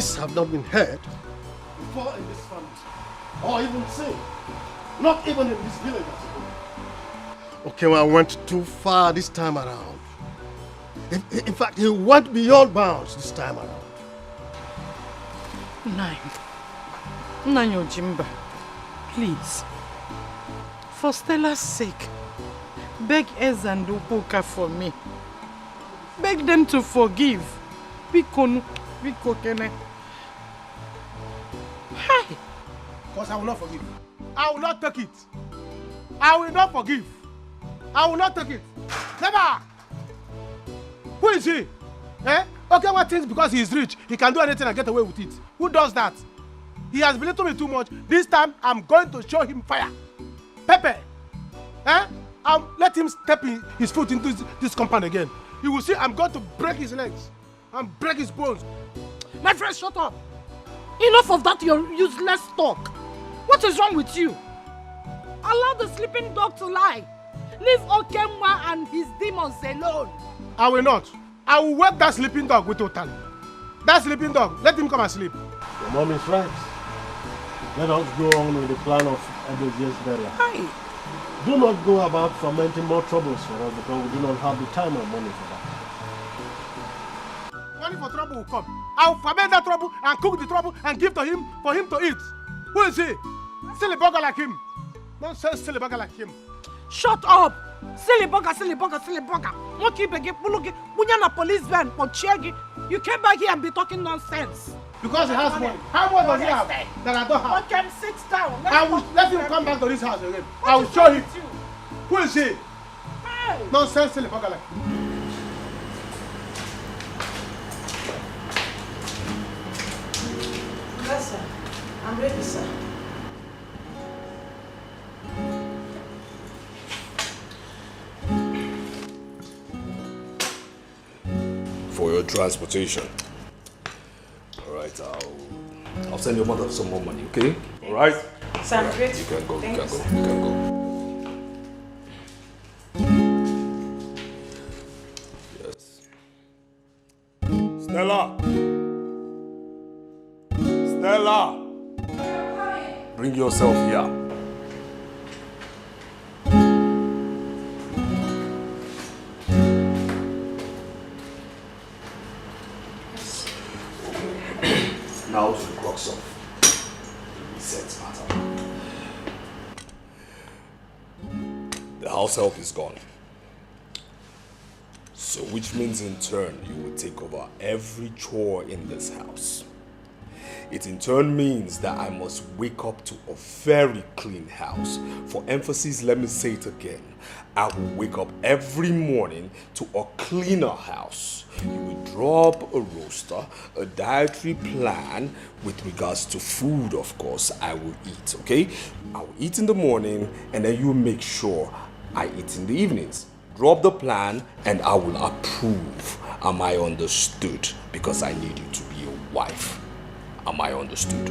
This have not been heard before in this family, or even seen. Not even in this village. Okay, well, I went too far this time around. In fact, he went beyond bounds this time around. Nine Jimba, please, for Stella's sake, beg Ez and Ubuka for me. Beg them to forgive. Biko kene. Hi. Because I will not forgive. I will not take it. I will not forgive. I will not take it. Never. Who is he? Eh? Okay, what thinks because he is rich, he can do anything and get away with it. Who does that? He has belittled me too much. This time, I'm going to show him fire. Pepe. Eh? I'll let him step his foot into this compound again. You will see I'm going to break his legs and break his bones. My friend, shut up. Enough of that, your useless talk. What is wrong with you? Allow the sleeping dog to lie. Leave Okemwa and his demons alone. I will not. I will wake that sleeping dog with Otali. That sleeping dog, let him come and sleep. Your mom is right. Let us go on with the plan of Edozia's burial. Hi. Do not go about fomenting more troubles for us because we do not have the time or money for that. Money for trouble will come. I will foment that trouble and cook the trouble and give to him for him to eat. Who is he? Silly bugger like him. Don't say silly bugger like him. Shut up! Silly bugger, silly bugger, silly bugger. You came back here and be talking nonsense. Because he has money. How much does he have that I don't have? Okay, sit down. I will let him come back to this house again. I will show him. Who is he? Hey. Nonsense, silly bugger like him. Yes, sir. I'm ready, sir. For your transportation. Alright, I'll send your mother some more money, okay? Alright? Sir, I'm ready. You can go, you can go, you can go. Yes. Stella! Stella! Bring yourself here. Now to the crux of the reset matter. The house help is gone. So which means in turn you will take over every chore in this house. It in turn means that I must wake up to a very clean house. For emphasis, let me say it again. I will wake up every morning to a cleaner house. You will draw up a roster, a dietary plan with regards to food, of course, I will eat, okay? I will eat in the morning and then you make sure I eat in the evenings. Drop the plan and I will approve. Am I understood? Because I need you to be a wife. Am I understood?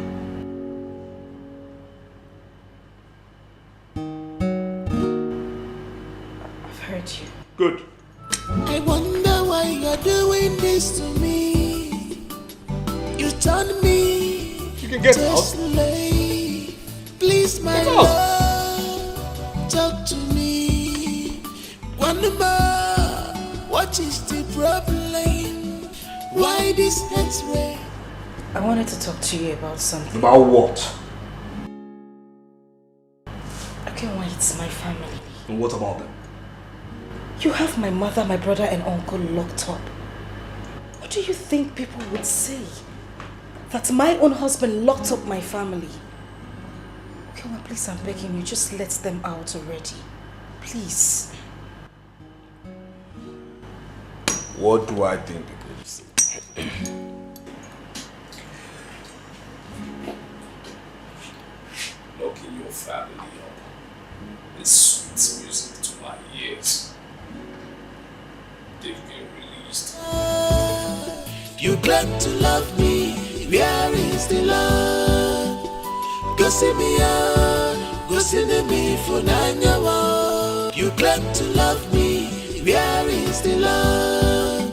I've heard you. Good. I wonder why you're doing this to me. You turn me You can get to a out. slave. Please, my Get out. love, talk to me. One more, what is the problem? Why this hatred? I wanted to talk to you about something. About what? Okay, why it's my family. And what about them? You have my mother, my brother and uncle locked up. What do you think people would say? That my own husband locked up my family. Okay, well, please, I'm begging you, just let them out already. Please. What do I think people will say? Locking your family up is sweet music to my ears. They've been released. You claim to love me, where is the love? Go see me out, go see me for 9 years. You claim to love me, where is the love?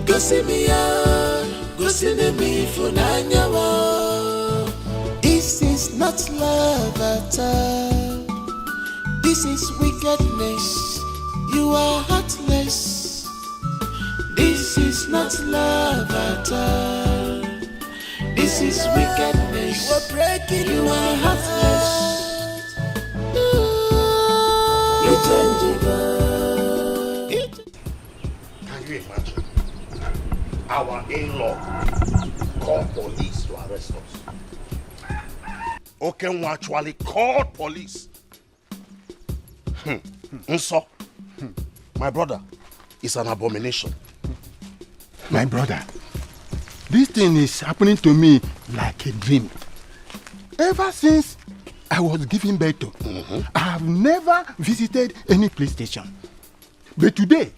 Go see me out, go me for nanyawa. This is not love at all. This is wickedness. You are heartless. This is not love at all. This is wickedness. You are breaking. You are heartless. Can you imagine? Our in-law called police to arrest us. Okenwa actually called police. Nso, my brother, is an abomination. My brother, this thing is happening to me like a dream. Ever since I was giving birth to, I have never visited any police station. But today,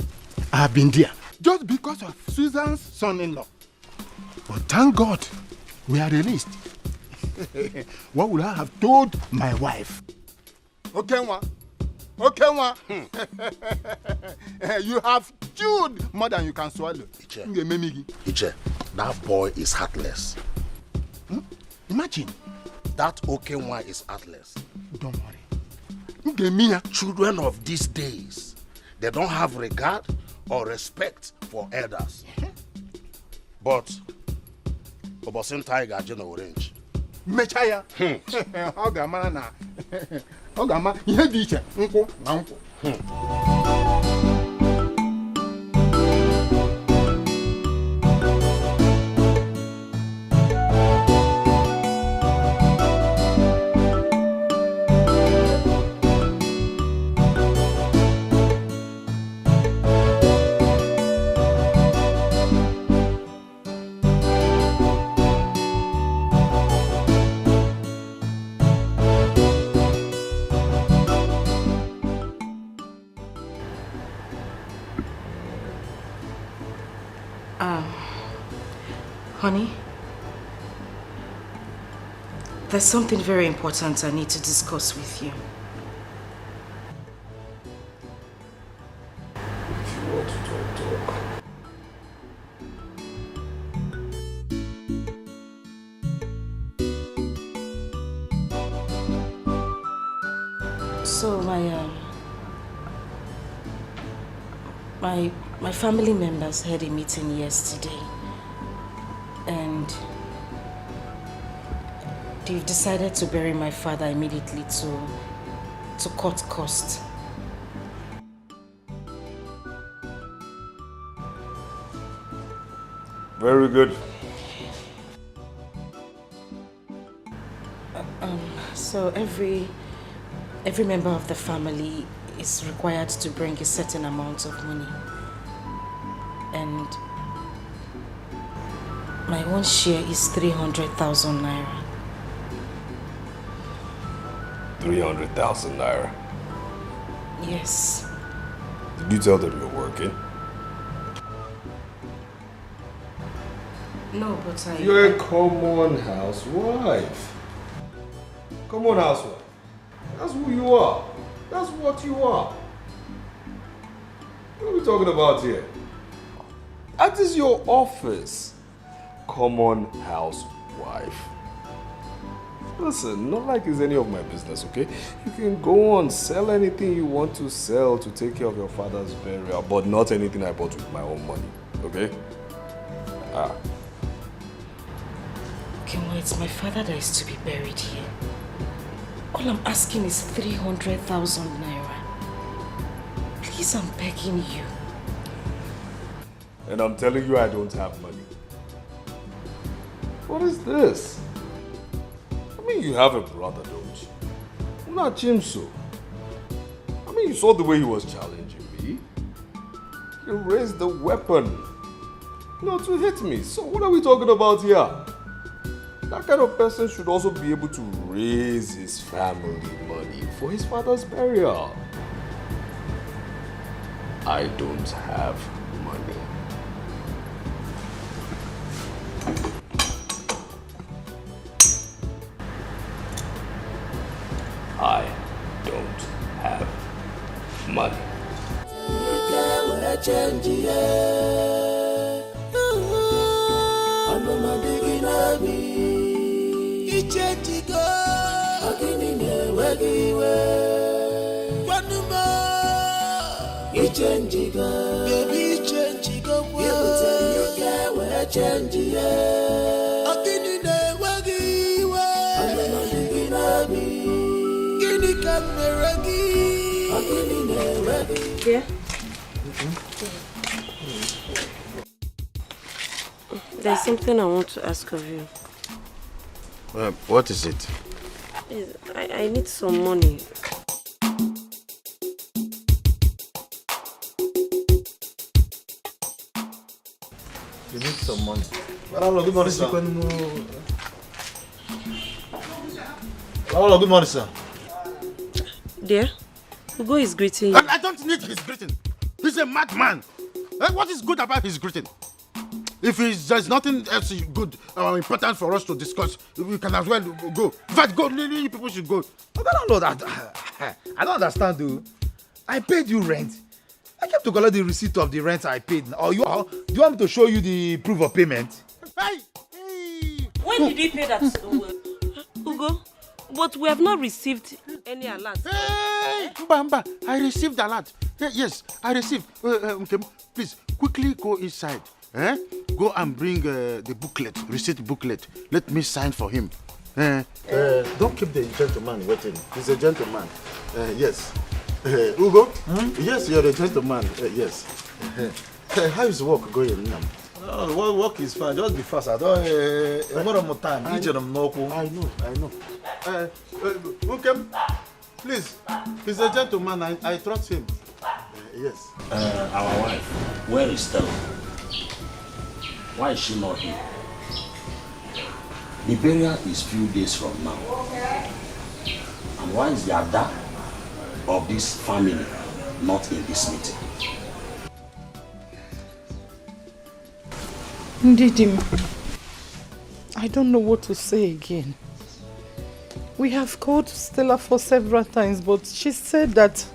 I have been there just because of Susan's son-in-law. But thank God, we are released. What would I have told my wife? Okenwa, you have chewed more than you can swallow. Iche, that boy is heartless. Imagine. That Okenwa is heartless. Don't worry. Children of these days, they don't have regard or respect for elders. But Obosin Tiger General Orange. Mechaya. Ogama na. Ogama ihe dị iche nkwụ na nkwụ. Honey, there's something very important I need to discuss with you. If you want to talk. So my family members had a meeting yesterday. And they've decided to bury my father immediately to cut costs. Very good. So every member of the family is required to bring a certain amount of money. And my own share is 300,000 naira. 300,000 naira. Yes. Did you tell them you're working? No, but You're a common housewife. Common housewife. That's who you are. That's what you are. What are we talking about here? That is your office. Common housewife. Listen, not like it's any of my business, okay? You can go on, sell anything you want to sell to take care of your father's burial, but not anything I bought with my own money, okay? Kenwa, it's my father that is to be buried here. All I'm asking is 300,000 naira. Please, I'm begging you. And I'm telling you I don't have money. What is this? I mean, you have a brother, don't you? Not Chimso. I mean, you saw the way he was challenging me. He raised the weapon, to hit me. So what are we talking about here? That kind of person should also be able to raise his family money for his father's burial. I don't have money. I don't have money. nabi ichenjigo Ogini newegiwe Wanuma ichenjigo Baby ichenjigo Yebute yokewe chenjiye Ogini newegiwe Wanuma nabi Gini kameragi Ogini newegiwe Yeah? There's something I want to ask of you. What is it? I need some money. You need some money. Hello, good morning, sir. Hello, good morning, sir. Dear, Ugo is greeting you. I don't need his greeting. He's a madman. What is good about his greeting? If there's nothing else good or important for us to discuss, we can as well go. In fact, go. You people should go. I don't understand, though. I paid you rent. I kept to collect the receipt of the rent I paid. Or do you want me to show you the proof of payment? Hey! When did he pay that? Ugo, but we have not received any alert. Hey! Mba, I received alert. Yes, I received. Okay, please, quickly go inside. Go and bring the booklet, receipt booklet. Let me sign for him. Don't keep the gentleman waiting. He's a gentleman. Yes. Ugo? Yes, you're a gentleman. Yes. How is work going now? Oh, work is fine. Just be fast. I don't want more time. I know. Okay, please. He's a gentleman. I trust him. Yes. Our wife, where is Stella? Why is she not here? The burial is few days from now. And why is the Ada of this family not in this meeting? Ndidim, I don't know what to say again. We have called Stella for several times, but she said that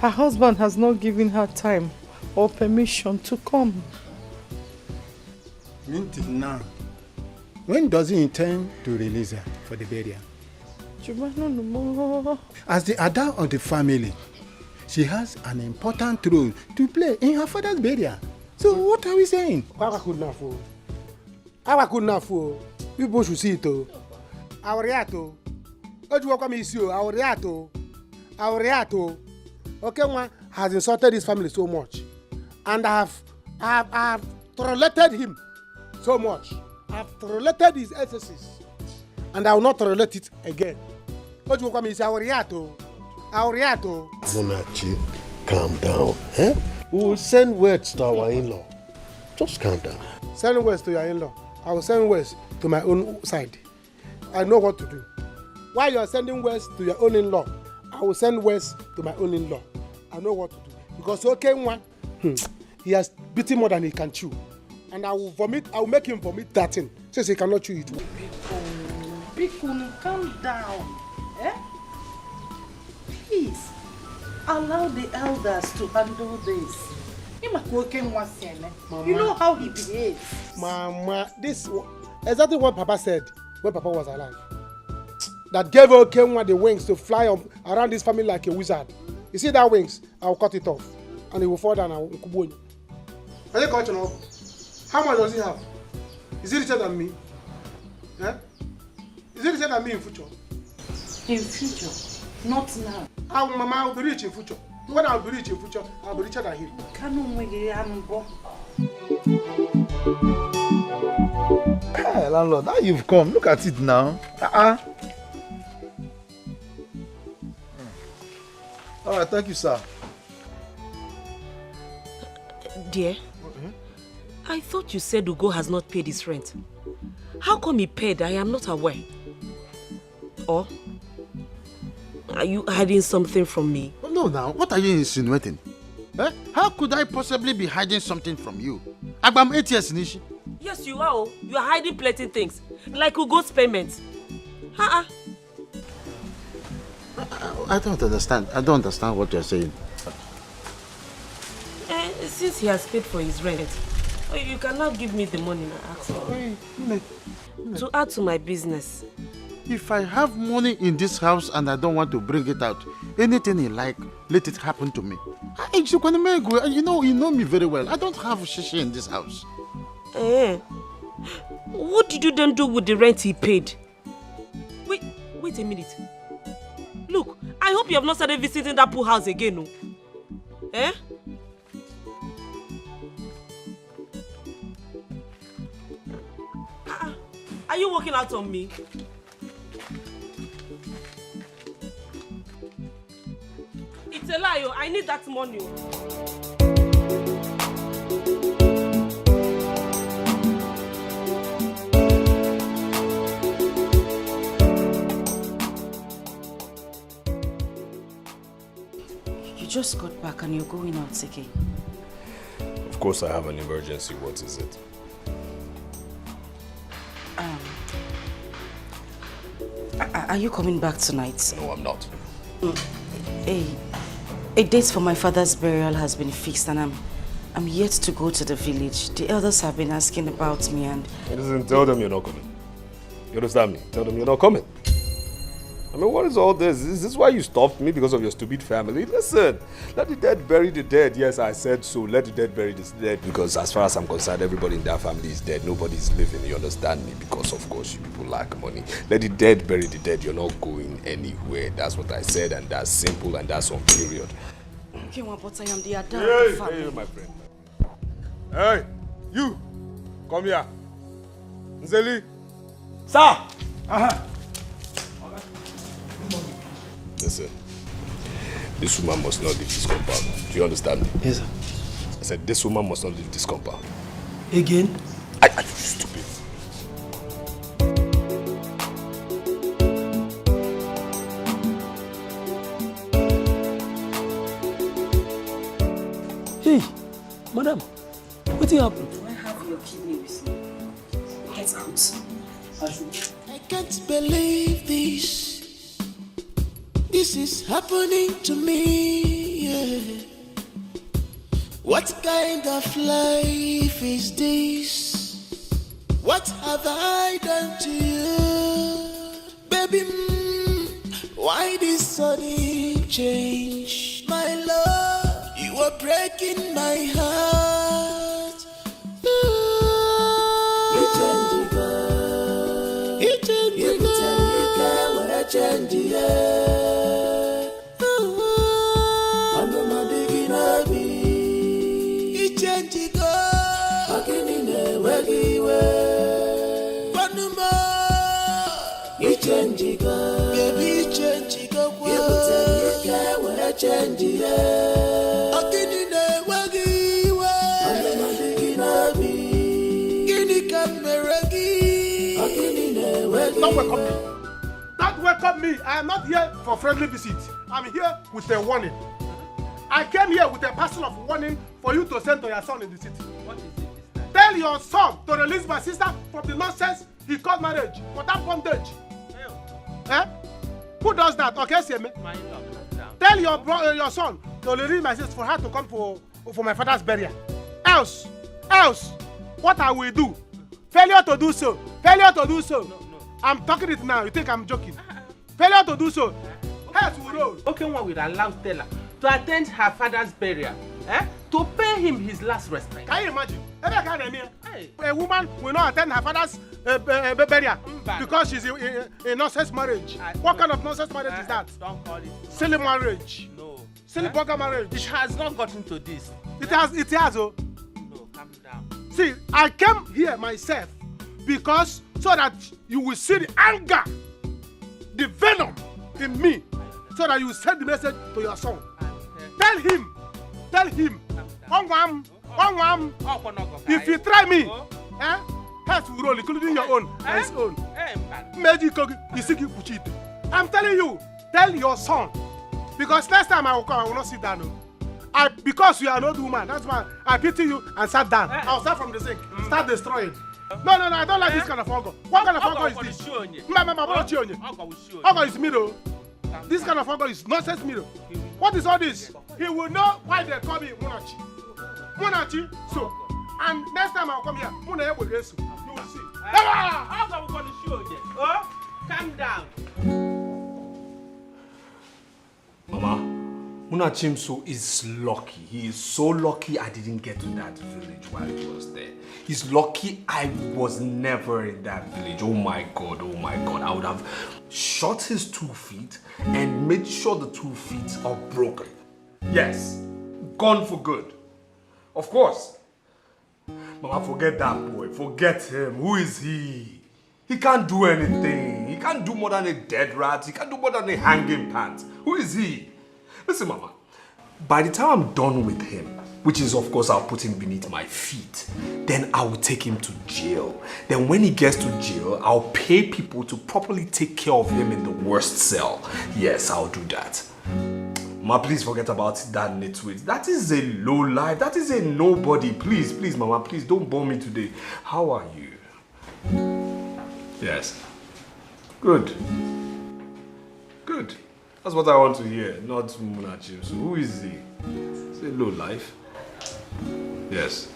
her husband has not given her time or permission to come. Until now, when does he intend to release her for the burial? As the Ada of the family, she has an important role to play in her father's burial. So what are we saying? People should see it. Aureato. Okay, one has insulted his family so much. And I have tolerated him so much. I have tolerated his excesses. And I will not tolerate it again. Aureato. Munachi, calm down. We will send words to our in-law. Just calm down. Send words to your in-law. I will send words to my own side. I know what to do. While you are sending words to your own in-law, I will send words to my own in-law. I know what to do. Because one, he has beaten more than he can chew. And I will make him vomit that thing, since he cannot chew it. Bikun, calm down. Please, allow the elders to handle this. Mama, you know how he behaves. Mama, this exactly what Papa said when Papa was alive. That gave Okenwa the wings to fly around this family like a wizard. You see that wings? I'll cut it off. And it will fall down. How much does he have? Is he richer than me? Is he richer than me in future? In future, not now. Mama, I'll be rich in future. When I'll be rich in future, I'll be richer than him. Hey, landlord, now you've come. Look at it now. All right, thank you, sir. Dear, I thought you said Ugo has not paid his rent. How come he paid? I am not aware. Or are you hiding something from me? No, now, what are you insinuating? How could I possibly be hiding something from you? I'm 8 years, Nishi. Yes, you are. You are hiding plenty things, like Ugo's payment. I don't understand. I don't understand what you're saying. Since he has paid for his rent, Oh, you cannot give me the money now, actually. To add to my business. If I have money in this house and I don't want to bring it out, anything you like, let it happen to me. You know me very well. I don't have shishi in this house. What did you then do with the rent he paid? Wait a minute. Look, I hope you have not started visiting that pool house again, no? Are you working out on me? It's a lie, I need that money. You just got back and you're going out again. Of course I have an emergency. What is it? Are you coming back tonight? No, I'm not. A date for my father's burial has been fixed and I'm yet to go to the village. The elders have been asking about me and... Listen, tell them you're not coming. You understand me? Tell them you're not coming. I mean, what is all this? Is this why you stopped me because of your stupid family? Listen, let the dead bury the dead. Yes, I said so. Let the dead bury the dead because as far as I'm concerned, everybody in that family is dead. Nobody's living. You understand me? Because, of course, you people lack money. Let the dead bury the dead. You're not going anywhere. That's what I said, and that's simple, and that's on period. Okay, but I am the adult of the family. Hey, my friend. Hey, you. Come here. Nzeli. Sir! Listen, this woman must not leave this compound. Do you understand me? Yes, sir. I said this woman must not leave this compound. Again? Are you stupid? Hey, madam, what happened? Do I have your kidney with me? Get out. I can't believe this. This is happening to me, yeah. What kind of life is this? What have I done to you? Baby, why this sudden change? My love, you are breaking my heart. Don't welcome me. Don't welcome me. I am not here for friendly visit. I'm here with a warning. I came here with a parcel of warning for you to send to your son in the city. What is it this time? Tell your son to release my sister from the nonsense he called marriage for that bondage. Who does that? Okay, see me. Tell your son to release my sister for her to come for my father's burial. Else, what I will do? Failure to do so. Failure to do so. No. I'm talking it now. You think I'm joking? Failure to do so. Heads will roll. Okay, one will allow Stella to attend her father's burial, to pay him his last respect. Can you imagine? A woman will not attend her father's burial because she's in nonsense marriage. What kind of nonsense marriage is that? Don't call it. Silly marriage. No. Silly burger marriage. It has not gotten to this. It has. Oh. No, calm down. See, I came here myself because so that you will see the anger, the venom in me, so that you will send the message to your son. Tell him, if you try me, heads will roll, including your own and his own. I'm telling you, tell your son, because next time I will come, I will not sit down. Because you are an old woman, that's why I pity you and sat down. I'll start from the sink, start destroying. No, I don't like this kind of fungo. What kind of fungo is this? Fungo is middle. This kind of fungo is nonsense middle. What is all this? He will know why they call me Munachi. So, And next time I'll come here, you will see. How come we going to show you? Oh, calm down. Mama, Munachimso is lucky. He is so lucky I didn't get to that village while he was there. He's lucky I was never in that village. Oh my God, oh my God. I would have shot his 2 feet and made sure the 2 feet are broken. Yes, gone for good. Of course. Mama, forget that boy. Forget him. Who is he? He can't do anything. He can't do more than a dead rat. He can't do more than a hanging pants. Who is he? Listen, Mama. By the time I'm done with him, which is, of course, I'll put him beneath my feet, then I will take him to jail. Then when he gets to jail, I'll pay people to properly take care of him in the worst cell. Yes, I'll do that. Mama, please forget about that nitwit. That is a low life. That is a nobody. Please, please, Mama, please don't bore me today. How are you? Yes. Good. Good. That's what I want to hear, not Munachim. So who is he? It's a low life. Yes.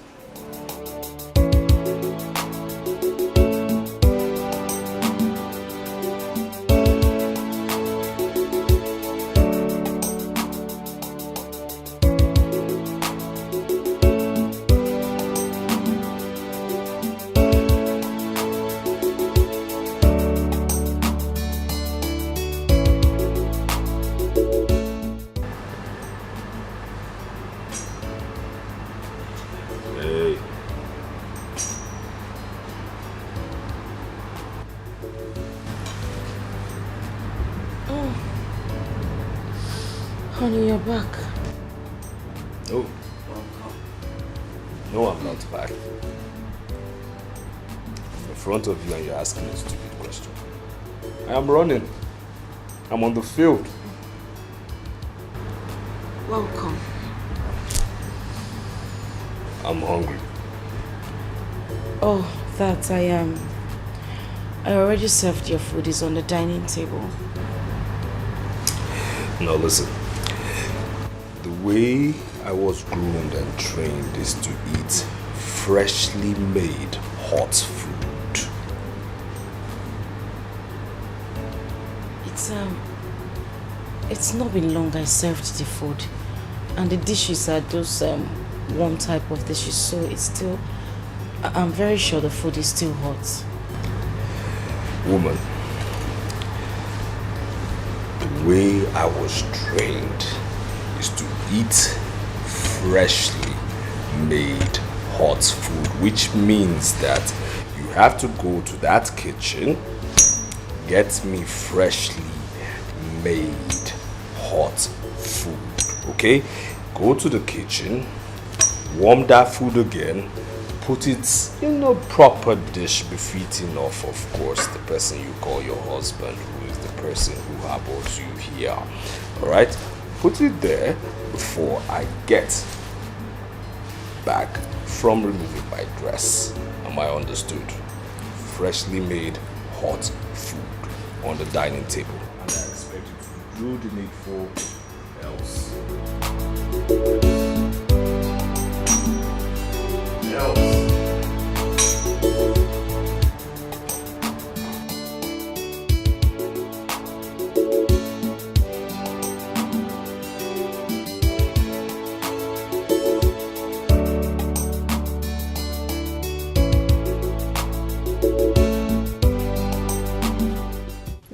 Honey, you're back. No. No, I'm not back. I'm in front of you and you're asking a stupid question. I am running. I'm on the field. Welcome. I'm hungry. Oh, that I am. I already served your food. It's on the dining table. Now listen. The way I was groomed and trained is to eat freshly made hot food. It's not been long I served the food, and the dishes are those one type of dishes, so it's still. I'm very sure the food is still hot. Woman, the way I was trained is to eat freshly made hot food, which means that you have to go to that kitchen, get me freshly made hot food, okay? Go to the kitchen, warm that food again, put it in a proper dish befitting of course, the person you call your husband, who is the person who harbors you here, all right? Put it there before I get back from removing my dress. Am I understood? Freshly made hot food on the dining table. And I expect you to do the needful, else.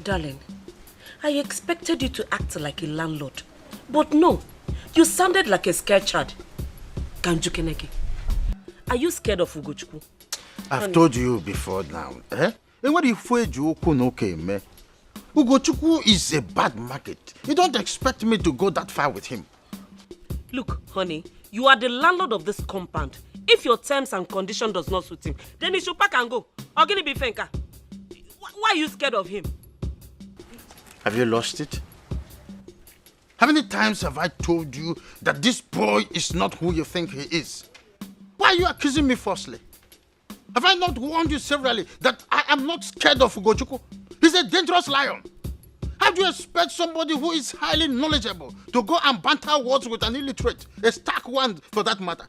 Darling, I expected you to act like a landlord. But no, you sounded like a scared child. Kanjukeneke, are you scared of Ugochukwu? I've told you before now. Ugochukwu is a bad market. You don't expect me to go that far with him. Look, honey, you are the landlord of this compound. If your terms and conditions does not suit him, then he should pack and go. Or gonna be Fenka. Why are you scared of him? Have you lost it? How many times have I told you that this boy is not who you think he is? Why are you accusing me falsely? Have I not warned you severally that I am not scared of Ugochukwu? He's a dangerous lion. How do you expect somebody who is highly knowledgeable to go and banter words with an illiterate, a stark one for that matter?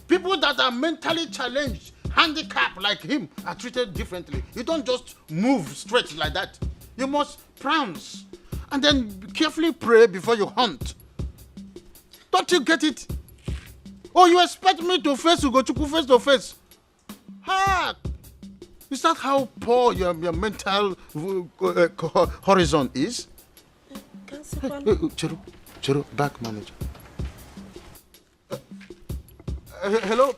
People that are mentally challenged, handicapped like him, are treated differently. You don't just move straight like that. You must prance and then carefully pray before you hunt. Don't you get it? Oh, you expect me to face Ugochukwu face to face? Ha! Is that how poor your mental horizon is? Chero, back manager. Hello,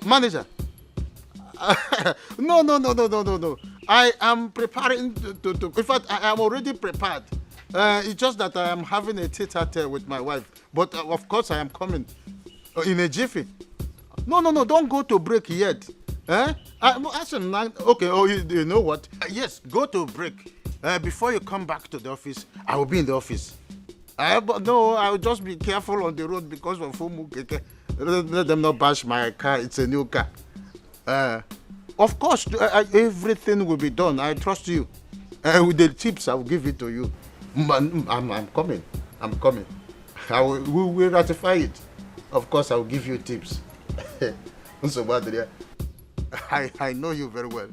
manager. No. I am preparing to. In fact, I am already prepared. It's just that I am having a tete-a-tete with my wife. But of course, I am coming in a jiffy. No. Don't go to break yet. Okay. Oh, you know what? Yes, go to break. Before you come back to the office, I will be in the office. But no, I will just be careful on the road because of Fumu. Let them not bash my car. It's a new car. Of course, everything will be done. I trust you. With the tips, I will give it to you. I'm coming. We will ratify it. Of course, I will give you tips. I know you very well.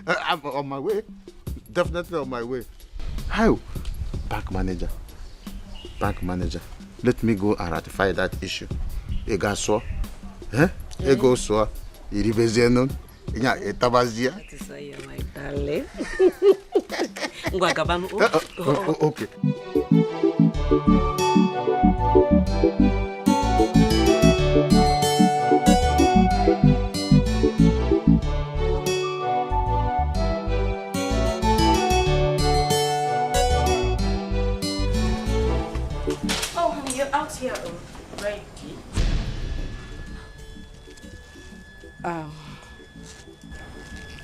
I'm on my way. Definitely on my way. How? Bank manager. Let me go and ratify that issue. Ega so? Ego so? Iribezenon? Inya etabazia? That is why you're my darling. Okay. Oh, honey, you're out here already.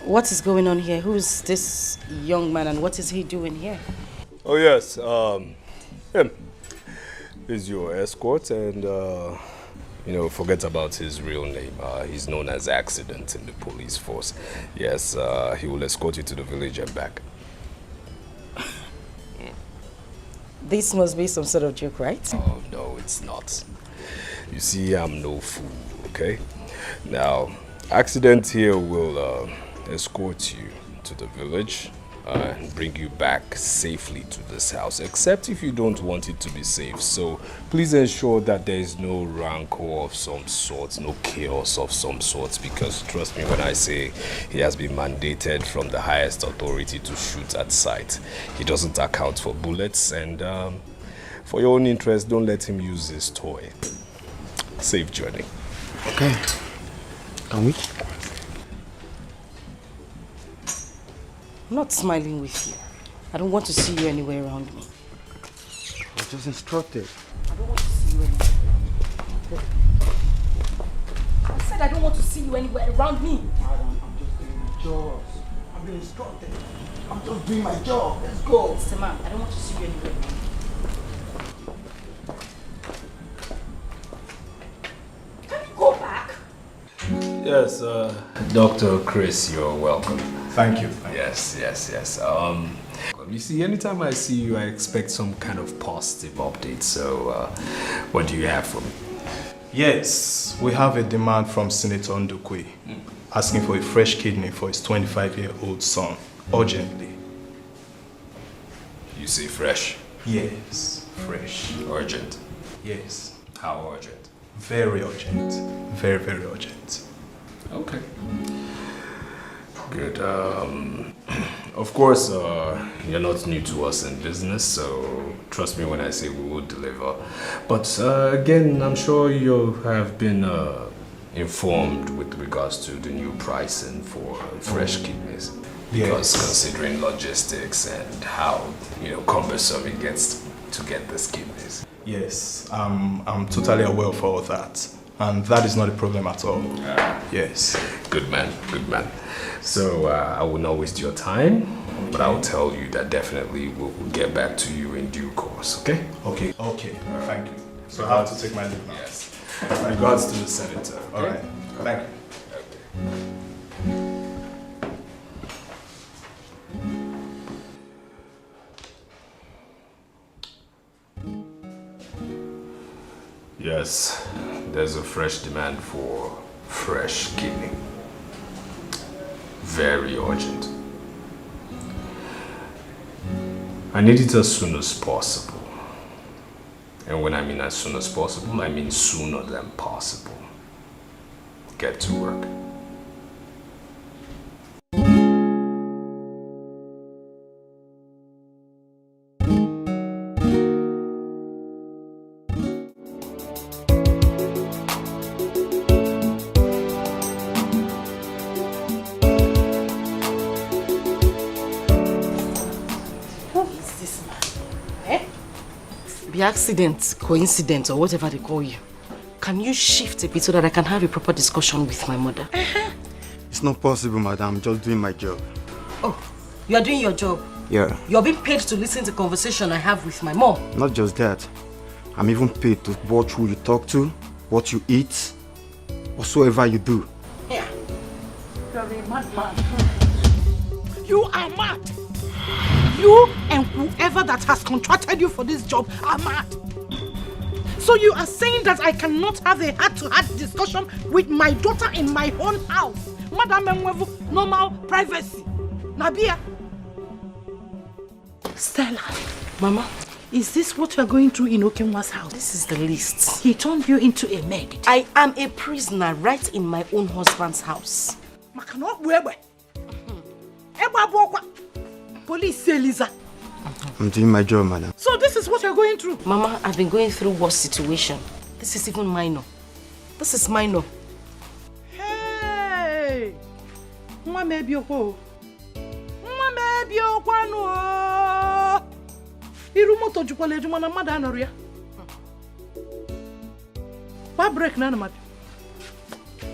What is going on here? Who's this young man and what is he doing here? Oh yes, him is your escort, and forget about his real name. He's known as Accident in the police force. Yes, he will escort you to the village and back. This must be some sort of joke, right? Oh no, it's not. You see, I'm no fool, okay? Now, Accident here will escort you to the village and bring you back safely to this house, except if you don't want it to be safe. So please ensure that there is no rancor of some sort, no chaos of some sort, because trust me when I say he has been mandated from the highest authority to shoot at sight. He doesn't account for bullets, and for your own interest, don't let him use his toy. Safe journey. Okay. Can we? I'm not smiling with you. I don't want to see you anywhere around me. I just instructed. I don't want to see you anywhere around me. I said I don't want to see you anywhere around me. Madam, I'm just doing my job. I've been instructed. I'm just doing my job. Let's go. Mr. Man, I don't want to see you anywhere around me. Can you go back? Yes, Dr. Chris, you're welcome. Thank you. Yes. You see, anytime I see you, I expect some kind of positive update. So, what do you have for me? Yes, we have a demand from Senator Ndukwe asking for a fresh kidney for his 25-year-old son, urgently. You say fresh? Yes, fresh. Urgent? Yes. How urgent? Very urgent. Very, very urgent. Okay. Good. Of course, you're not new to us in business, so trust me when I say we will deliver. But again, I'm sure you have been informed with regards to the new pricing for fresh kidneys. Because considering logistics and how cumbersome it gets to get these kidneys. Yes, I'm totally aware of all that. And that is not a problem at all. Yes. Good man. So I will not waste your time, but I will tell you that definitely we'll get back to you in due course, okay? Okay. Thank you. So I have to take my leave now. Yes. Regards to the senator. Okay? All right. Thank you. Yes, There's a fresh demand for fresh kidney. Very urgent. I need it as soon as possible. And when I mean as soon as possible, I mean sooner than possible. Get to work. The accident, coincidence, or whatever they call you. Can you shift a bit so that I can have a proper discussion with my mother? It's not possible, madam. I'm just doing my job. Oh, you are doing your job? Yeah. You're being paid to listen to the conversation I have with my mom. Not just that. I'm even paid to watch who you talk to, what you eat, whatsoever you do. Yeah. You're a madman. You are mad. You and whoever that has contracted you for this job are mad. So you are saying that I cannot have a heart-to-heart discussion with my daughter in my own house? Madam Mwevu, normal privacy. Nabia. Stella. Mama. Is this what you are going through in Okenwa's house? This is the list. He turned you into a maid. I am a prisoner right in my own husband's house. Police say Lisa. I'm doing my job, madam. So this is what you're going through? Mama, I've been going through worse situation. This is even minor. This is minor. Hey! Mwa maybe oko. Mwa maybe okwano. Iru moto jukwale juma na mada anoria. Why break na mad?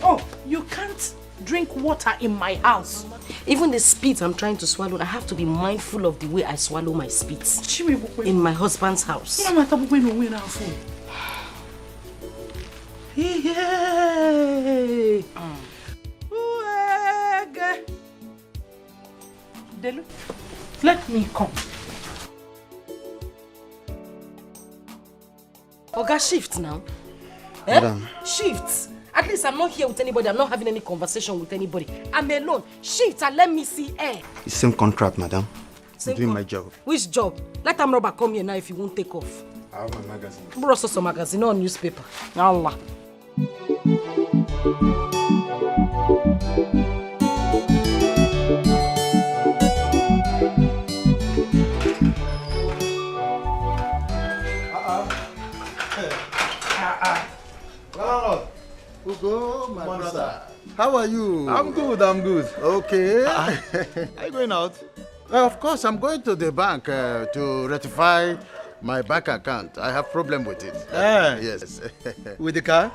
Oh, you can't drink water in my house. Even the spit I'm trying to swallow, I have to be mindful of the way I swallow my spits. In my husband's house. Yay! Delu, let me come. Oga, shift now. Madam. Shift. At least I'm not here with anybody. I'm not having any conversation with anybody. I'm alone. Shift and let me see air. It's same contract, madam. Same I'm doing my job. Which job? Let them robber come here now if you won't take off. I have my magazine. Bro, some magazine or newspaper. Allah. Ugo, my brother. How are you? I'm good, I'm good. Okay. Are you going out? Of course, I'm going to the bank to rectify my bank account. I have problem with it. Yes. With the car?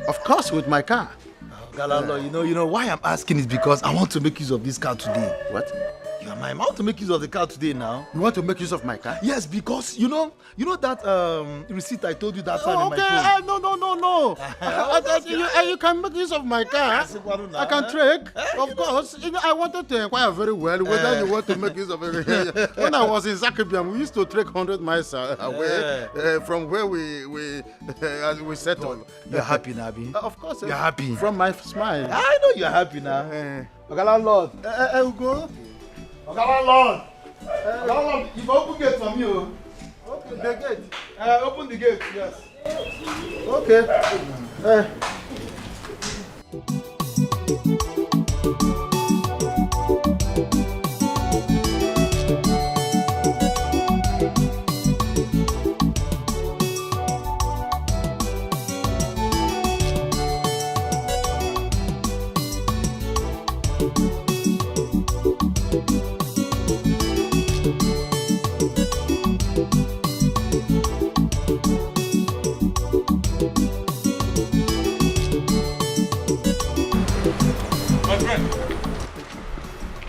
Of course, with my car. Galalo, you know why I'm asking is because I want to make use of this car today. What? You are my man. I want to make use of the car today now. You want to make use of my car? Yes, because you know that receipt I told you that time in my phone. No. You can make use of my car. I can trek. Of course. I wanted to inquire very well whether you want to make use of it. When I was in Zakibiam, we used to trek 100 miles away from where we settled. You're happy, Nabi? Of course. You're happy? From my smile. I know you're happy now. Lord. Ugo. Lord. Lord, you open gate for me. Okay, the gate. Open the gate, yes. Okay.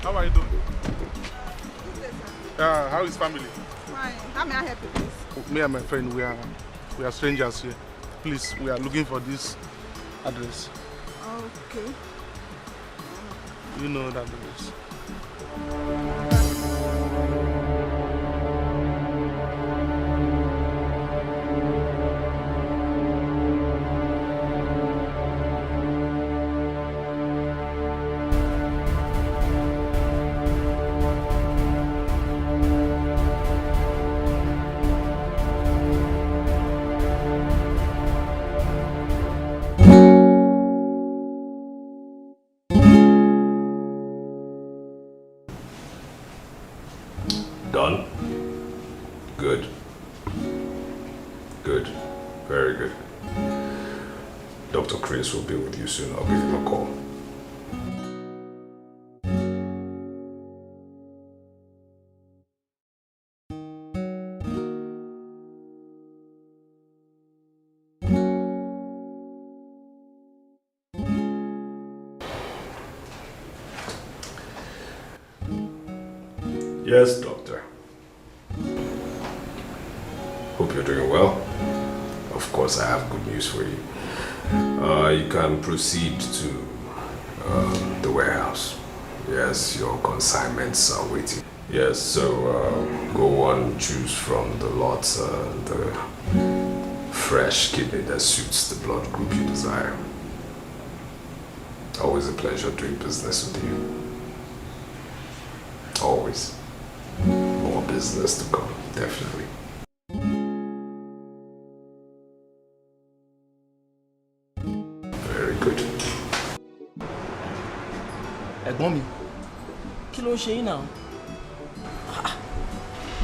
How are you doing? How is family? Fine. How may I help you, please? Me and my friend, we are strangers here. Please, we are looking for this address. Okay. You know that address. done? Good. Good. Very good. Dr. Chris will be with you soon. I'll give him a call. Yes, doctor. Hope you're doing well. Of course, I have good news for you. You can proceed to the warehouse. Yes, your consignments are waiting. Yes, so go on, choose from the lot the fresh kidney that suits the blood group you desire. Always a pleasure doing business with you. Always. More business to come, definitely. Very good. Ẹ̀gbọ́n mi, kí ló ń ṣe yín now?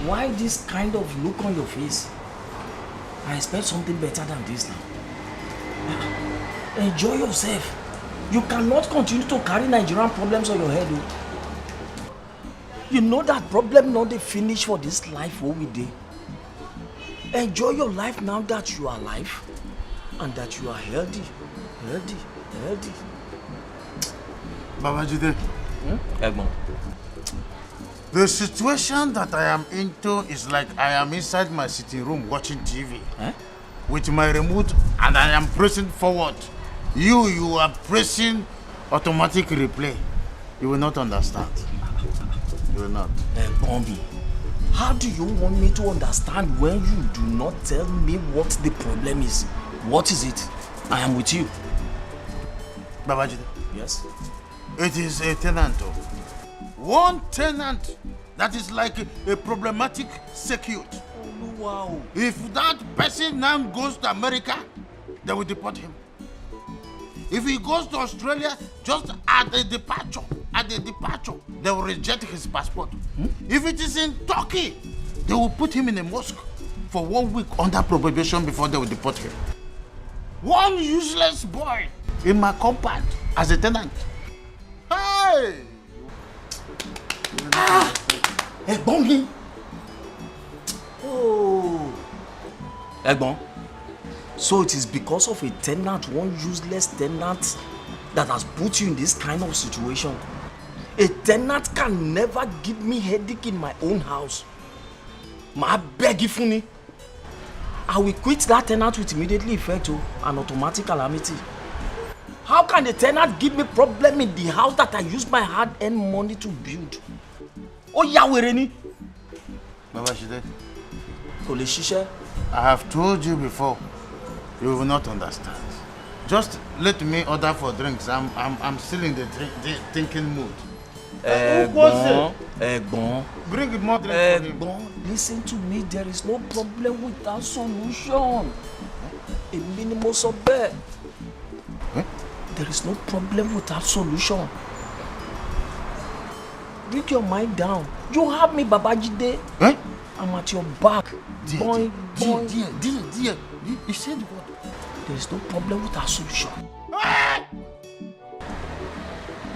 Why this kind of look on your face? I expect something better than this now. Enjoy yourself. You cannot continue to carry Nigerian problems on your head. You know that problem not the finish for this life what we did. Enjoy your life now that you are alive and that you are healthy. Babajide. Ẹ̀gbọ́n. The situation that I am into is like I am inside my sitting room watching TV with my remote and I am pressing forward. You are pressing automatic replay. You will not understand. You will not. Ẹ̀gbọ́n, how do you want me to understand when you do not tell me what the problem is? What is it? I am with you. Babajide. Yes? It is a tenant. One tenant that is like a problematic circuit. Oh, wow. If that person now goes to America, they will deport him. If he goes to Australia, just at the departure, they will reject his passport. If it is in Turkey, they will put him in a mosque for 1 week under probation before they will deport him. One useless boy in my compound as a tenant. Hey! Ẹ̀gbọ́n mi. Oh. Ẹ̀gbọ́n. So it is because of a tenant, one useless tenant, that has put you in this kind of situation. A tenant can never give me headache in my own house. Ma beg you for me. I will quit that tenant with immediately effect, an automatic calamity. How can a tenant give me problem in the house that I use my hard-earned money to build? Oh, Yahweh ni. Babajide. Kò lè ṣiṣẹ́. I have told you before. You will not understand. Just let me order for drinks. I'm still in the thinking mood. Ẹ̀gbọ́n. Bring more drinks for him. Ẹ̀gbọ́n, listen to me. There is no problem without solution. Èmi ni mo sọ bẹ́ẹ̀. There is no problem without solution. Bring your mind down. You have me, Babajide. I'm at your back. Dear. You said what? There is no problem with our solution.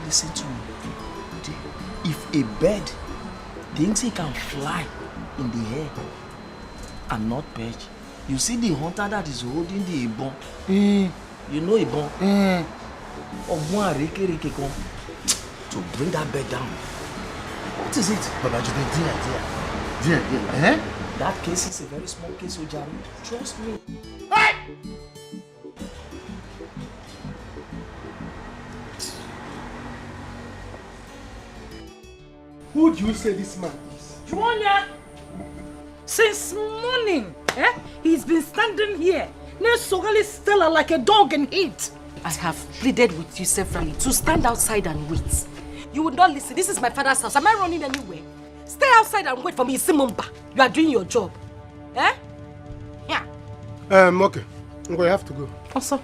Listen to me. If a bird thinks he can fly in the air and not perch, you see the hunter that is holding the ibon. You know ibon? Ọgbọ́n àrékérekè kan to bring that bird down. What is it? Babajide, dear. That case is a very small case, Ojari. Trust me. Who do you say this man is? Juanya! Since morning, he's been standing here, Nesogally Stella like a dog in heat. I have pleaded with you severally to stand outside and wait. You would not listen. This is my father's house. Am I running anywhere? Stay outside and wait for me, Simumba. You are doing your job. Yeah. Okay. You have to go. Also?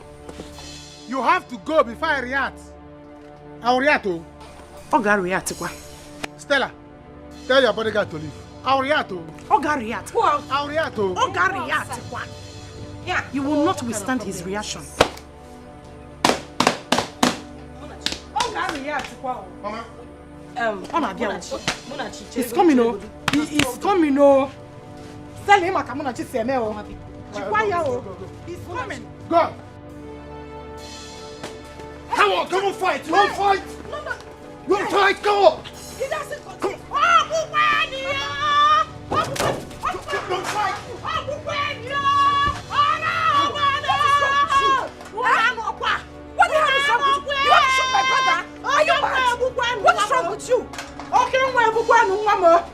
You have to go before I react. I will react. Oga react. Stella, tell your bodyguard to leave. I'll react. Oga react. I'll react. Oga react. Yeah. You will not withstand his reaction. Oga react. Mama. He's coming, oh. He's coming, oh. Tell him I come on to say, oh. He's coming. Go. Come on, fight. You want fight? No. You want fight? Come on. He doesn't come. Don't fight. What the hell is wrong with you? You want to shoot my brother? Are you mad? What is wrong with you? Okay, mama.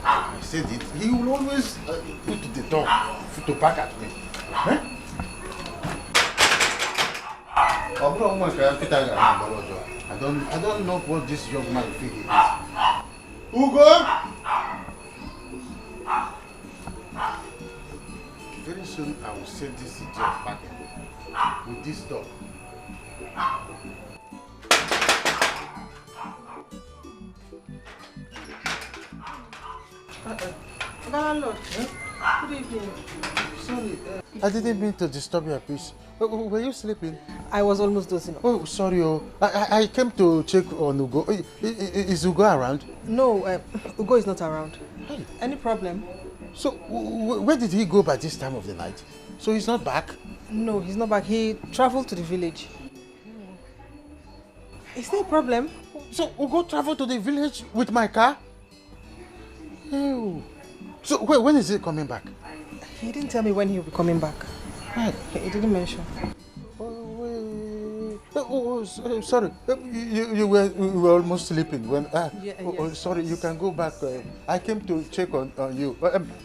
I said it. He will always put the door to back at me. Huh? I don't know what this young man feels. Ugo! Very soon I will send this idiot back with this dog. Landlord, good evening. Sorry, I didn't mean to disturb your peace. Were you sleeping? I was almost dozing off. Oh, sorry. I came to check on Ugo. Is Ugo around? No, Ugo is not around. Hey. Any problem? So, where did he go by this time of the night? So he's not back? No, he's not back. He traveled to the village. Is there a problem? So Ugo traveled to the village with my car? Oh. So when is he coming back? He didn't tell me when he'll be coming back. Right. He didn't mention. Sorry. You were almost sleeping when. Yes. Sorry. You can go back. I came to check on you.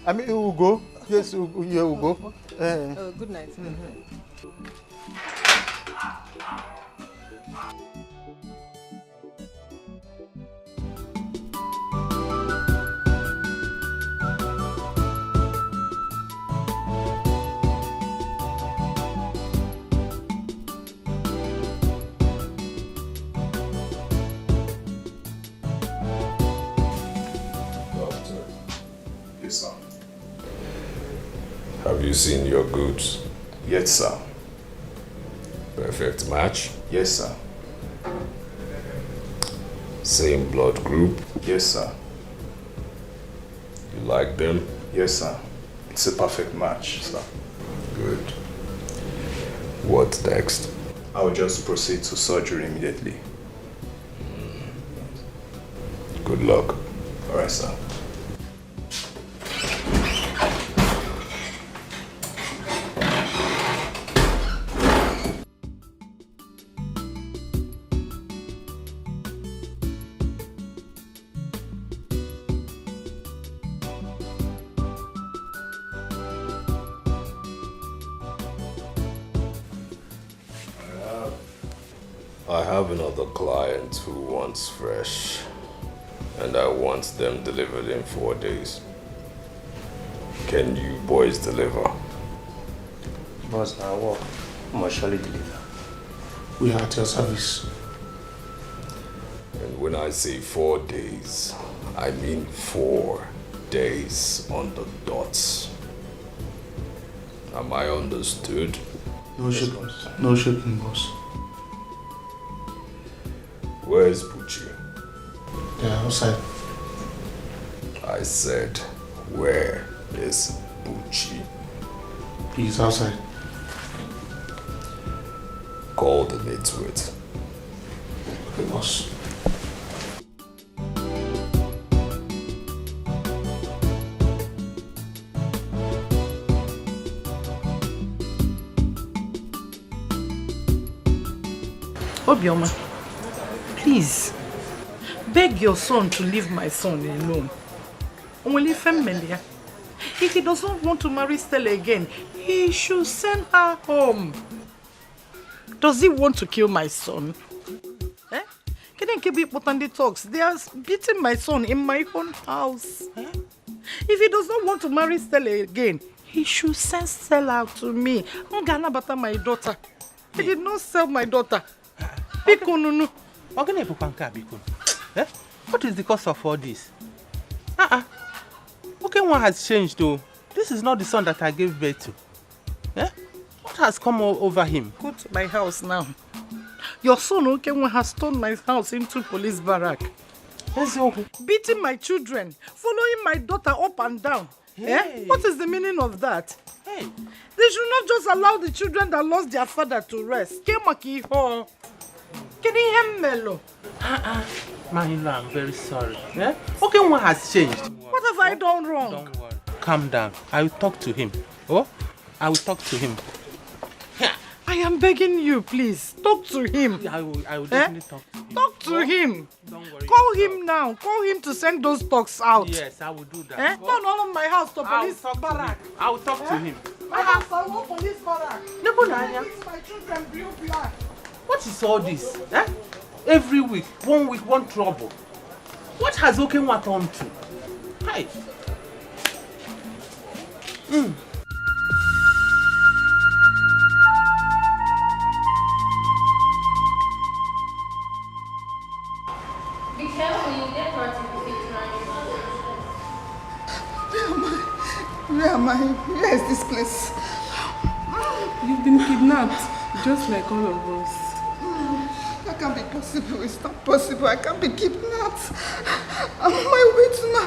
I mean Ugo. Yes, Ugo. Good night. Yes, sir. Have you seen your goods? Yes, sir. Perfect match? Yes, sir. Same blood group? Yes, sir. You like them? Yes, sir. It's a perfect match, sir. Good. What next? I'll just proceed to surgery immediately. Good luck. All right, sir. I have another client who wants fresh, and I want them delivered in 4 days. Can you boys deliver? Boss, now what? Must surely deliver. We are at your service. And when I say 4 days, I mean 4 days on the dot. Am I understood? No shipping. No shipping, boss. Where's Buchi? Yeah, outside. I said, where is Buchi? He's outside. Call the nitwit. Okay, boss. Obioma, please, beg your son to leave my son alone. Only family. If he does not want to marry Stella again, he should send her home. Does he want to kill my son? Eh? Can he keep it on the talks? They are beating my son in my own house. Eh? If he does not want to marry Stella again, he should send Stella out to me. I'm gonna butter my daughter. He did not sell my daughter. What is the cause of all this? Okay, one has changed though. This is not the son that I gave birth to. Eh? What has come over him? Go to my house now. Your son Okenwa has turned my house into police barrack. Beating my children, following my daughter up and down. Hey. Eh? What is the meaning of that? Hey. They should not just allow the children that lost their father to rest. Mahilo, I'm very sorry. Eh? Okay, what has changed? What have I done wrong? Don't worry. Calm down. I will talk to him. Oh? I will talk to him. I am begging you, please. Talk to him. I will definitely talk to him. Talk to him. Don't worry. Call him now. Call him to send those talks out. Yes, I will do that. Eh? Turn all of my house to police barrack. I will talk to him. My house, I want police barrack. My children blue black. What is all this? Eh? Every week, 1 week, one trouble. What has Okenwa turned to? Hi. Be careful, you get hurt if you keep trying. Where am I? Where is this place? You've been kidnapped, just like all of us. That can't be possible. It's not possible. I can't be kidnapped. I'm on my way to my...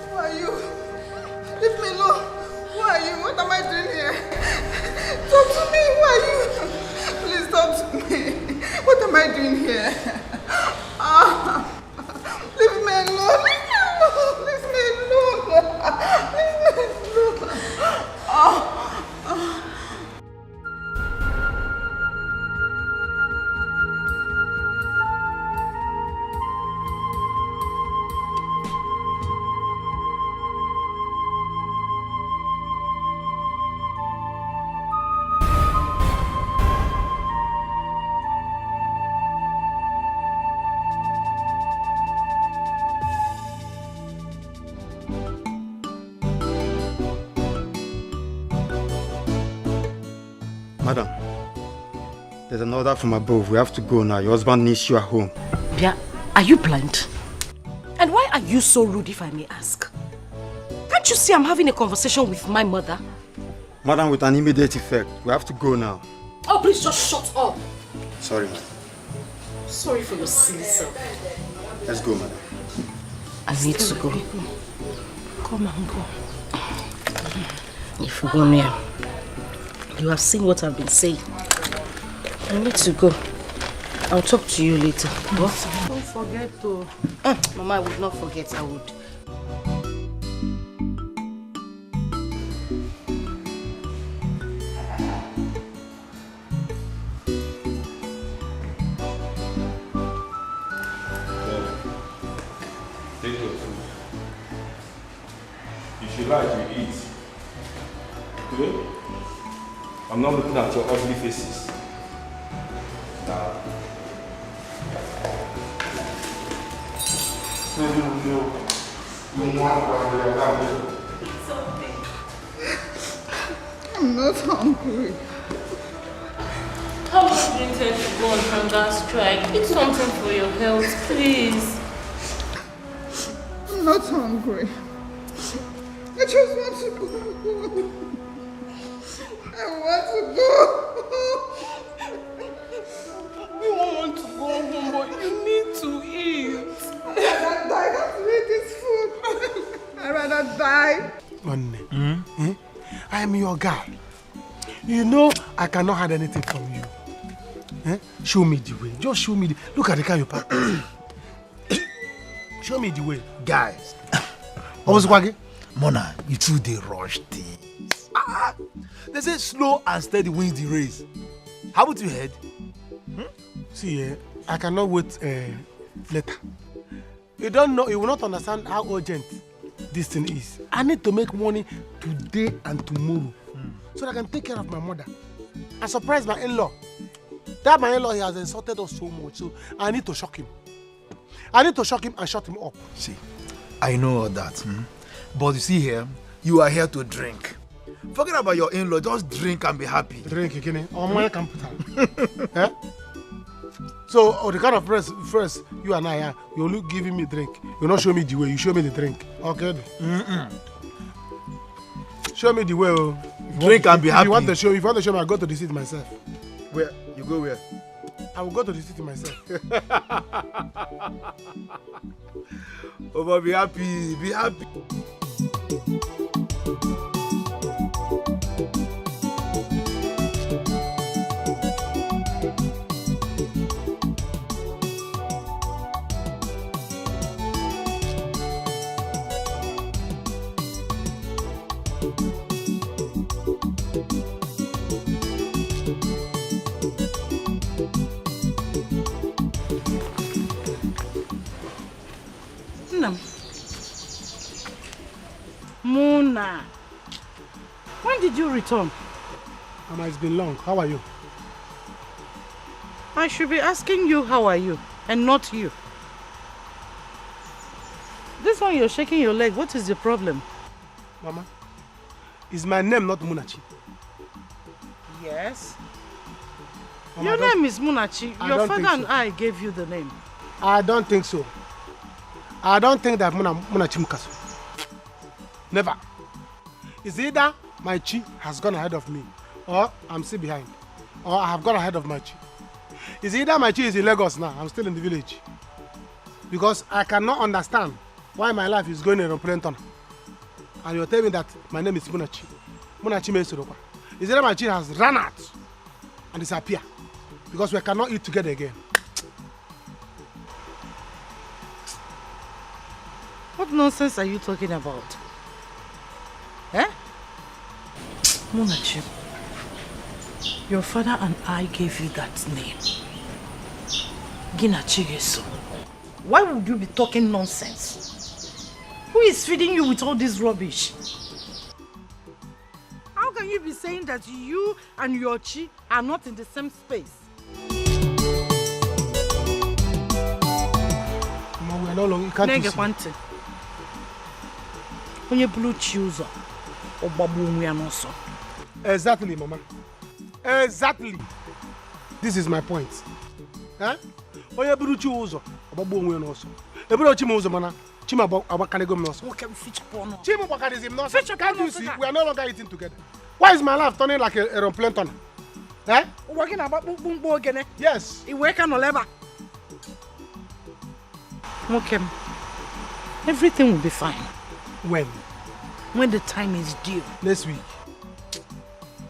Who are you? Leave me alone. Who are you? What am I doing here? Talk to me. Who are you? Please talk to me. What am I doing here? Leave me alone. Leave me alone. Leave me alone. Leave me alone. Madam, there's an order from above. We have to go now. Your husband needs you at home. Bia, are you blind? And why are you so rude, if I may ask? Can't you see I'm having a conversation with my mother? Madam, with an immediate effect. We have to go now. Oh, please just shut up. Sorry, madam. Sorry for your silly self. Let's go, madam. I need to go. Come and go. If you go near, you have seen what I've been saying. I need to go. I'll talk to you later. What? Don't forget to... Mama, I would not forget. I would. Take your food. If you like, you eat. Okay? I'm not looking at your ugly faces. Now. I'm not hungry. How much do you intend to go on hunger strike? Eat something for your health, please. I'm not hungry. I just want to go. I want to go. You won't want to go home, but you need to eat. I'd rather die than to eat this food. I'd rather die. I am your guy. You know I cannot hide anything from you. Show me the way. Just show me the... Look at the car you parked. Show me the way. Guys. Mona, you two they rush things. They say slow and steady wins the race. How would you head? See, I cannot wait later. You don't know, you will not understand how urgent this thing is. I need to make money today and tomorrow so that I can take care of my mother and surprise my in-law. That my in-law, he has insulted us so much, so I need to shock him. I need to shock him and shut him up. See, I know all that. But you see here, you are here to drink. Forget about your in-law, just drink and be happy. Drink again, or my computer. Eh? So, the kind of first you and I, you're only giving me drink. You not show me the way, you show me the drink. Okay? Show me the way. Drink and be happy. If you want to show me, I'll go to the city myself. Where? You go where? I will go to the city myself. Oh, but be happy, be happy. Muna, when did you return? Mama, it's been long. How are you? I should be asking you how are you and not you. This one you're shaking your leg. What is the problem? Mama, is my name not Munachi? Yes. Mama, Your name is Munachi. I Your don't father think and so. I gave you the name. I don't think so. I don't think that Munachi Mukasu. Never. It's either my chi has gone ahead of me, or I'm still behind, or I have gone ahead of my chi. It's either my chi is in Lagos now, I'm still in the village. Because I cannot understand why my life is going in a plane tunnel. And you're telling me that my name is Munachi. Munachi means Sorokwa. It's either my chi has run out and disappeared, because we cannot eat together again. What nonsense are you talking about? Eh? Munachi, your father and I gave you that name. Ginachigeso. Why would you be talking nonsense? Who is feeding you with all this rubbish? How can you be saying that you and your chi are not in the same space? Mama, we are no longer, you can't you see? Onye blue chooser. Exactly, Mama. Exactly. This is my point. Huh? Oye buru chi uzo, ogbagbo onwe no so. Eburu chi mo uzo mana, chi ma abakanego no so. Okay, feature porno. Chi mo bakadism no so. Can't you see? We are no longer eating together. Why is my life turning like a aeroplane tunnel? Eh? Working about bumbo again. Yes. You work on labor. Okay. Everything will be fine. When? When the time is due. Next week.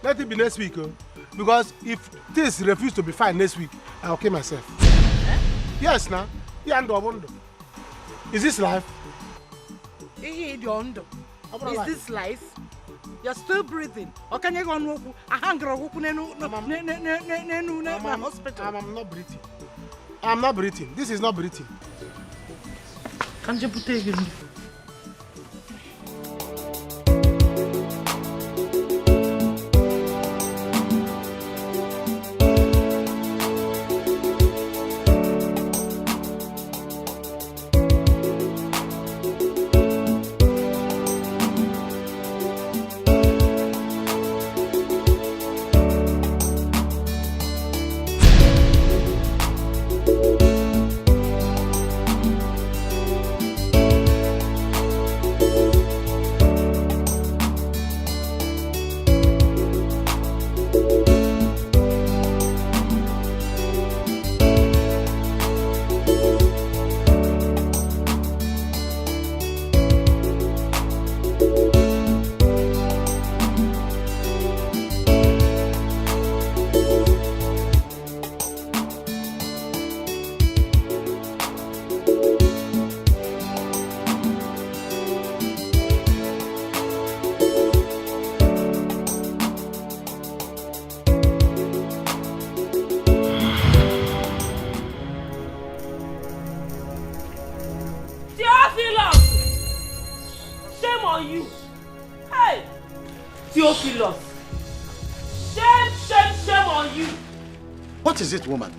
Let it be next week, because if this refuse to be fine next week, I'll kill myself. Eh? Yes, now. Is this life? Is this life? You're still breathing. Or can you go on a hunger hospital? I'm not breathing. I'm not breathing. This is not breathing. Can't you put it again? you? What is it, woman?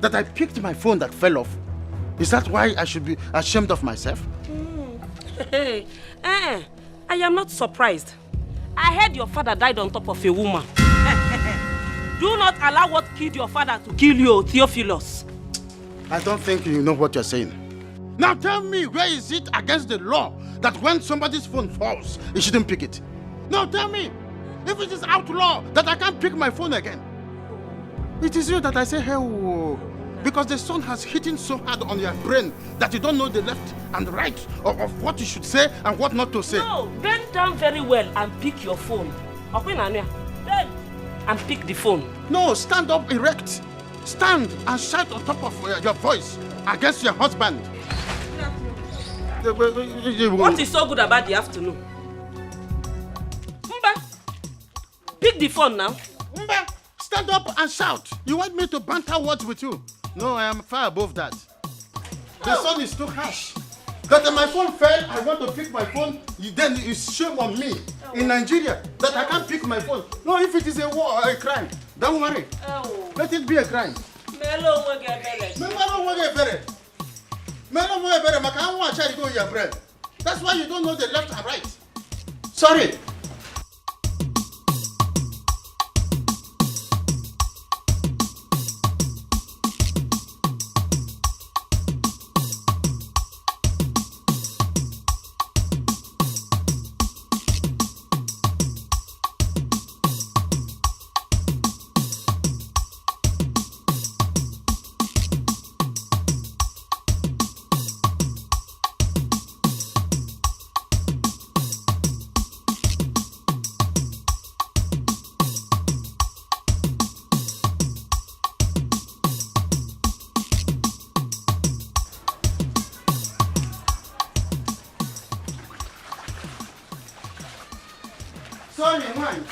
That I picked my phone that fell off? Is that why I should be ashamed of myself? Hey, I am not surprised. I heard your father died on top of a woman. Do not allow what killed your father to kill you, Theophilus. I don't think you know what you're saying. Now tell me, where is it against the law that when somebody's phone falls, you shouldn't pick it? Now tell me, if it is outlaw that I can't pick my phone again. It is you that I say, hey, whoa, because the sun has hit so hard on your brain that you don't know the left and right of what you should say and what not to say. No, bend down very well and pick your phone. Bend and pick the phone. No, stand up erect. Stand and shout on top of your voice against your husband. What is so good about the afternoon? Mba, pick the phone now. Mba, stand up and shout. You want me to banter words with you? No, I am far above that. The sun is too harsh. That my phone fell, I want to pick my phone, then it's shame on me in Nigeria that I can't pick my phone. No, if it is a war or a crime, don't worry. Let it be a crime. That's why you don't know the left and right. Sorry. Sorry, man.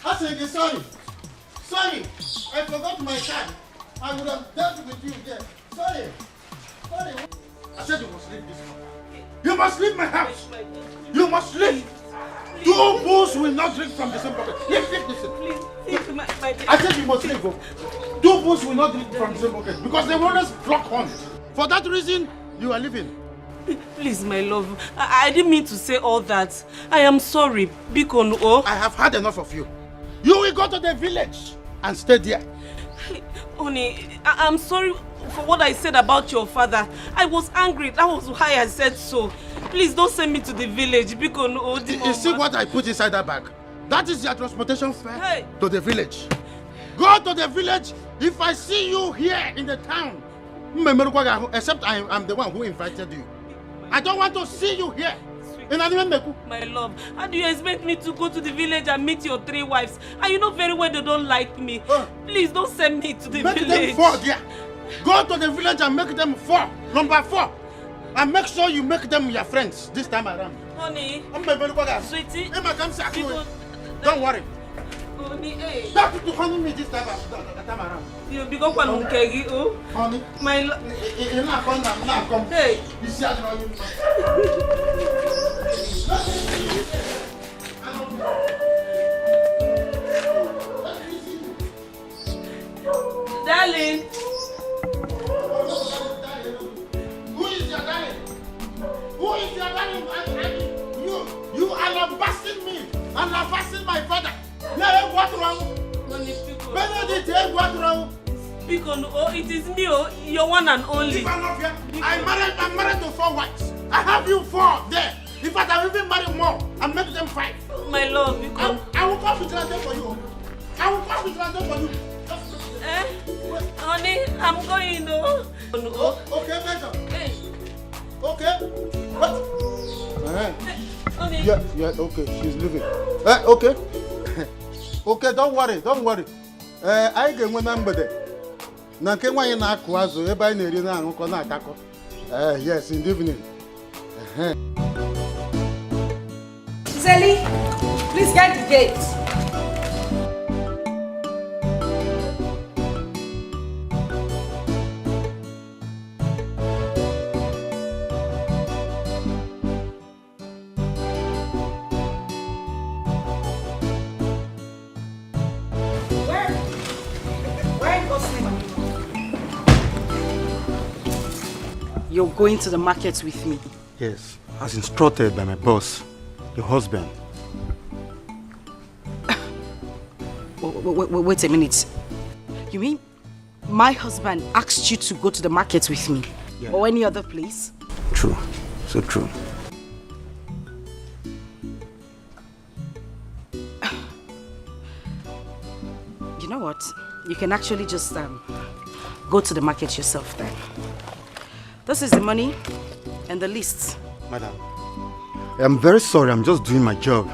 I said sorry. Sorry, I forgot my card. I would have dealt with you there. Sorry. Sorry. I said you must leave this house. You must leave my house. You must leave. Two bulls will not drink from the same bucket. Leave this. Please. I said you must leave. Two bulls will not drink from the same bucket because they will always block horns. For that reason, you are leaving. Please, my love, I didn't mean to say all that. I am sorry, Bikon. Oh, I have had enough of you. You will go to the village and stay there. Honey, I'm sorry for what I said about your father. I was angry. That was why I said so. Please don't send me to the village, Bikon. Oh, you see what I put inside that bag? That is your transportation fare to the village. Go to the village. If I see you here in the town, except I'm the one who invited you. I don't want to see you here. My love, how do you expect me to go to the village and meet your three wives? And you know very well they don't like me. Please don't send me to the village. Make them 4 there. Go to the village and make them 4. Number 4. And make sure you make them your friends this time around. Honey, sweetie, don't worry. Honey, hey. Stop to honey me this time around. You become one of honey. My love. Hey. Darling. Who is your darling? Who is your darling? You are lambasting me and lambasting my father. Yeah, what wrong? Benedict, what wrong? Because it is me, your one and only. I'm married to 4 wives. I have you 4 there. In fact, I will even marry more and make them 5. My love, because I will come with London for you. I will come with London for you. Honey, I'm going though. Okay, Major. Hey. Okay. What? Honey. Yeah, okay. She's leaving. Okay. Okay, don't worry. I can remember that. Na nke nwanyị na-akụ azụ ebe anyị na-eri na-aṅụkọ na-atakọ. Yes, in the evening. Zeli, please get the gate. You're going to the market with me? Yes, as instructed by my boss, your husband. Wait a minute. You mean my husband asked you to go to the market with me? Yeah. Or any other place? True, so true. You know what? You can actually just go to the market yourself then. This is the money and the list. Madam, I'm very sorry, I'm just doing my job.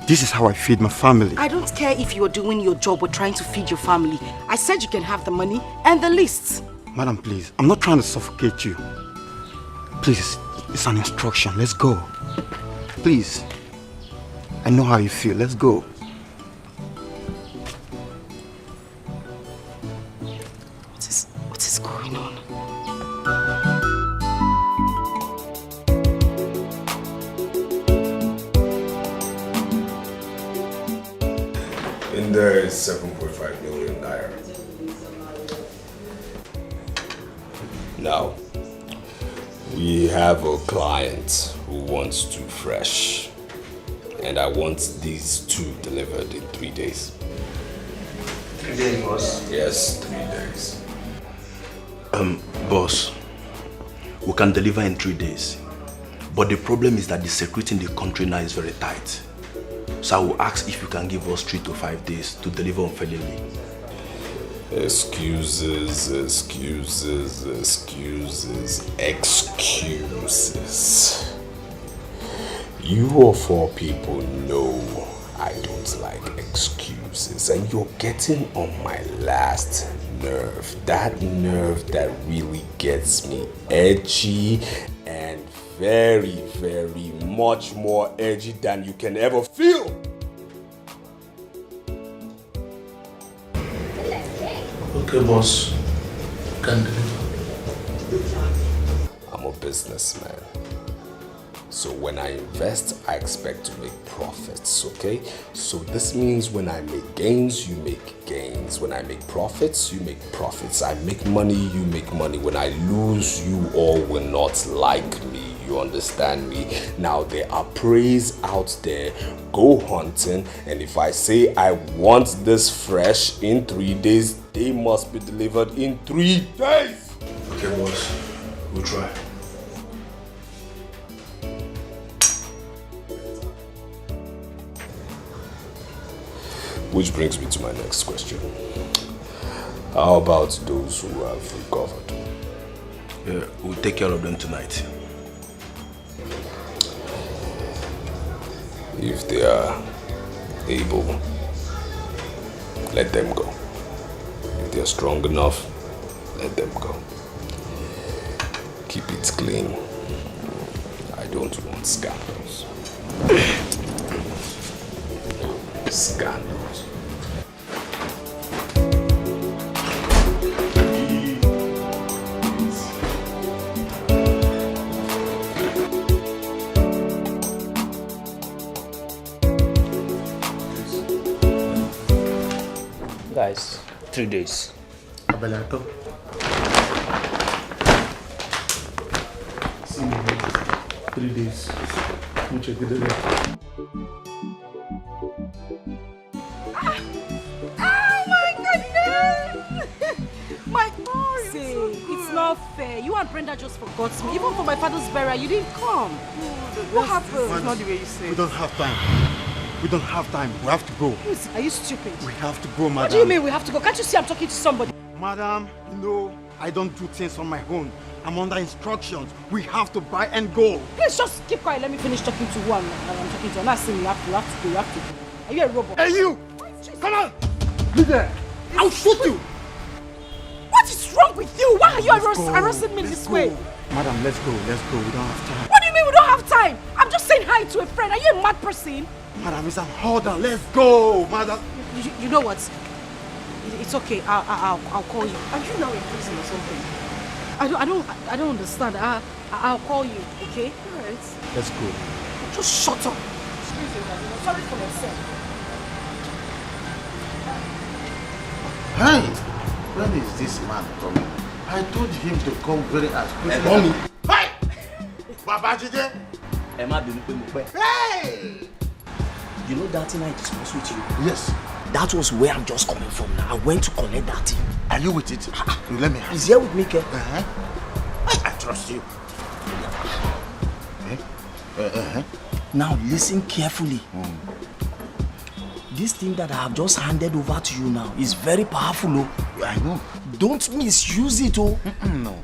This is how I feed my family. I don't care if you're doing your job or trying to feed your family. I said you can have the money and the list. Madam, please, I'm not trying to suffocate you. Please, it's an instruction. Let's go. Please. I know how you feel. Let's go. What is going on? In there is 7.5 million naira. Now, we have a client who wants two fresh, and I want these two delivered in 3 days. 3 days, boss? Yes, 3 days. Boss, we can deliver in 3 days, but the problem is that the security in the country now is very tight. So I will ask if you can give us 3 to 5 days to deliver on Felili. Excuses. You of all people know I don't like excuses, and you're getting on my last nerve. That nerve that really gets me edgy and very, very much more edgy than you can ever feel. Okay, boss. Can deliver. I'm a businessman. So when I invest, I expect to make profits, okay? So this means when I make gains, you make gains. When I make profits, you make profits. I make money, you make money. When I lose, you all will not like me. You understand me? Now there are preys out there. Go hunting, and if I say I want this fresh in 3 days, they must be delivered in 3 days. Okay, boss. We'll try. Which brings me to my next question. How about those who have recovered? Yeah, we'll take care of them tonight. If they are able, let them go. If they are strong enough, let them go. Keep it clean. I don't want scandals. Scandals. Guys, 3 days. Abelato. 3 days. Mucho que debe. Oh my goodness! My God! Say, it's not fair. You and Brenda just forgot me. Even for my father's burial, you didn't come. What happened? It's not the way you say. We don't have time. We don't have time. We have to go. Are you stupid? We have to go, madam. What do you mean we have to go? Can't you see I'm talking to somebody? Madam, no, I don't do things on my own. I'm under instructions. We have to buy and go. Please just keep quiet. Let me finish talking to who I'm talking to. I'm not saying you have to go. You have to go. Are you a robot? Hey, you! Come on! Be there! I'll shoot you! What is wrong with you? Why are you harassing me this way? Madam, let's go. Let's go. We don't have time. What do you mean we don't have time? I'm just saying hi to a friend. Are you a mad person? Madam, it's an order. Let's go, madam. You know what? It's okay. I'll call you. Are you now in prison or something? I don't understand. I'll call you. Okay? All right. Let's go. Just shut up. Excuse me, I'm sorry for myself. Hi. When is this man coming? I told him to come very as quickly. Mommy. Babajide. Emma Bimupe. Hey! You know that thing I discussed with you? Yes. That was where I'm just coming from now. I went to collect that thing. Are you with it? You let me have it. He's here with me, Ke. I trust you. Now listen carefully. This thing that I have just handed over to you now is very powerful. Oh. I know. Don't misuse it. Oh. No.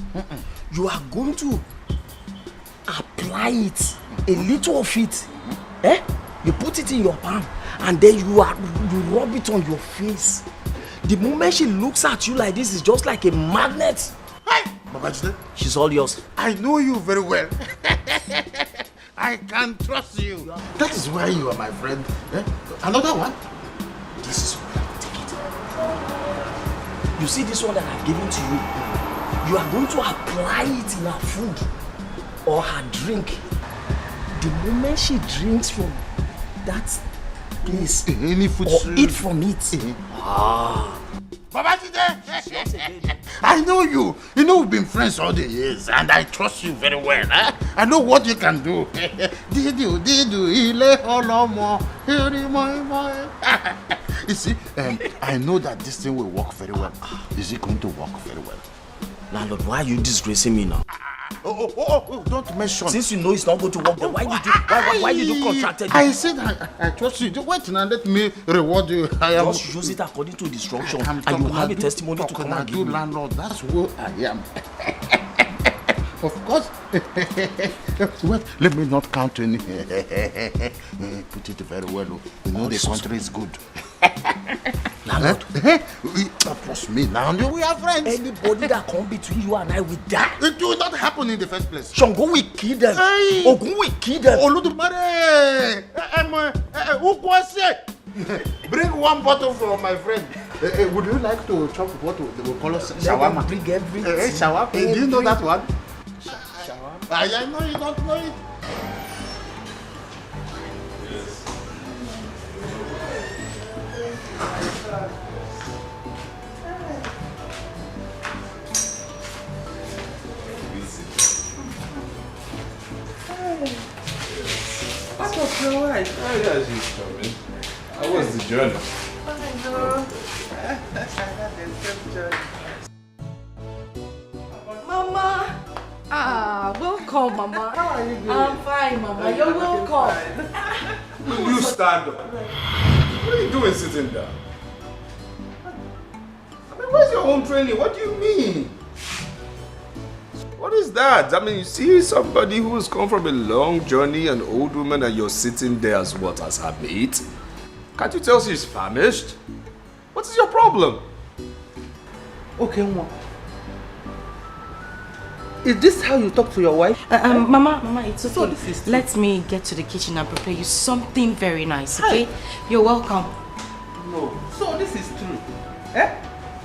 You are going to apply it, a little of it. You put it in your palm and then you rub it on your face. The moment she looks at you like this, it's just like a magnet. Hey, Babajide. She's all yours. I know you very well. I can trust you. That is why you are my friend. Another one? This is where I take it. You see this one that I've given to you? You are going to apply it in her food or her drink. The moment she drinks from that place any food or eat from it. Babajide! I know you. You know we've been friends all the years and I trust you very well. I know what you can do. You see, I know that this thing will work very well. Is it going to work very well? Landlord, why are you disgracing me now? Don't mention. Since you know it's not going to work, then why did you contract it? I said I trust you. Wait now, let me reward you. Just use it according to the instruction and you have a testimony to come and give me. Landlord, that's who I am. Of course. Wait, let me not count any. Put it very well. You know the country is good. Landlord, trust me now. We are friends. Anybody that come between you and I will die. It will not happen in the first place. Shango will kill them. Ogun will kill them. Oludumare. Bring one bottle for my friend. Would you like to chop what they will call us shawarma? Bring everything. Shawarma. Do you know that one? Shawarma. I know you don't know it. What was your wife? Oh, yeah, she's coming. How was the journey? Mama! Welcome, Mama. How are you doing? I'm fine, Mama. You're welcome. You stand up. What are you doing sitting down? I mean, where's your home training? What do you mean? What is that? I mean, you see somebody who has come from a long journey, an old woman, and you're sitting there as what? As her mate? Can't you tell she's famished? What is your problem? Okay, Mama. Is this how you talk to your wife? Mama, it's okay. So this is Let me get to the kitchen and prepare you something very nice, okay? You're welcome. No. So this is true.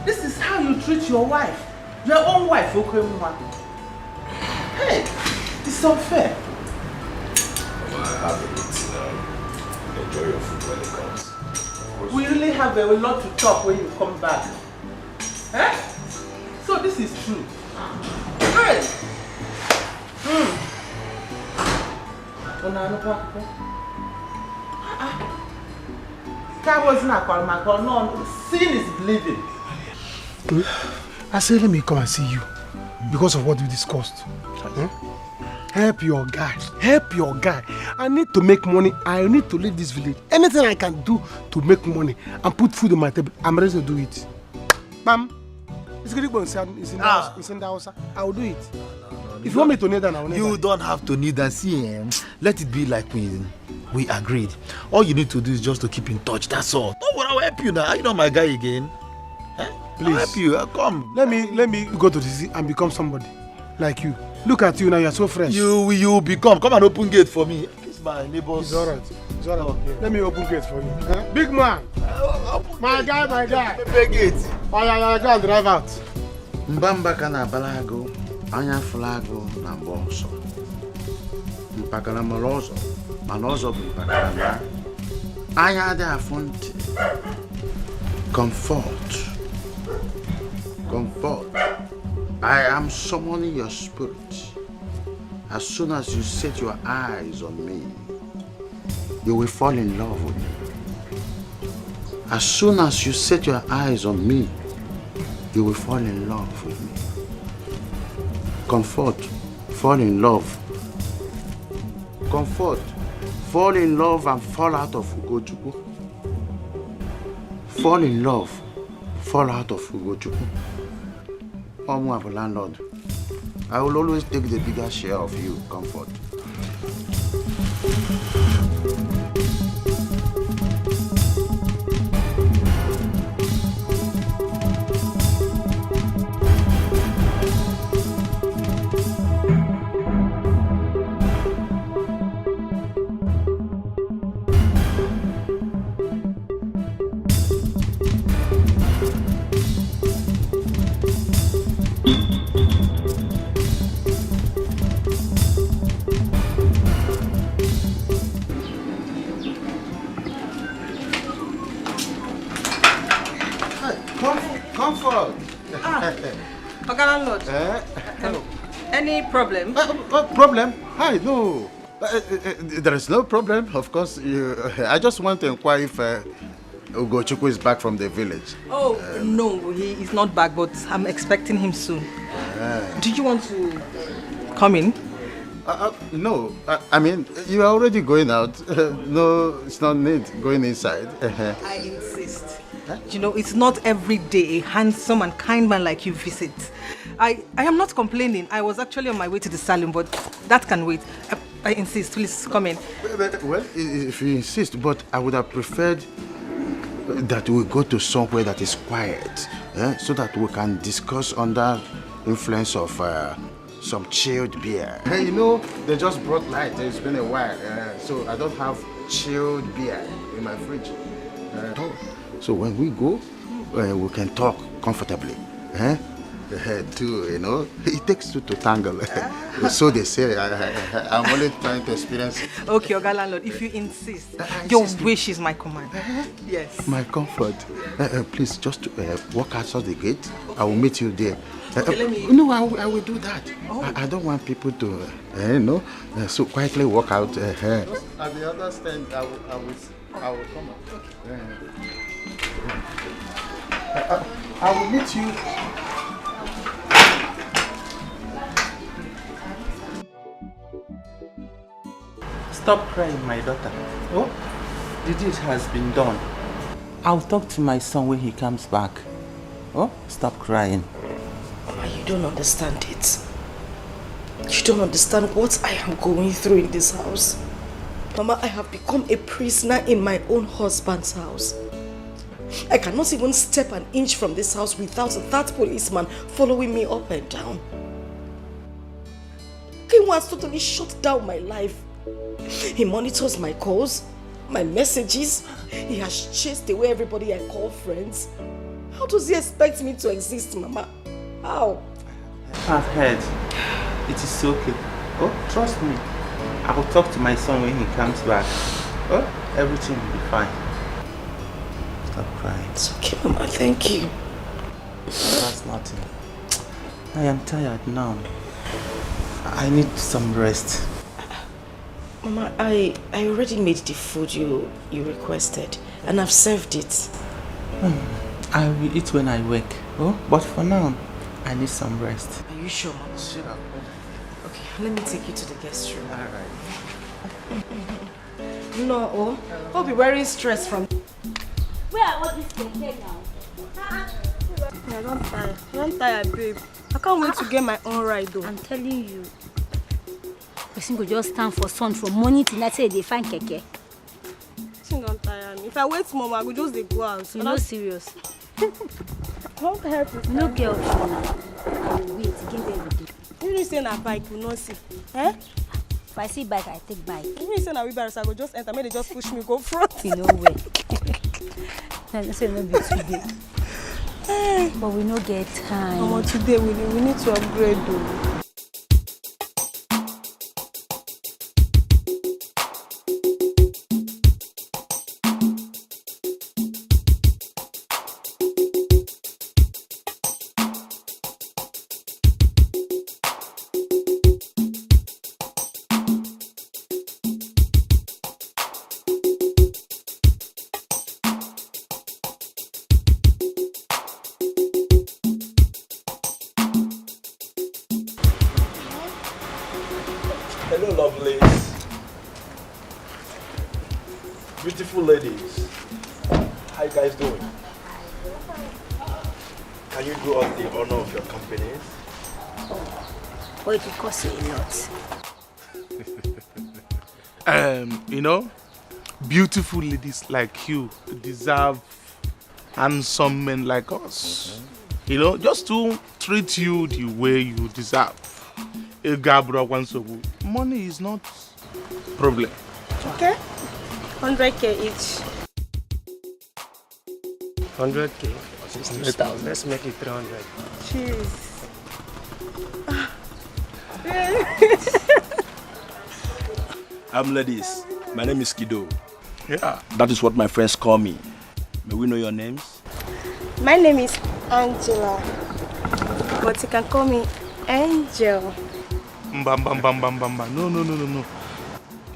This is how you treat your wife. Your own wife, okay, Mama? Hey, it's unfair. Mama, have a meeting now. Enjoy your food when it comes. We really have a lot to talk when you come back. So this is true. Hey! That wasn't a call, my call. No, sin is believing. I said, let me come and see you because of what we discussed. Help your guy. Help your guy. I need to make money. I need to leave this village. Anything I can do to make money and put food on my table, I'm ready to do it. Bam. It's in the house. I will do it. If you want me to kneel down, I will kneel down. You don't have to kneel down. See, let it be like we agreed. All you need to do is just to keep in touch. That's all. Don't worry, I'll help you now. You know my guy again. Please. I'll help you. Come. Let me go to the sea and become somebody like you. Look at you now. You're so fresh. You become. Come and open gate for me. It's my neighbors. It's alright. It's alright. Okay. Let me open gate for you. Big man. My guy. Big gate. Oh yeah, go and drive out. Mbamba kana balago, anya flago na boso. Mpakala malozo, malozo mpakala ya. Anya de afonte. Comfort. I am summoning your spirit. as soon as you set your eyes on me, you will fall in love with me. As soon as you set your eyes on me, you will fall in love with me. Comfort, fall in love. Comfort, fall in love and fall out of Ugochukwu. Fall in love, fall out of Ugochukwu. Omu landlord, I will always take the bigger share of you, Comfort. Comfort. Oga landlord. Any problem? Problem? Hi, no. There is no problem. Of course, I just want to inquire if Ugochukwu is back from the village. Oh, no, he is not back, but I'm expecting him soon. Do you want to come in? No, I mean, you are already going out. No, it's not need going inside. I insist. You know, it's not every day a handsome and kind man like you visit. I am not complaining. I was actually on my way to the salon, but that can wait. I insist. Please come in. Well, if you insist, but I would have preferred that we go to somewhere that is quiet, so that we can discuss under influence of some chilled beer. You know, they just brought light. It's been a while, so I don't have chilled beer in my fridge. So when we go, we can talk comfortably. Too, you know, it takes two to tangle. So they say. I'm only trying to experience it. Okay, Oga landlord, if you insist, your wish is my command. Yes. My comfort. Please, just walk outside the gate. I will meet you there. Okay, let me... No, I will do that. Oh. I don't want people to, so quietly walk out. At the other stand, I will come out. Okay. I will meet you. Stop crying, my daughter. Oh, the deed has been done. I'll talk to my son when he comes back. Oh, stop crying. Mama, you don't understand it. You don't understand what I am going through in this house. Mama, I have become a prisoner in my own husband's house. I cannot even step an inch from this house without that policeman following me up and down. He has totally shut down my life. He monitors my calls, my messages. He has chased away everybody I call friends. How does he expect me to exist, Mama? How? I've heard. It is okay. Oh, trust me. I will talk to my son when he comes back. Oh, everything will be fine. Stop crying. It's okay, Mama. Thank you. That's nothing. I am tired now. I need some rest. Mama, I already made the food you requested, and I've served it. I will eat when I wake. Oh, but for now, I need some rest. Are you sure, Mama? Sure. Okay, let me take you to the guest room. Alright. No, oh, I'll be wearing stress from. Where are all these things now? I don't tire. I don't tire, babe. I can't wait to get my own ride, though. I'm telling you. Person go just stand for sun from morning till night say they find keke. She don't tire me. If I wait more, I go just go out. You no serious. I don't tire to no girl now. I will wait. Give everything. You really say na bike, you no see. Eh? If I see bike, I take bike. You really say na wheelbarrow, I go just enter. Maybe they just push me go front. You know where. I say no be today. But we no get time. Mama, today we need to upgrade though. Hello, lovelies. Beautiful ladies. How you guys doing? Can you do us the honor of your company? Oh, it will cost you a lot. You know, beautiful ladies like you deserve handsome men like us. You know, just to treat you the way you deserve. Money is not problem. Okay. 100k each. 100k? 60,000. Let's make it 300. Jeez. Ladies. My name is Kido. Yeah. That is what my friends call me. May we know your names? My name is Angela. But you can call me Angel. No.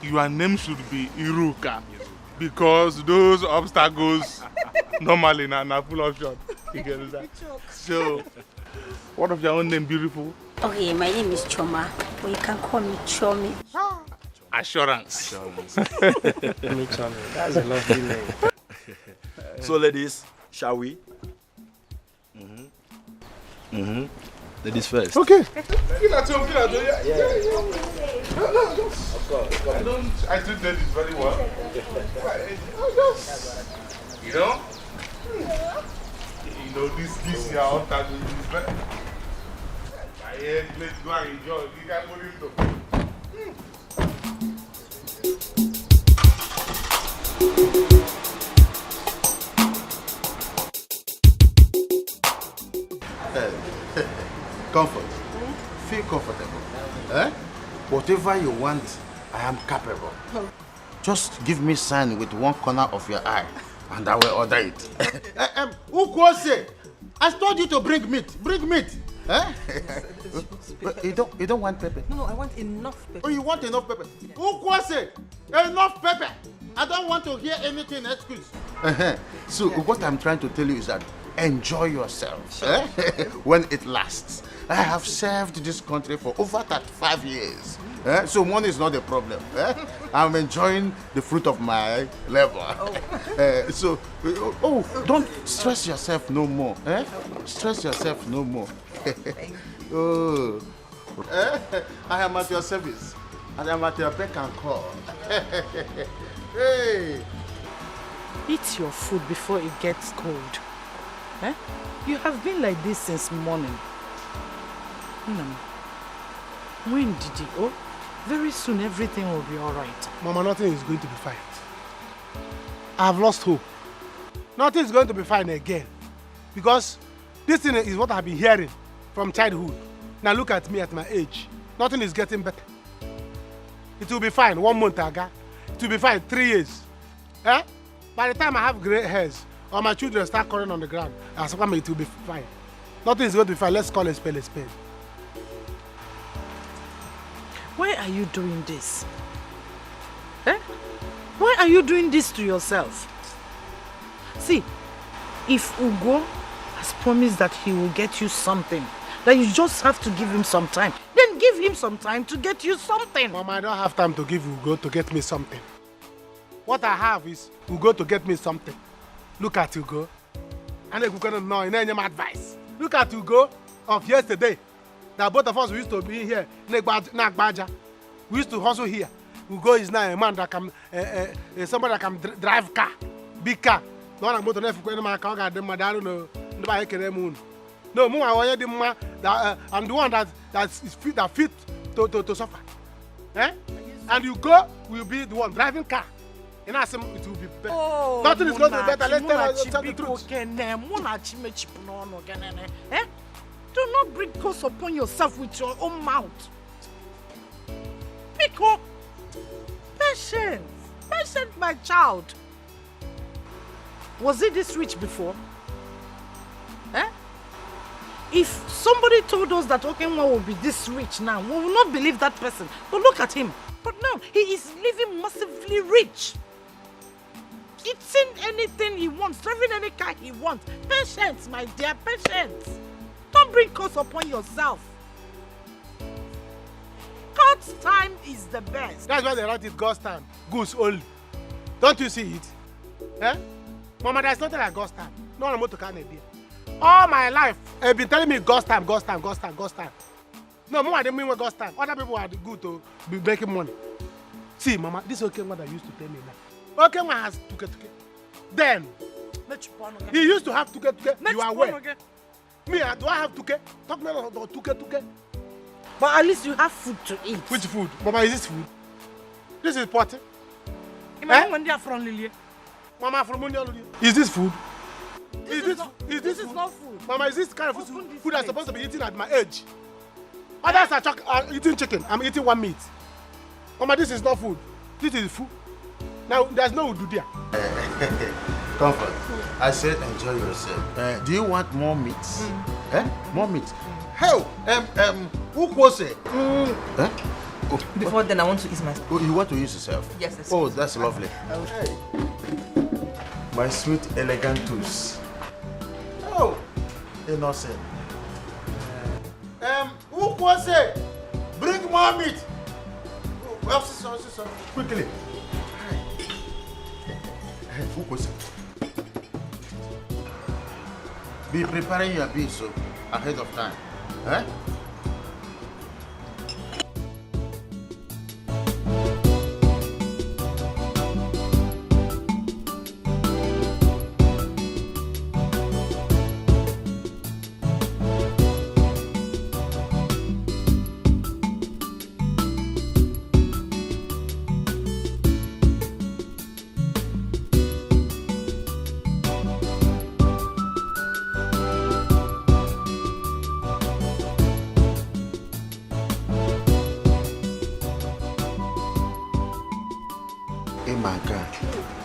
Your name should be Iruka. Because those obstacles normally are full of shot. You get that? So, what of your own name, beautiful? Okay, my name is Choma. But you can call me Chomi. Assurance. Me, Chomi. That's a lovely name. So, ladies, shall we? Ladies first. Okay. Yeah. Of course. I do that very well. You know? You know, this year, all that is better. Let's go and enjoy. You can put him though. Comfort. Feel comfortable. Eh? Whatever you want, I am capable. Just give me sign with one corner of your eye, and I will order it. Ukwose, I told you to bring meat. Bring meat. Eh? You don't want pepper? No, I want enough pepper. Oh, you want enough pepper? Ukwose, enough pepper. I don't want to hear anything excuse. So what I'm trying to tell you is that enjoy yourself when it lasts. I have served this country for over 35 years. So money is not a problem. I'm enjoying the fruit of my labor. Don't stress yourself no more. Stress yourself no more. I am at your service. And I'm at your beck and call. Hey. Eat your food before it gets cold. You have been like this since morning. When did you? Oh, very soon everything will be all right. Mama, nothing is going to be fine. I have lost hope. Nothing is going to be fine again. Because this thing is what I've been hearing from childhood. Now look at me at my age. Nothing is getting better. It will be fine 1 month ago. It will be fine 3 years. By the time I have gray hairs, or my children start crawling on the ground, it will be fine. Nothing is going to be fine. Let's call a spade a spade. Why are you doing this? Why are you doing this to yourself? See, if Ugo has promised that he will get you something, that you just have to give him some time, then give him some time to get you something. Mama, I don't have time to give Ugo to get me something. What I have is Ugo to get me something. Look at Ugo. And Ugo don't know any advice. Look at Ugo of yesterday. That both of us we used to be here. We used to hustle here. Ugo is now a man that can, somebody that can drive car, big car. No one about to never go my car. Get them. I don't know. Nobody can moon. No, more I want them. I'm the one that fit to suffer. And Ugo will be the one driving car. And I say it will be better. Oh, nothing is going to be better. Let's tell the truth. Do not bring curse upon yourself with your own mouth. Pick up. Patience. Patience, my child. Was he this rich before? If somebody told us that Okenwa will be this rich now, we will not believe that person. But look at him. But now, he is living massively rich. Eating anything he wants, driving any car he wants. Patience, my dear, patience. Don't bring curse upon yourself. Cut God's time is the best. That's why they write it God's time. Goose only. Don't you see it? Eh? Mama, there's nothing like God's time. No one to can idea. All my life, they've been telling me God's time, God's time, God's time, God's time. No, Mama, I didn't mean God's time. Other people are good to be making money. See, Mama, this okay one that used to tell me now. Okay one has tuke. Then, he used to have tuke. You are aware. Me, do I have tuke? Talk me about tuke. But at least you have food to eat. Which food? Mama, is this food? This is potty. Mama, from is this food? This is not food. Mama, is this kind of food I'm supposed to be eating at my age? Others are eating chicken. I'm eating one meat. Mama, this is not food. This is food. Now, there's no udu there. Comfort. I said enjoy yourself. Do you want more meat? More meat. Hell, who was it? Huh? Oh, Before then, I want to eat my. Oh, you want to use yourself? Yes, yes. Oh, that's lovely. Hey. My sweet elegantus. Oh, innocent. Who was it? Bring more meat. Oh, quickly. Who was it? Be preparing your beef so ahead of time. Eh?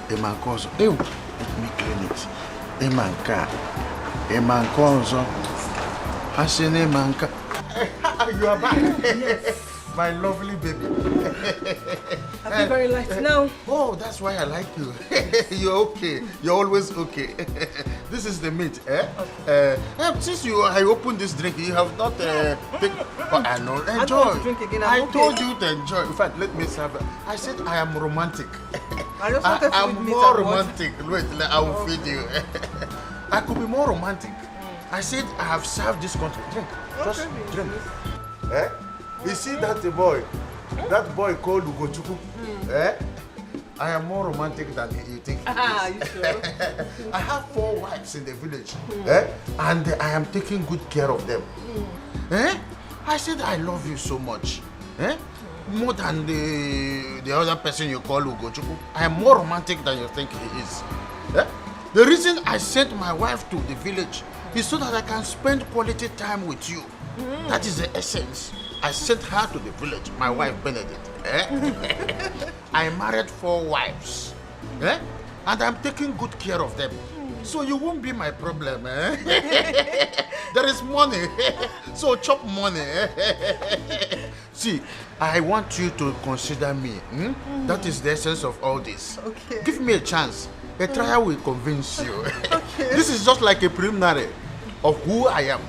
Emankozo. Ew, let me clean it. Emankozo. Hasene Emanka. You are back. Yes. My lovely baby. I feel very light now. Oh, that's why I like you. You're okay. You're always okay. This is the meat, eh? Okay. Since I opened this drink, you have not taken. But I know. Enjoy. I don't want to drink again. I told you to enjoy. In fact, let me serve it. I said I am romantic. I just wanted to I'm more romantic. Wait, I will feed you. I could be more romantic. I said I have served this country. Drink. Just drink. Eh? You see that boy? That boy called Ugochukwu. Eh? I am more romantic than you think. You sure? I have 4 wives in the village. Eh? And I am taking good care of them. Eh? I said I love you so much. Eh? More than the other person you call Ugochukwu. I am more romantic than you think he is. Eh? The reason I sent my wife to the village is so that I can spend quality time with you. That is the essence. I sent her to the village, my wife Benedict. Eh? I married 4 wives. Eh? And I'm taking good care of them. So you won't be my problem. Eh? There is money. So chop money. See, I want you to consider me. That is the essence of all this. Okay. Give me a chance. A trial will convince you. Okay. This is just like a preliminary of who I am.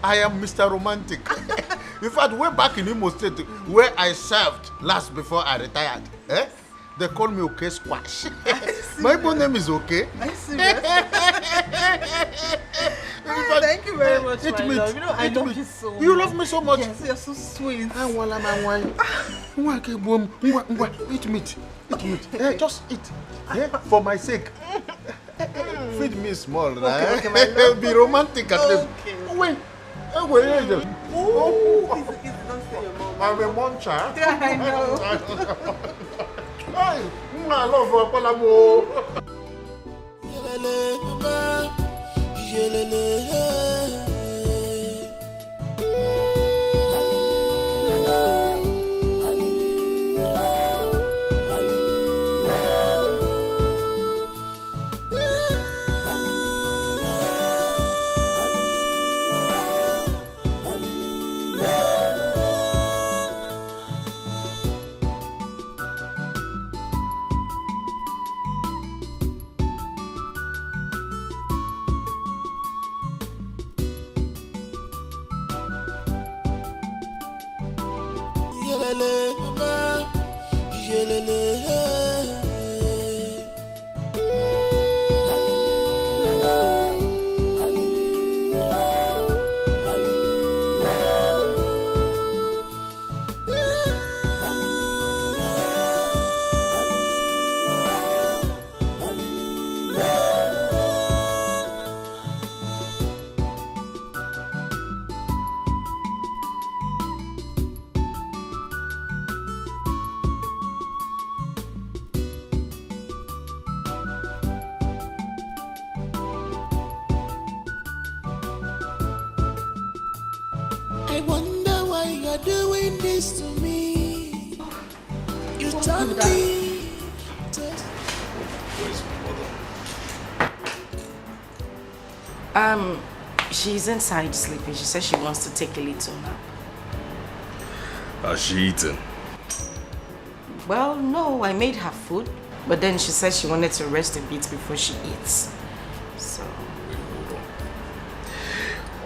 I am Mr. Romantic. In fact, way back in Imo State, where I served last before I retired, they call me OK Squash. My Igbo name is OK. Are you serious? Thank you very much, my love. You know, I love you so much. You love me so much? Yes, you're so sweet. Eat meat. Eat meat. Just eat. For my sake. Feed me small. Okay, my love. Be romantic at least. Wait. Don't say your mom. I'm a muncher. Yeah, I know. Hey, I love Palamo. I wonder why you're doing this to me. You turned me. Where's mother? She's inside sleeping. She says she wants to take a little nap. Has she eaten? Well, no, I made her food. But then she said she wanted to rest a bit before she eats. So...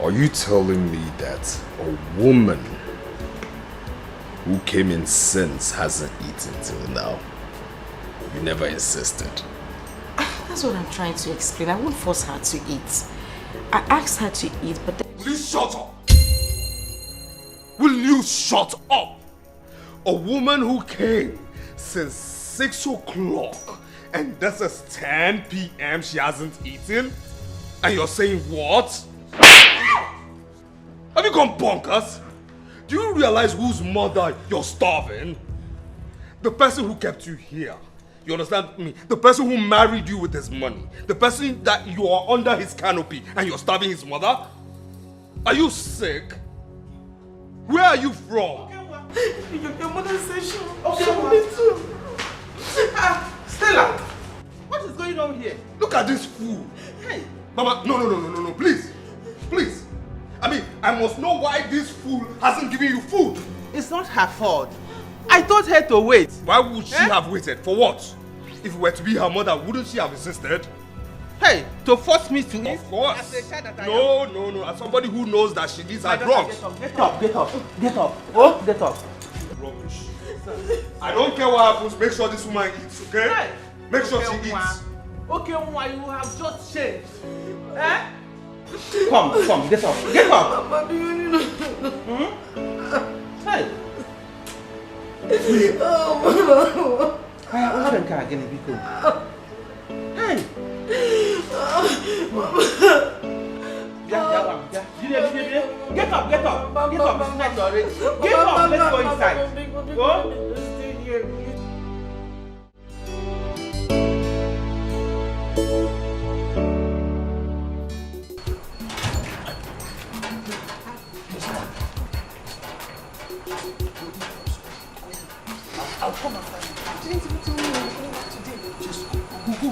Are you telling me that a woman who came in since hasn't eaten till now? You never insisted. That's what I'm trying to explain. I won't force her to eat. I asked her to eat, but then... Will you shut up? Will you shut up? A woman who came since 6 o'clock and this is 10 p.m. she hasn't eaten? And you're saying what? Have you gone bonkers? Do you realize whose mother you're starving? The person who kept you here. You understand me? The person who married you with his money. The person that you are under his canopy and you're starving his mother? Are you sick? Where are you from? Your mother says she me too. Stella, what is going on here? Look at this fool. Hey. Mama, no, please. Please. I mean, I must know why this fool hasn't given you food. It's not her fault. I told her to wait. Why would she have waited? For what? If it were to be her mother, wouldn't she have insisted? Hey, to force me to eat? Of course. As a child that I am. No. As somebody who knows that she needs her drugs. Get up. Oh, get up. Rubbish. I don't care what happens. Make sure this woman eats, okay? Hey. Make sure she eats. Okay, Mwa, you have just changed. Eh? Come, get up. Get up. Hey. Hey. Get up. It's not already. Get up, let's go inside. Go. Stay here. I'll come and find you. Didn't even tell me you were going out today. Just go.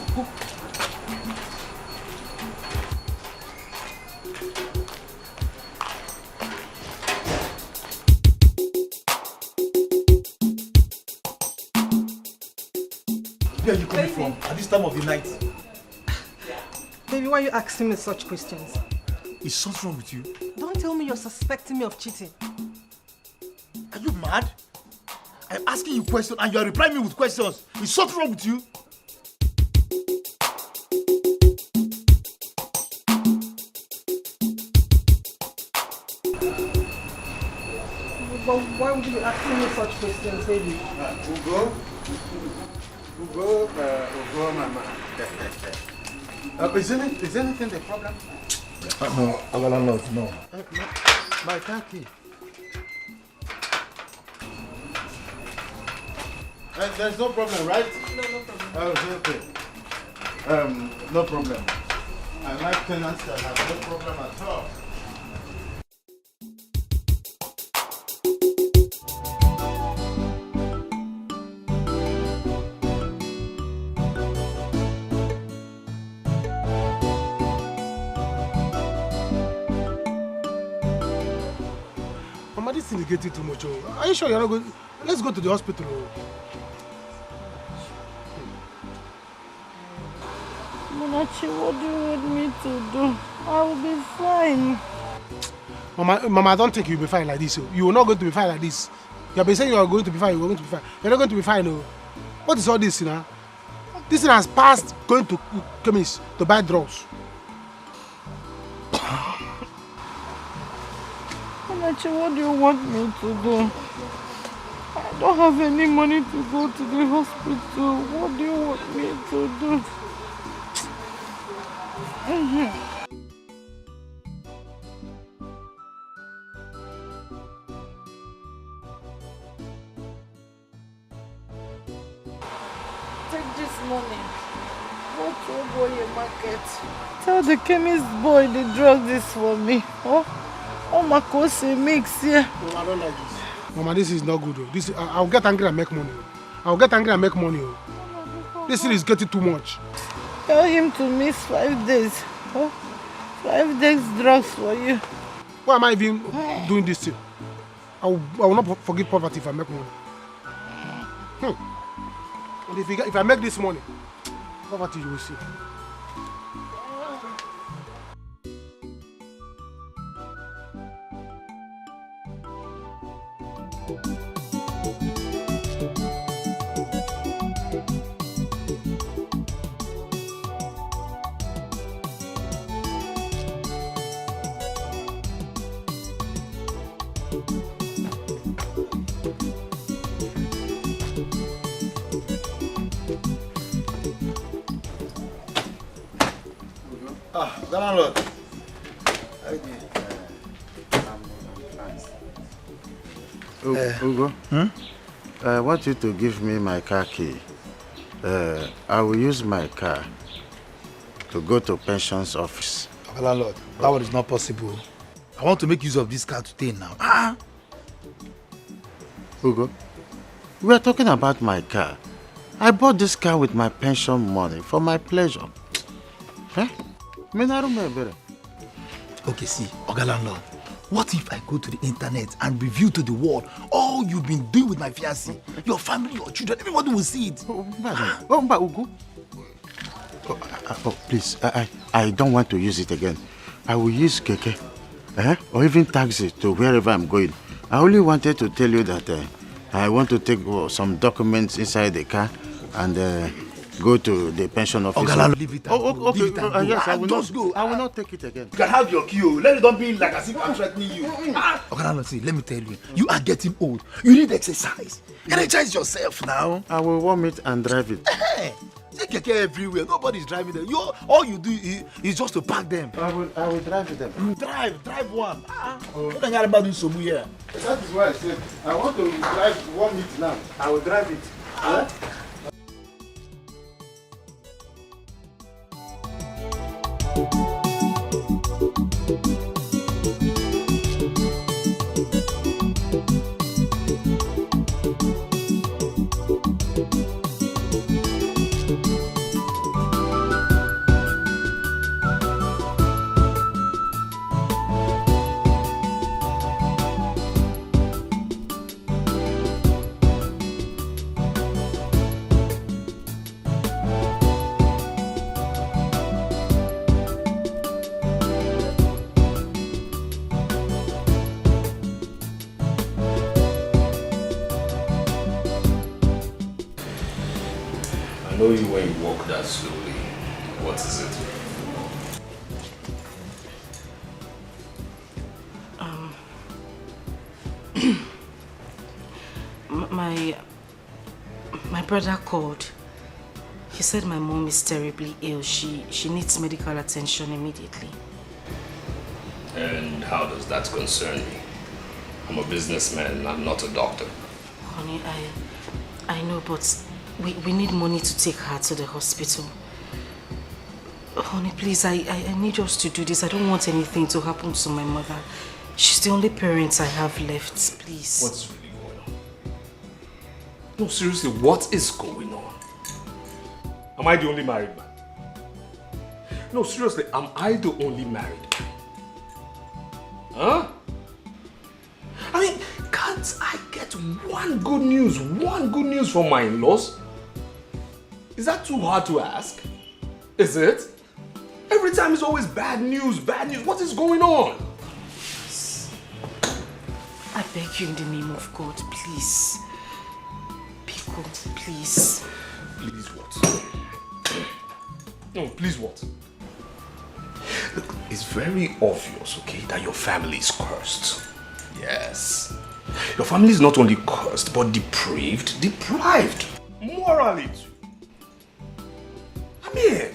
Where are you coming from at this time of the night? Baby, why are you asking me such questions? Is something wrong with you? Don't tell me you're suspecting me of cheating. Are you mad? I'm asking you questions and you are replying me with questions. Is something wrong with you? But why would you be asking me such questions, baby? Ugo, mama. Is anything the problem? No, our landlord, no. My car key. There's no problem, right? No problem. Okay. No problem. I like tenants that have no problem at all. Mama, this thing is getting too much. Are you sure you're not going? Let's go to the hospital. Munachi, what do you want me to do? I will be fine. Mama, I don't think you'll be fine like this. You are not going to be fine like this. You have been saying you are going to be fine, you are going to be fine. You're not going to be fine, no. What is all this, now? This thing has passed going to chemist to buy drugs. Anachi, what do you want me to do? I don't have any money to go to the hospital. What do you want me to do? Take this money. Go to Oboye market. Tell the chemist boy the drug this for me. Oh Makose mix here. No, I don't like this. Mama, this is not good. This I'll get angry and make money. I'll get angry and make money. This thing is getting too much. Tell him to miss 5 days. Oh, 5 days drugs for you. Why am I even doing this thing? I will not forgive poverty if I make money. And if I make this money, poverty you will see. Landlord. Ugo, I want you to give me my car key. I will use my car to go to pension's office. Landlord, that one is not possible. I want to make use of this car today now. Ugo, we are talking about my car. I bought this car with my pension money for my pleasure. Huh? Okay, see, Oga Landlord, what if I go to the internet and reveal to the world all you've been doing with my fiancé, your family, your children, everybody will see it. Ugo. Please, I don't want to use it again. I will use keke, or even taxi to wherever I'm going. I only wanted to tell you that I want to take some documents inside the car and go to the pension office. Oga, leave it. Okay. Leave it Yes, I will just not. go. I will not take it again. You can have your key. Let it not be like as if I'm threatening you. Oga, see, let me tell you, you are getting old. You need exercise. Energize yourself now. I will warm it and drive it. Take keke everywhere. Nobody's driving them. All you do is just to park them. I will drive them. Drive one. What are you about doing so here? That is why I said I want to drive 1 minute now. I will drive it. I know you when you walk that slowly. What is it? My brother called. He said my mom is terribly ill. She needs medical attention immediately. And how does that concern me? I'm a businessman, I'm not a doctor. Honey, I know, but we need money to take her to the hospital. Honey, please, I need us to do this. I don't want anything to happen to my mother. She's the only parent I have left, please. What's really going on? No, seriously, what is going on? Am I the only married man? No, seriously, am I the only married man? Huh? I mean, can't I get one good news from my in-laws? Is that too hard to ask? Is it? Every time it's always bad news, bad news. What is going on? I beg you in the name of God, please. Biko, please. Please what? No, please what? Look, it's very obvious, okay, that your family is cursed. Yes. Your family is not only cursed, but depraved, deprived. Morally too. I mean,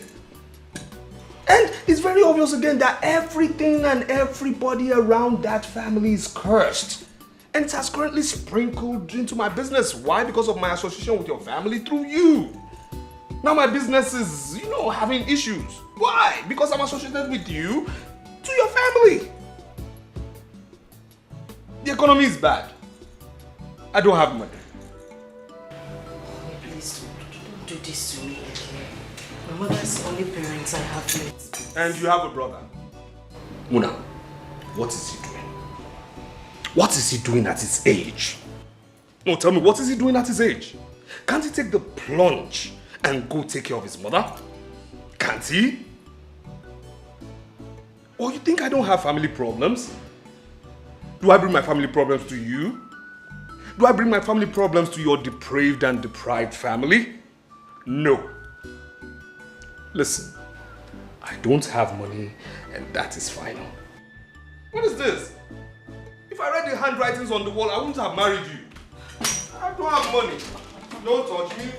and it's very obvious again that everything and everybody around that family is cursed. And it has currently sprinkled into my business. Why? Because of my association with your family through you. Now my business is, having issues. Why? Because I'm associated with you to your family. The economy is bad. I don't have money. Please don't do this to me. My mother's the only parents I have left. And you have a brother. Muna, what is he doing? What is he doing at his age? No, tell me, what is he doing at his age? Can't he take the plunge and go take care of his mother? Can't he? Or you think I don't have family problems? Do I bring my family problems to you? Do I bring my family problems to your depraved and deprived family? No. Listen, I don't have money and that is final. What is this? If I read the handwritings on the wall, I wouldn't have married you. I don't have money. Don't touch me.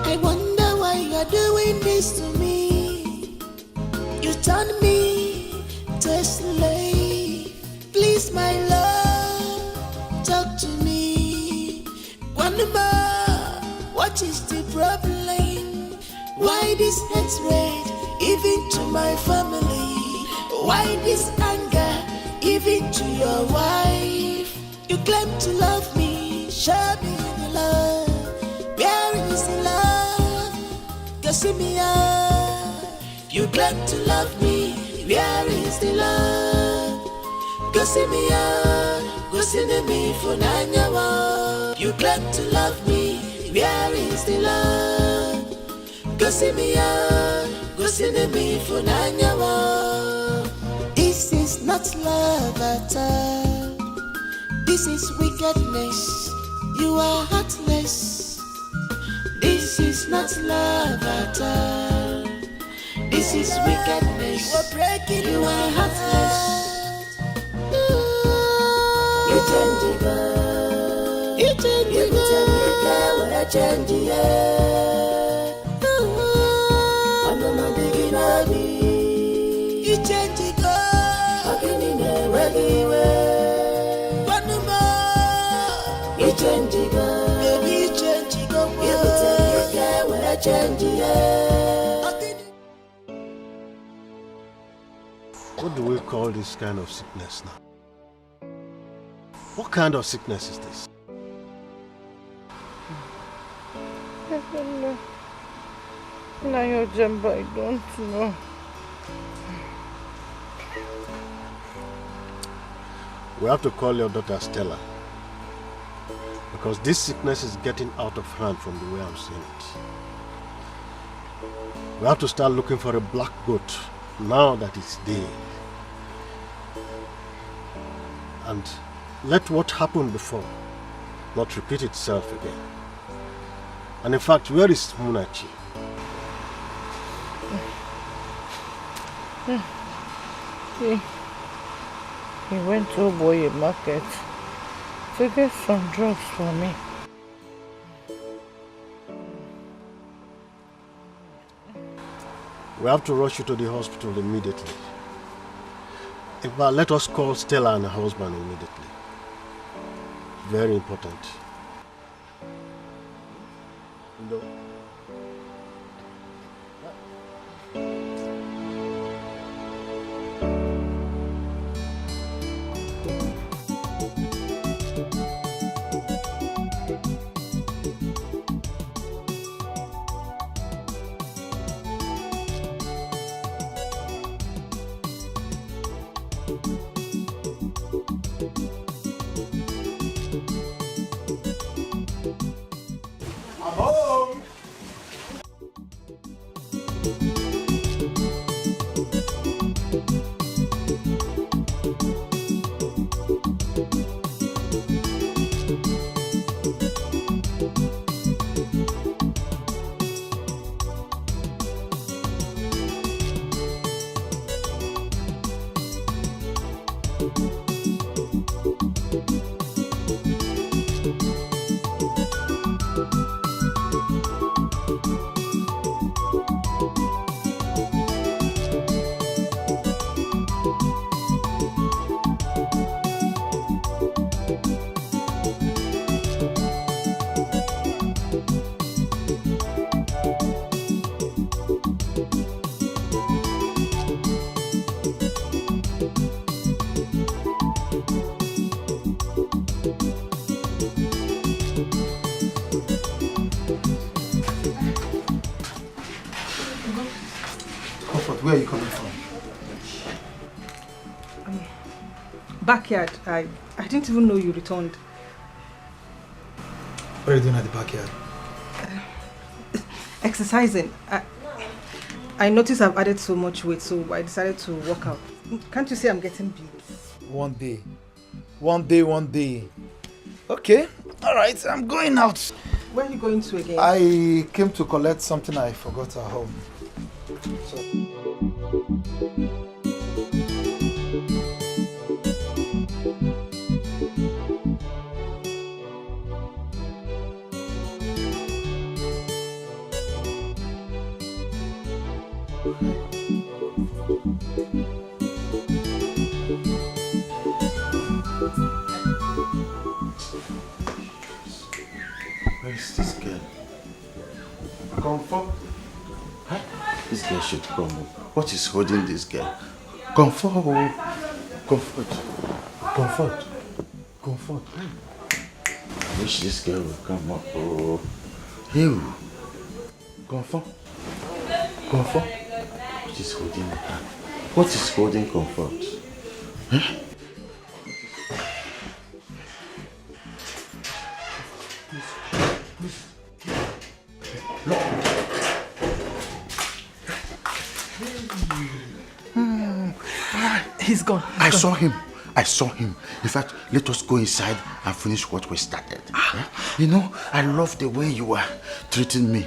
I wonder why you're doing this to me. You turn me to a slave. Please, my love, talk to me. Wonder, what is the problem? Why this hatred, even to my family? Why this anger, even to your wife? You claim to love me, show me the love. Where is the love? Go see me out. You claim to love me. Where is the love? Go see me out. Go see me for Nanyawa. You claim to love me. Where is the love? Go see me out. Go see me for Nanyawa. This is not love at all. This is wickedness. You are heartless. This is not love at all. This is wickedness. You are breaking. You are heartless. You change it, girl. You change it, girl. You change it, I'm not digging at me. You change it, girl. I can't even anywhere. One more. You change it, girl. Baby, you change it, girl. What do we call this kind of sickness now? What kind of sickness is this? I don't know. Now your jumbo, I don't know. We have to call your daughter Stella. Because this sickness is getting out of hand from the way I'm seeing it. We have to start looking for a black goat now that it's day. And let what happened before not repeat itself again. And in fact, where is Munachi? He went to Oboye Market to get some drugs for me. We have to rush you to the hospital immediately. In fact, let us call Stella and her husband immediately. Very important. No. Where are you coming from? Backyard. I didn't even know you returned. What are you doing at the backyard? Exercising. I noticed I've added so much weight, so I decided to work out. Can't you see I'm getting big? One day. One day. Okay. Alright, I'm going out. Where are you going to again? I came to collect something I forgot at home. So. Where is this girl? Comfort? Huh? This girl should come. What is holding this girl? Comfort. I wish this girl would come up. Oh, you. Comfort. What is holding her? What is holding Comfort? Huh? He's gone. I saw him. In fact, let us go inside and finish what we started. Yeah? You know, I love the way you are treating me.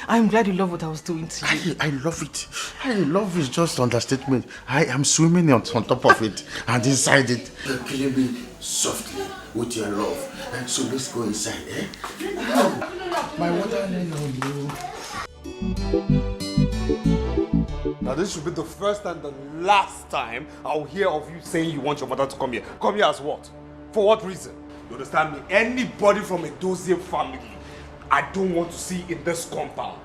I'm glad you love what I was doing to you. I love it. I love it. Just understatement. I am swimming on top of it and inside it. You're killing me softly with your love. And so let's go inside, eh? My water on you. Now this should be the first and the last time I'll hear of you saying you want your mother to come here. Come here as what? For what reason? You understand me? Anybody from a Dozie family, I don't want to see in this compound.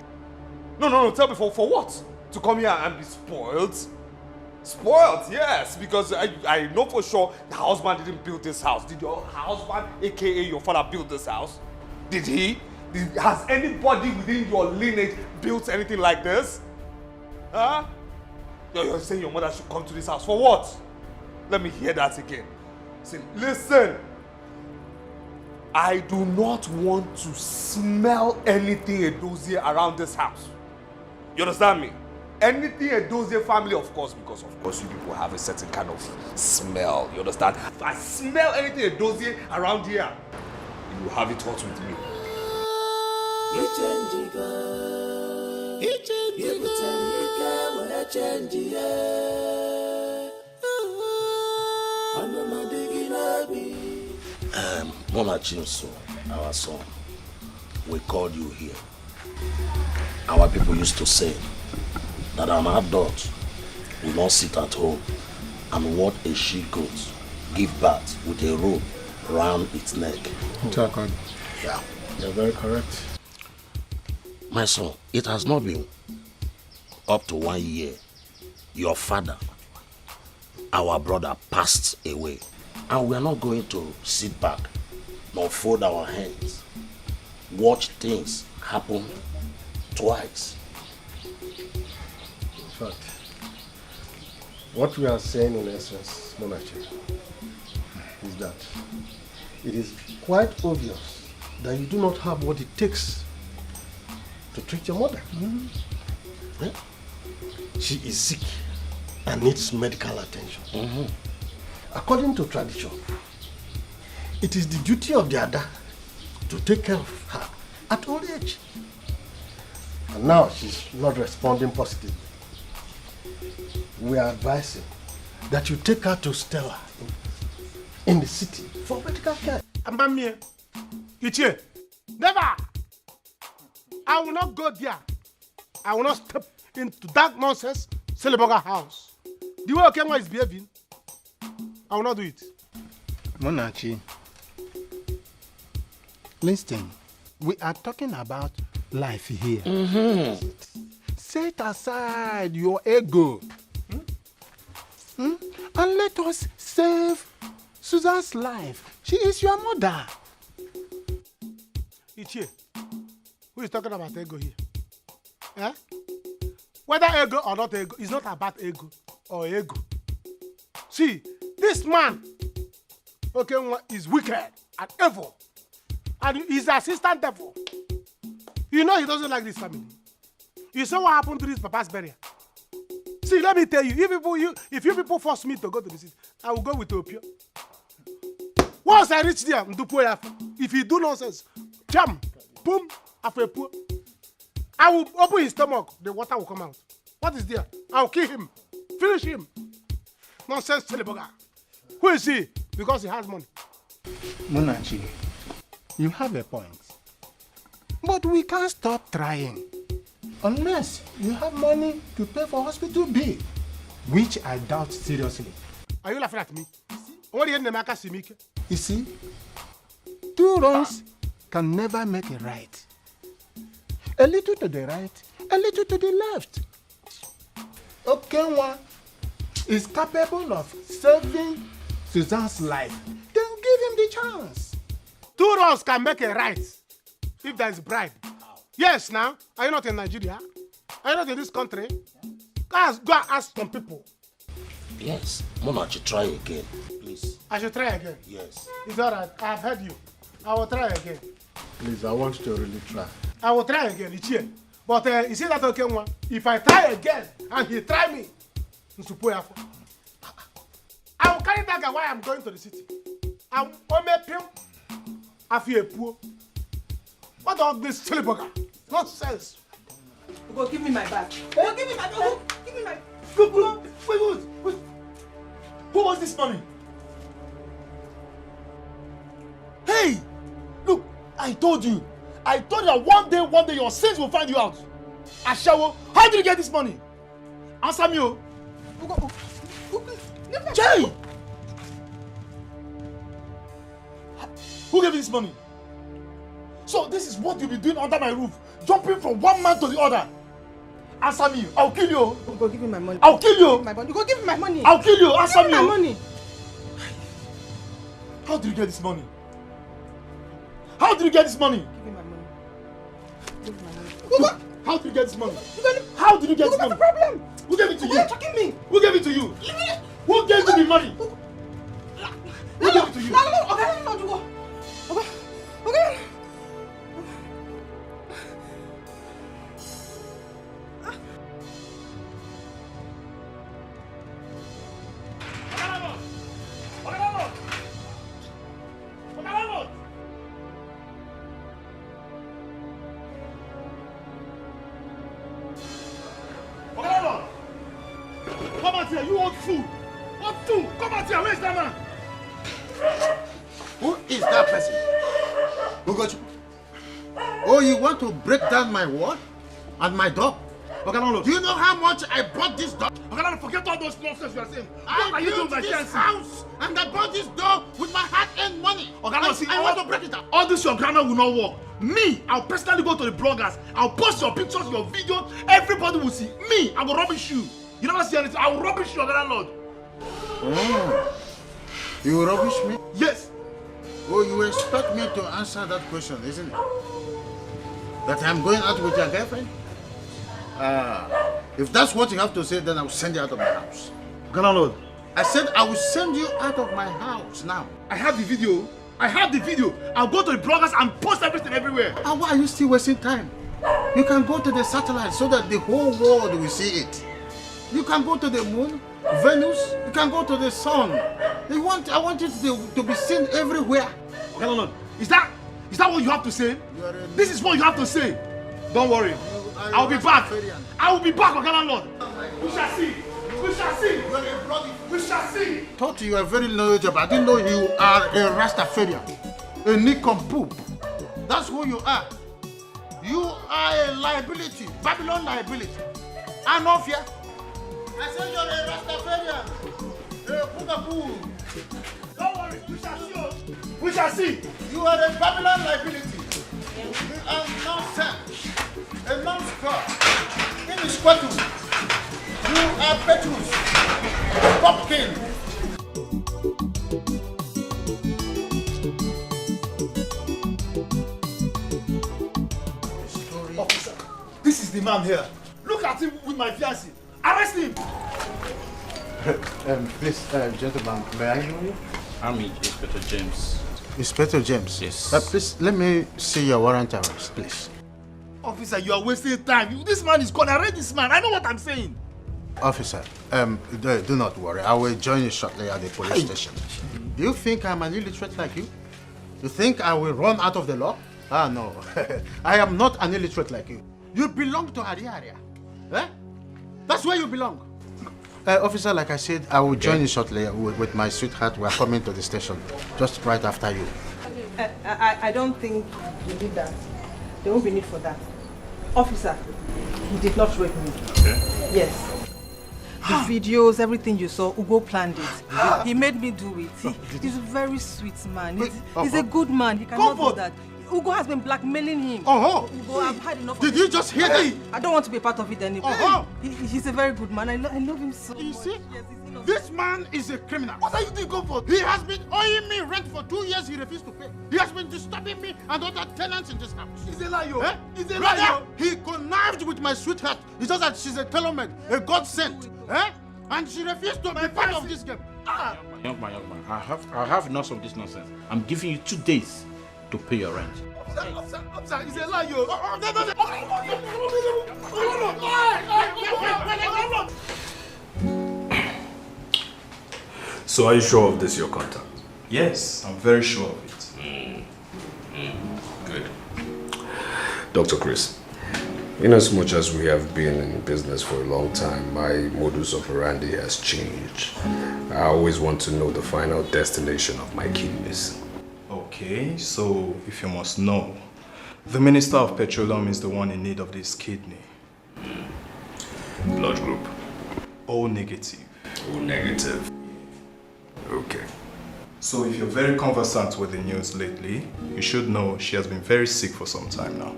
No, tell me for what? To come here and be spoiled? Spoiled, yes, because I know for sure the husband didn't build this house. Did your husband, aka your father, build this house? Did he? Has anybody within your lineage built anything like this? Huh? You're saying your mother should come to this house. For what? Let me hear that again. Listen. I do not want to smell anything Edozie around this house. You understand me? Anything Edozie family, of course, because of course you people have a certain kind of smell. You understand? If I smell anything Edozie around here, you will have it hot with me. Mama Chinso, our son, we called you here. Our people used to say that an adult will not sit at home and watch a she-goat give birth with a rope round its neck. Yeah. You're very correct. My son, it has not been up to 1 year. Your father, our brother, passed away. And we are not going to sit back nor fold our hands. Watch things happen twice. In fact, what we are saying in essence, Monachi, is that it is quite obvious that you do not have what it takes to treat your mother. Yeah? She is sick and needs medical attention. According to tradition, it is the duty of the Ada to take care of her at old age. And now she's not responding positively. We are advising that you take her to Stella in the city for medical care. Ambamie, Ichie, never! I will not go there. I will not step into that nonsense Seleboga house. The way Okenwa is behaving, I will not do it. Monachi, listen, we are talking about life here. Set aside your ego. And let us save Susan's life. She is your mother. Ichie, who is talking about ego here? Eh? Whether ego or not ego, it's not about ego or ego. See, this man, okay, is wicked and evil. And he's the assistant devil. You know he doesn't like this family. You saw what happened to this papa's burial. See, let me tell you, if you people force me to go to the city, I will go with Opio. Once I reach there, if he do nonsense, jam, boom, after poor. I will open his stomach, the water will come out. What is there? I'll kill him. Finish him. Nonsense, Teleboga. Who is he? Because he has money. Munachi, you have a point. But we can't stop trying. Unless you have money to pay for hospital bill, which I doubt seriously. Are you laughing at me? What are you? You see, two wrongs can never make a right. A little to the right, a little to the left. Okenwa is capable of saving Suzanne's life. Then give him the chance. Two wrongs can make a right if there is bribe. Yes, now. Are you not in Nigeria? Are you not in this country? Go and ask some people. Yes. Monachi, try again, please. I should try again? Yes. It's all right. I have heard you. I will try again. Please, I want you to really try. I will try again. It's here. But you see that okay one? If I try again and he try me, I will carry that guy while I'm going to the city. I will make him. I feel poor. What all this silly bugger? Nonsense. Go give me my bag. Go give me my bag. Give me my. Wait. Who wants this money? Hey! Look, I told you that one day your sins will find you out. Ashawo, how did you get this money? Answer me, oh. Jay! Who gave you this money? So this is what you'll be doing under my roof, jumping from one man to the other. Answer me, I'll kill you. Go give me my money. I'll kill you. My money. Go give me my money. I'll kill you. Answer me. Give me my money. How did you get this money? How did you get this money? Give me my money. Give me my money. Look, how did you get this money? How did you get this money? What's the problem? Who gave it to you? Why are you attacking me? Who gave it to you? Who gave you the money? Who gave it to you? No. Okay. Come out here, you old fool! What fool? Come out here, where's that man? Who is that person? Who got you? Oh, you want to break down my wall and my door? Do you know how much I bought this door? Forget all those nonsense you are saying. I built this house and I bought this door with my hard-earned money. I want to break it up. All this your grammar will not work. Me, I'll personally go to the bloggers. I'll post your pictures, your videos. Everybody will see. Me, I will rubbish you. You never see anything. I will rubbish your landlord. Oh. You will rubbish me? Yes. Oh, you expect me to answer that question, isn't it? That I'm going out with your girlfriend? If that's what you have to say, then I will send you out of my house. Landlord. I said I will send you out of my house now. I have the video. I'll go to the bloggers and post everything everywhere. Why are you still wasting time? You can go to the satellite so that the whole world will see it. You can go to the moon, Venus, you can go to the sun. I want it to be seen everywhere. Landlord, is that what you have to say? This is what you have to say. Don't worry. I'll be back. I will be back, landlord. We shall see. We shall see. Thought you are very knowledgeable. I didn't know you are a Rastafarian, a nincompoop. That's who you are. You are a liability, Babylon liability. Anofia. I said you're a Rastafarian, a Pugapoo. Don't worry, we shall see. You are a Babylon liability. You are nonsense, a non-score, inesquatable. You are Petrus, Popkin. Officer, this is the man here. Look look at him with my fiancée. Arrest him! Please, gentlemen, may I know you? I'm Inspector James. Inspector James? Yes. Please, let me see your warrant arrest, please. Officer, you are wasting time. This man is gone. Arrest this man. I know what I'm saying. Officer, do not worry. I will join you shortly at the police station. Do you think I'm an illiterate like you? You think I will run out of the law? Ah, no. I am not an illiterate like you. You belong to Ariaria. Eh? That's where you belong. Officer, like I said, I will join you shortly with my sweetheart. We are coming to the station just right after you. I don't think you did that. There won't be need for that. Officer, he did not rape me. Okay. Yes. The videos, everything you saw, Ugo planned it. He made me do it. He's a very sweet man. He's a good man. He cannot do that. Ugo has been blackmailing him. Ugo, I've had enough of it. Did you just hear that? I don't want to be a part of it anymore. He's a very good man. I love him so much. You see? This man is a criminal. What are you doing, Comfort? He has been owing me rent for 2 years. He refused to pay. He has been disturbing me and other tenants in this house. He's a liar. Eh? He's a Brother, liar. he connived with my sweetheart. It's just that she's a tailor-made, a God sent. Eh? And she refused to be part of this game. Young man, I have enough of this nonsense. I'm giving you 2 days to pay your rent. Officer, he's a liar. So are you sure of this, your contact? Yes, I'm very sure of it. Good. Dr. Chris, in as much as we have been in business for a long time, my modus operandi has changed. I always want to know the final destination of my kidneys. Okay, so if you must know, the Minister of Petroleum is the one in need of this kidney. Blood group? O negative. O negative. Okay. So if you're very conversant with the news lately, you should know she has been very sick for some time now.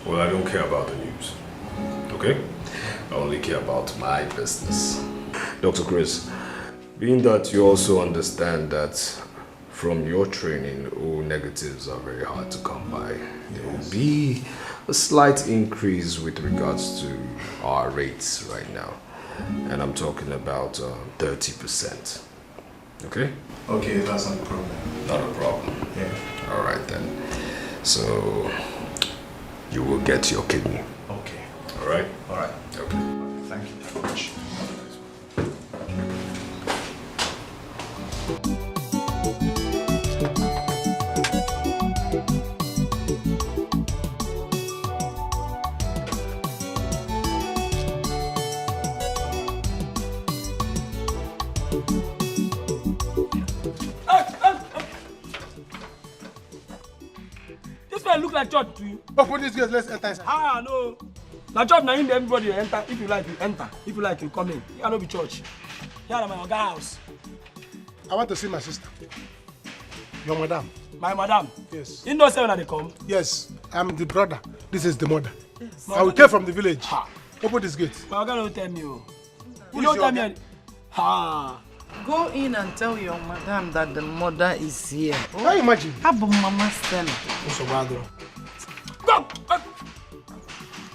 Well, I don't care about the news. Okay? I only care about my business. Dr. Chris, being that you also understand that from your training, O negatives are very hard to come by. There will be a slight increase with regards to our rates right now. And I'm talking about 30%. Okay? Okay, that's not a problem. Not a problem. Yeah. All right then. So you will get your kidney. Okay. All right? All right. Okay. Thank you very much. Look like church to you. Open this gate, let's enter inside. Ah, no. Now church, now everybody enter. If you like, you enter. If you like, you come in. You cannot be church. Here are my oga house. I want to see my sister. Your madam. My madam? Yes. You know seven when they come? Yes. I'm the brother. This is the mother. Yes. I will came from the village. Ha. Open this gate. My oga don't tell me. You Who don't is tell your me. Ha. Go in and tell your madam that the mother is here. Can you imagine? Abu Mama Stella. Go!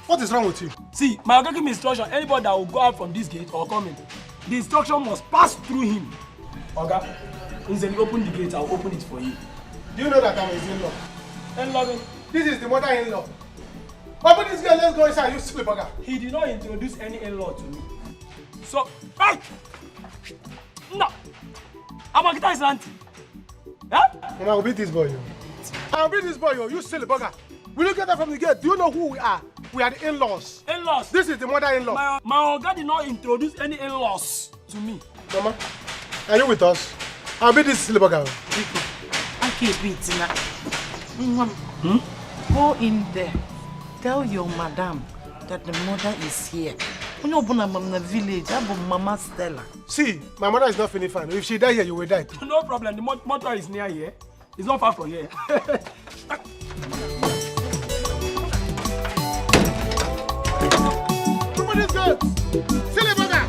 What is wrong with you? See, my oga give me instruction. Anybody that will go out from this gate or come in, the instruction must pass through him. Oga, instead you open the gate, I'll open it for you. Do you know that I'm his in-law? In-law? This is the mother-in-law. Open this gate, let's go inside. You sleep, Oga. He did not introduce any in-law to me. So, hey! No! Amagita is auntie. Yeah? Mama, I'll beat this boy, yo. I'll beat this boy, yo. You silly bugger. Will you get that from the gate? Do you know who we are? We are the in-laws. In-laws? This is the mother-in-law. My oga did not introduce any in-laws to me. Mama, are you with us? I'll beat this silly bugger. I keep it now. Go in there. Tell your madam that the mother is here. When you open the village, I have Mama Stella. See, my mother is not feeling fine. If she die here, you will die too. No problem. The mortuary is near here. It's not far from here. Open this gate. Silly bugger.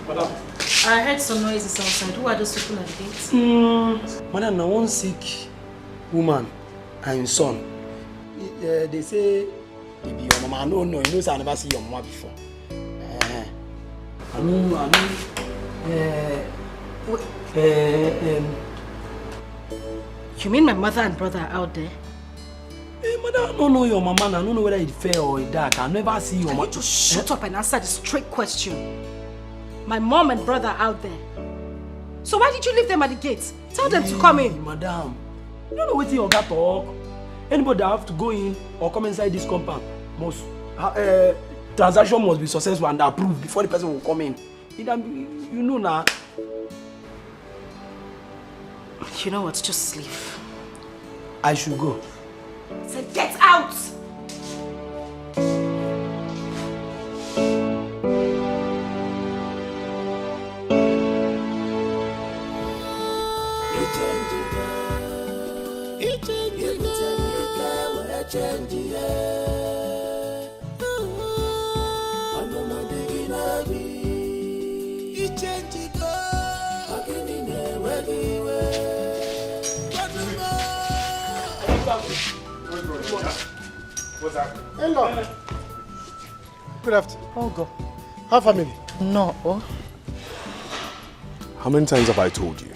Madam. I heard some noises outside. Who are those people at the gate? Madam, now one sick woman and his son. they say it be your mama. No, you know, I never see your mama before. You mean my mother and brother are out there? Hey, mother, I don't know your mama. I don't know whether it's fair or it's dark. I never see your mama. Just shut up and answer the straight question. My mom and brother are out there. So why did you leave them at the gate? Tell them to come in. Madam, you don't know what your got talk. Anybody that have to go in or come inside this compound must transaction must be successful and approved before the person will come in. You know now. You know what? Just leave. I should go. I said get out! What's happening? Hello. Good afternoon. Oh, God. How family? No. How many times have I told you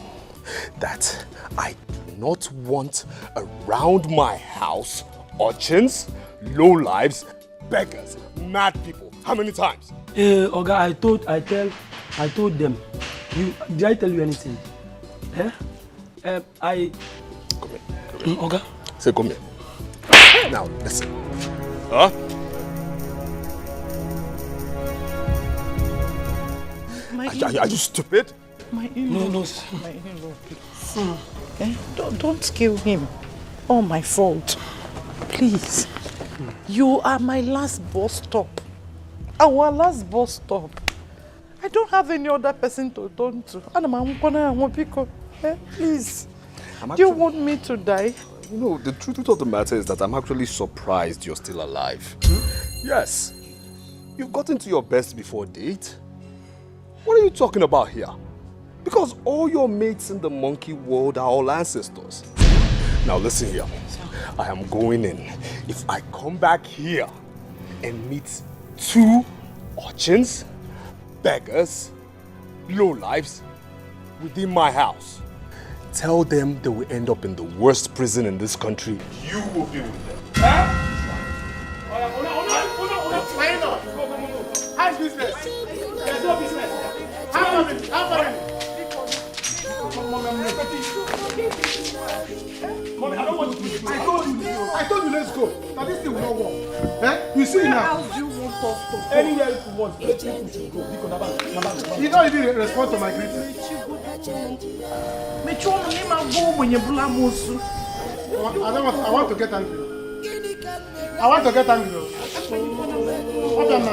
that I do not want around my house urchins, lowlifes, beggars, mad people? How many times? Oga, I told them. Did I tell you anything? Come here. Oga. Say come here. Now listen. Huh? Are you stupid? My in-law. No. My in-law, please. Don't kill him. All my fault. Please. You are my last bus stop. Our last bus stop. I don't have any other person to turn to. Please. Do you want me to die? You know, the truth of the matter is that I'm actually surprised you're still alive. Yes. You've gotten to your best before date. What are you talking about here? Because all your mates in the monkey world are all ancestors. Now listen here. I am going in. If I come back here and meet 2 urchins, beggars, lowlifes within my house, tell them they will end up in the worst prison in this country. You will be with them. How's business? There's no business. How many? Mommy, I don't want to do this. I told you let's go. Now this thing will not work. You see now. Where else do you want us to go? Anywhere you want. Let people to go. You don't even respond to my greeting. I want to get angry.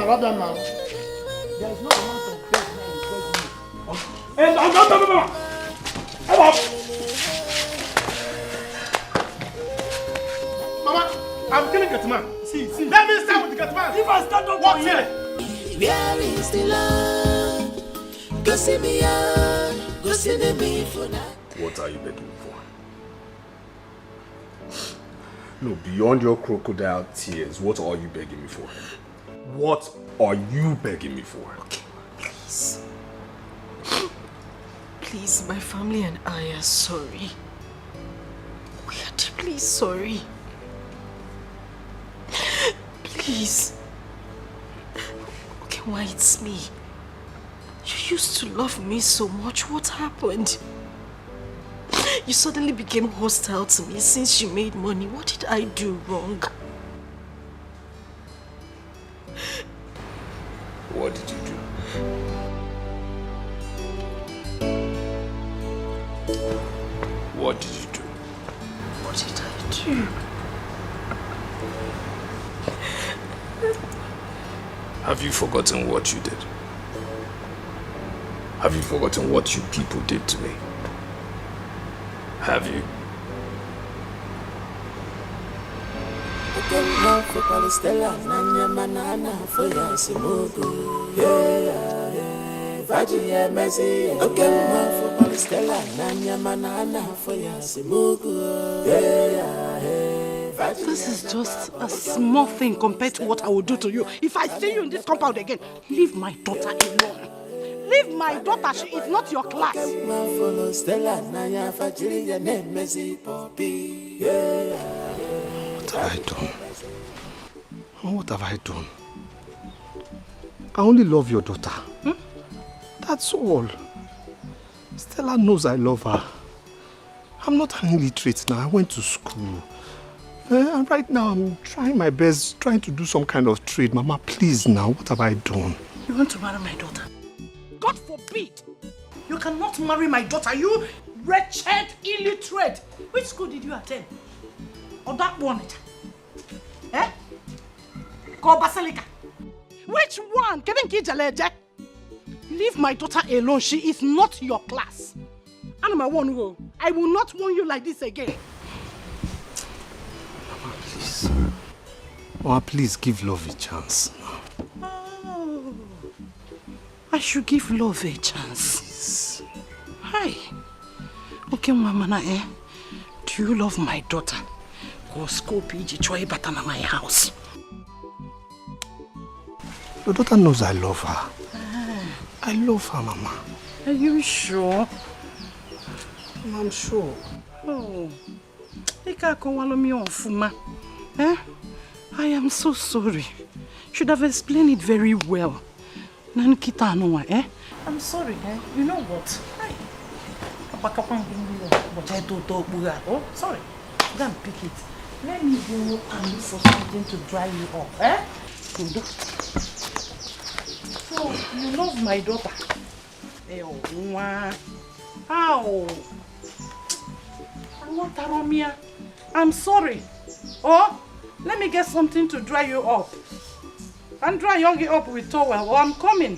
Rub them now. There is no amount of death now. Mama, I'm killing Gatman. See. Let me start with the Gatman. If I stand up, what's here? Where is the love? Go see me out. Go see me for now. What are you begging for? No, beyond your crocodile tears, what are you begging me for? What are you begging me for? Okay, please. Please, my family and I are sorry. We are deeply sorry. Please. Okay, why it's me? You used to love me so much. What happened? You suddenly became hostile to me since you made money. What did I do wrong? What did you do? What did you do? What did I do? Have you forgotten what you did? Have you forgotten what you people did to me? Have you? This is just a small thing compared to what I will do to you. If I see you in this compound again, leave my daughter alone. Leave my daughter. She is not your class. What have I done? What have I done? I only love your daughter. That's all. Stella knows I love her. I'm not an illiterate now. I went to school. And right now I'm trying my best, trying to do some kind of trade. Mama, please now, what have I done? You want to marry my daughter? God forbid! You cannot marry my daughter, you wretched illiterate! Which school did you attend? Or that one? Eh? Go Basilica. Which one? Leave my daughter alone. She is not your class. I will not warn you like this again. Mama, please. Mama, please give love a chance. Oh, I should give love a chance. Please. Hi. Okay, Mama, do you love my daughter? Go school PG Choi Batana my house. Your daughter knows I love her. I love her, Mama. Are you sure? I'm sure. Oh, I am so sorry. Should have explained it very well. I'm sorry, You know what? Oh, sorry. Go and pick it. Let me go and look for something to dry you off, So, you love my daughter? Ow! I'm sorry. Oh, let me get something to dry you up. And dry Yogi up with towel. Oh, I'm coming.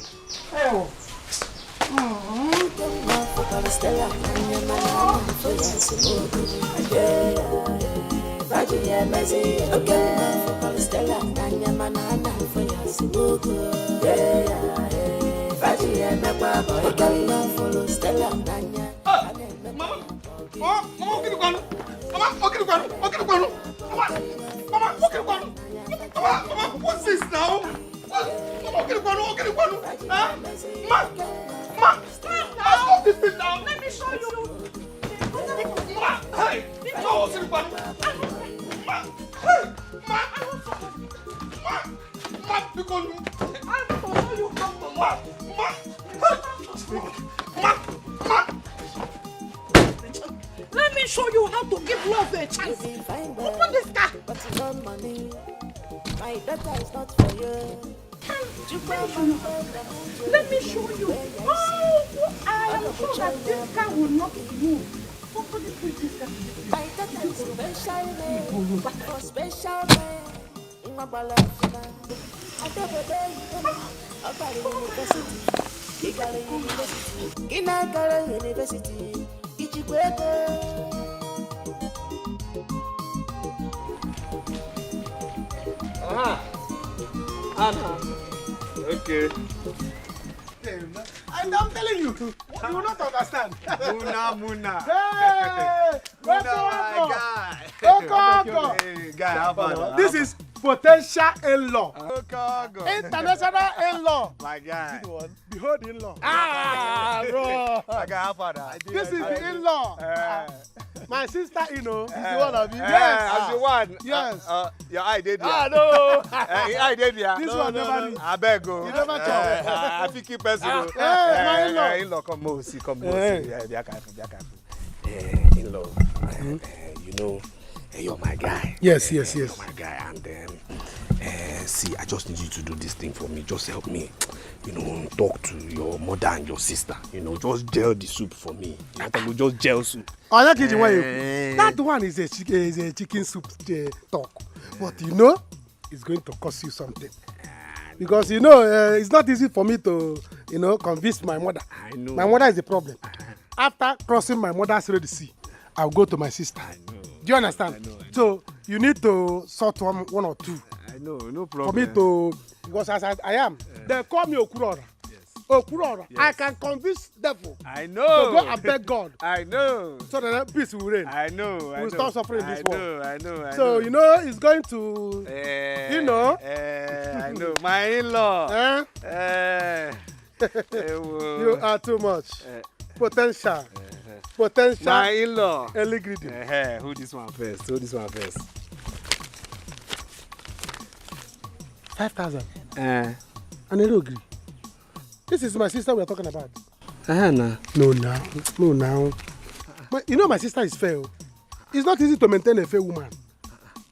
Oh. What's this now? Stop this thing now. Let me show you. Hey, Let me show you how to give love a chance. Open this car. My daughter is not for you. Let me show you. Oh, I am sure that this car will not move. Somebody put this car. My daughter is special man. For special man. In my balance. I never day. About university. Igala University. Inagala University. Ichigwego. Anna. Okay. I'm telling you, you will not understand. Muna. Hey! Welcome. Hey, guy, this is potential in-law. International in-law. My guy. Behold in-law. Bro. My guy, father. This is the in-law. My sister, is the one of you. Yes. As the one. Yes. Your eye did here. No. Your eye did here. This one never did. I beg you. You never talk. I think keep person. My in-law. In-law, come see. Yeah, they are careful. In-law, you know, you're my guy. Yes. You're my guy, and see, I just need you to do this thing for me. Just help me, talk to your mother and your sister. Just gel the soup for me. Just gel soup. Oh, that kitchen that one is a chicken soup talk, but it's going to cost you something. Because it's not easy for me to convince my mother. I know. My mother is the problem. After crossing my mother's Red Sea, I'll go to my sister. Do you understand? I know. So you need to sort one or two. I know, no problem. For me to, because as I am, they call me Okurora. Yes. Okurora, I can convince devil. I know. To go and beg God. I know. So that peace will reign. I know. We'll stop suffering in this world. I know. So, you know, it's going to, you know. I know. My in-law. You are too much. Potential. Potential. My in-law. Early greeting. Who this one first? 5,000. And they don't agree. This is my sister we are talking about. No, now. But you know my sister is fair. It's not easy to maintain a fair woman.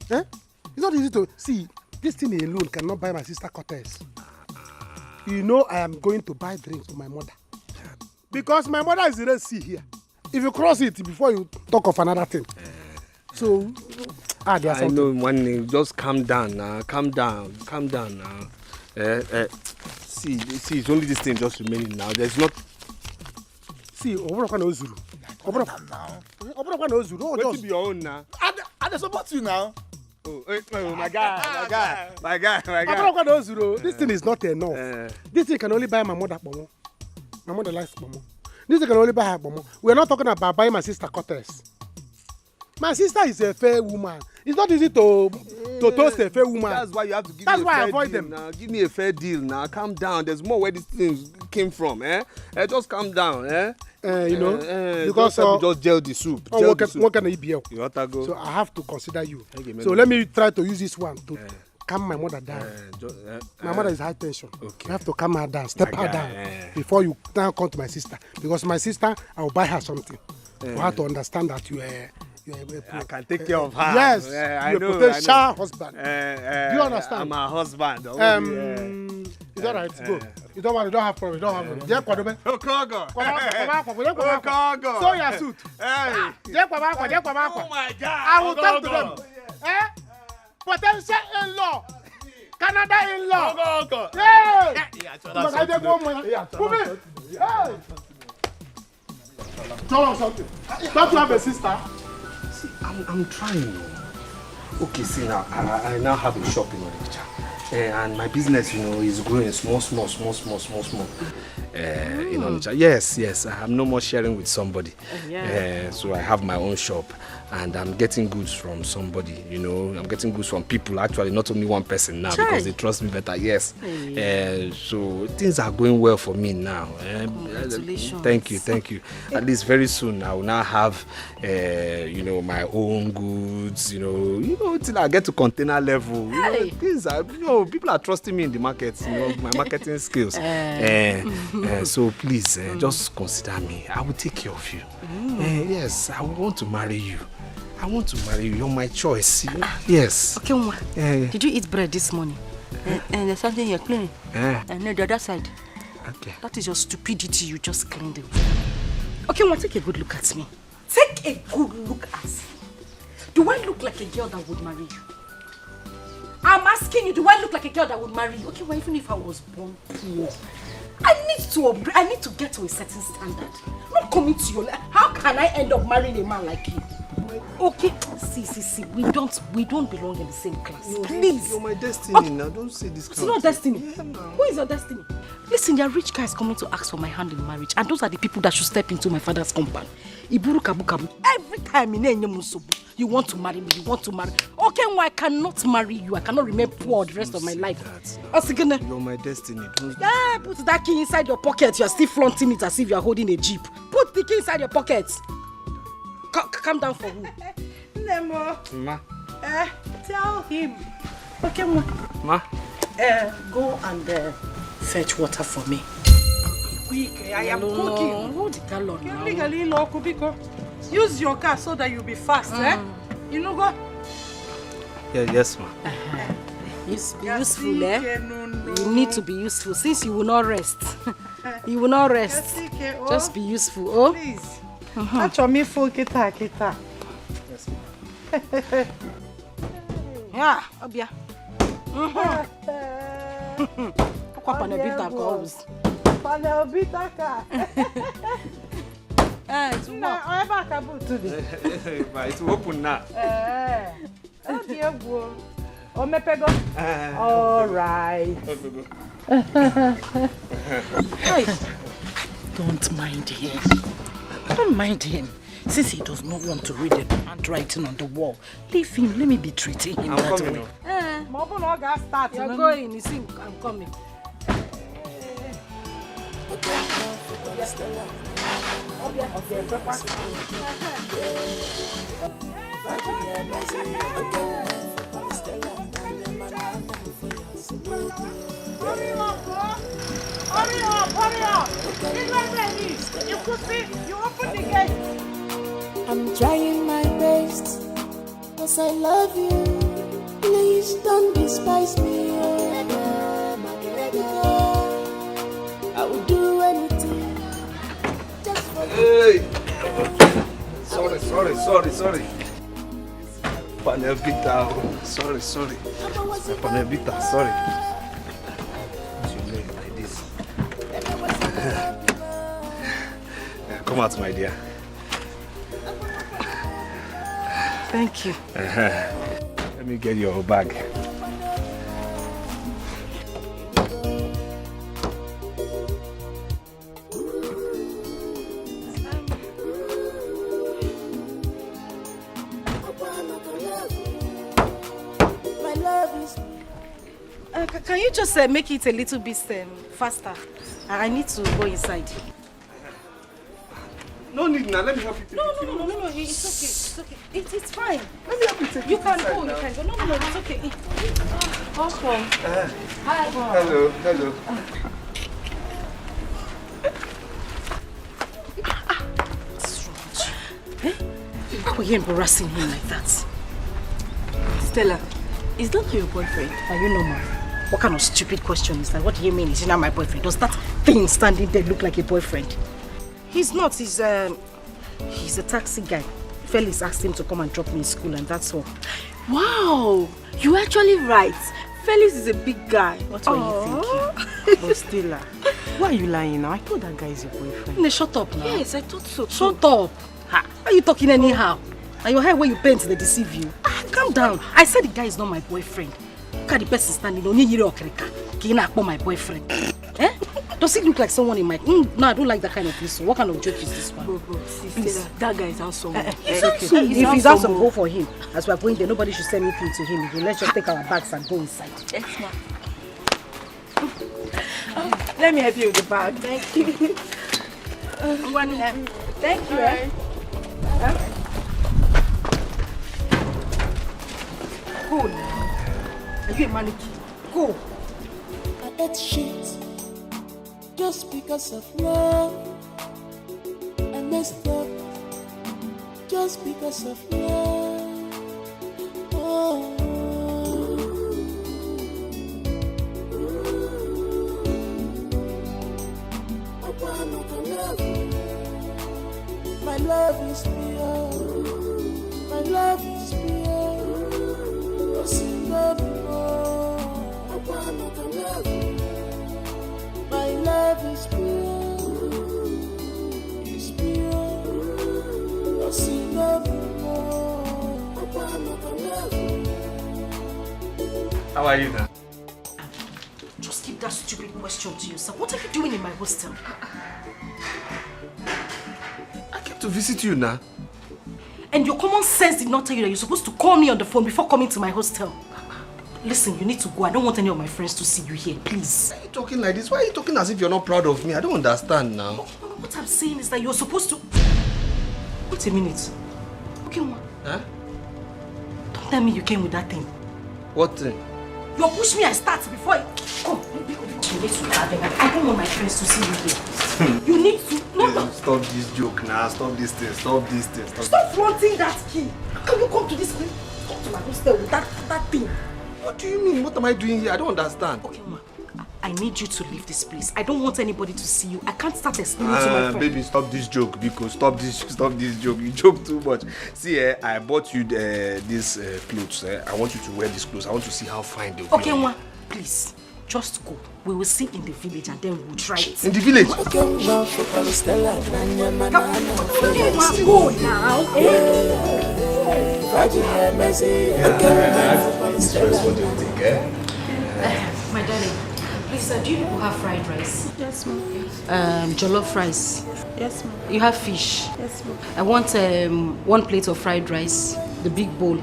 It's not easy to see. This thing alone cannot buy my sister Cortez. You know I am going to buy drinks for my mother. Because my mother is the Red Sea here. If you cross it before you talk of another thing. So, there's something. I know, one just calm down now. Calm down now. See, it's only this thing just remaining now. There's not. See, Obrokwa no Zulu. Obrokwa no Zulu. What to be your own now? I support you now. Oh, my guy. Obrokwa no Zulu. This thing is not enough. This thing can only buy my mother Pomo. My mother likes Pomo. This thing can only buy her Pomo. We're not talking about buying my sister Cortez. My sister is a fair woman. It's not easy to toast a fair woman. That's why you have to give That's me a why I fair avoid deal them. now. Give me a fair deal now. Calm down. There's more where these things came from. Just calm down. You know, because just gel the soup. What can I be? You want to go? So I have to consider you. So let me try to use this one to calm my mother down. My mother is high tension. Okay. You have to calm her down, step her down before you now come to my sister. Because my sister, I will buy her something for her to understand that you are. I can take care of her. Yes, I know. Potential husband. Do you understand? I'm her husband. It's all right. Go. You don't want. You don't have problem. You don't have problem. Jẹ́ Okogo. Sew your suit. Jẹ́ Oh my God. I will talk to them. Potential in-law. Canada in-law. Hey. Tell us something. Don't you have a sister? See, I'm trying. Okay, see now, I now have a shop in Onitsha. And my business, is growing small. In Onitsha. Yes, I'm no more sharing with somebody. So I have my own shop. And I'm getting goods from somebody, I'm getting goods from people, actually, not only one person now, because they trust me better, yes. So things are going well for me now. Congratulations. Thank you. At least very soon I will now have, my own goods, till I get to container level. Things are, people are trusting me in the market, my marketing skills. So please, just consider me. I will take care of you. Yes, I want to marry you. You're my choice. Yes. Okay, Uma. Did you eat bread this morning? And there's something you're cleaning. And the other side. Okay. That is your stupidity. You just cleaned it. Okay, Uma, take a good look at me. Take a good look at me. Do I look like a girl that would marry you? I'm asking you, do I look like a girl that would marry you? Okay, well, even if I was born poor, I need to get to a certain standard. Not coming to your life. How can I end up marrying a man like you? Okay, see. We don't belong in the same class. Please. You're my destiny now. Don't say this. It's not destiny. Who is your destiny? Listen, there are rich guys coming to ask for my hand in marriage, and those are the people that should step into my father's compound. Iburu kabu. Every time you want to marry me, Okay, well, I cannot marry you. I cannot remain poor the rest of my life. You're my destiny. Put that key inside your pocket. You're still flaunting it as if you're holding a jeep. Put the key inside your pocket. Calm down for who? Nemo. Ma. Tell him. Okay, Ma. Go and fetch water for me. Quick, I am cooking. Hold the gallon now. Use your car so that you'll be fast, You know, go. Yes, ma. Be useful, You need to be useful since you will not rest. You will not rest. Just be useful, oh? Please. Acho mi full kita. Yes, yeah, Obia. Kwa panebita calls. Panebita ka. It's what? It's open now. Okay, go. Omepego. All right. Hey, don't mind him. Don't mind him. Since he does not want to read the handwriting on the wall, leave him. Let me be treating him that way. You're going. You see, I'm coming. Hurry up! It's not ready. You could see, you open the gate. I'm trying my best, cause I love you. Please don't despise me. I will do anything just for you. Hey! Sorry. Panelbita. Sorry. Panelbita, sorry. Like this. Come out, my dear. Thank you. Let me get your bag. Can you just make it a little bit faster? I need to go inside. No need now, let me help you take No, it. it's okay. It's fine. Let me help you take You it can inside go, now. you can go. No, it's okay. Welcome. Hi. Hello. Why were you embarrassing him like that? Stella, is that your boyfriend? Are you normal? What kind of stupid question is that? What do you mean? Is he not my boyfriend? Does that thing standing there look like a boyfriend? He's not. He's a taxi guy. Felix asked him to come and drop me in school, and that's all. Wow, you're actually right. Felix is a big guy. What were you thinking? But Stella, why are you lying now? I thought that guy is your boyfriend. No, shut up now. Yes, I thought so. Shut up. Why are you talking anyhow? And your hair where you paint, they deceive you. Calm down. I said the guy is not my boyfriend. Look at the person standing on your my boyfriend. Eh? Does he look like someone in my... No, I don't like that kind of thing. So what kind of joke is this one? Bro, Stella, that guy is handsome. It's okay. If he's handsome, go for him. As we're going there, nobody should say anything to him. Let's just take our bags and go inside. Yes, ma'am. Let me help you with the bag. Thank you. Thank you. Right. Go now. Are you a mannequin? Go. I ate shit just because of love. I messed up just because of love. Oh. My love is pure. My love is pure. My love is pure. It's pure. How are you now? Just keep that stupid question to yourself. What are you doing in my hostel? I came to visit you now. And your common sense did not tell you that you're supposed to call me on the phone before coming to my hostel. Listen, you need to go. I don't want any of my friends to see you here, please. Why are you talking like this? Why are you talking as if you're not proud of me? I don't understand now. What I'm saying is that you're supposed to... Wait a minute. Okay, Ma. Huh? Don't tell me you came with that thing. What thing? You push me, I start before I... Come. I don't want my friends to see you here. You need to... No. Stop this joke now. Stop this thing. Stop this thing. Stop flaunting that key. How can you come to this place? Come to my hostel with that thing. What do you mean? What am I doing here? I don't understand. Okay, Ma. I need you to leave this place. I don't want anybody to see you. I can't start explaining to my friend. Baby, stop this joke, because stop this joke. You joke too much. See, I bought you these clothes. I want you to wear these clothes. I want to see how fine they'll be. Okay, Ma, please, just go. We will see in the village and then we'll try it. In the village? Come on, go now. This first one you take, eh? My darling, please, do you people have fried rice? Yes, ma'am. Jollof rice? Yes, ma'am. You have fish? Yes, ma'am. I want 1 plate of fried rice, the big bowl.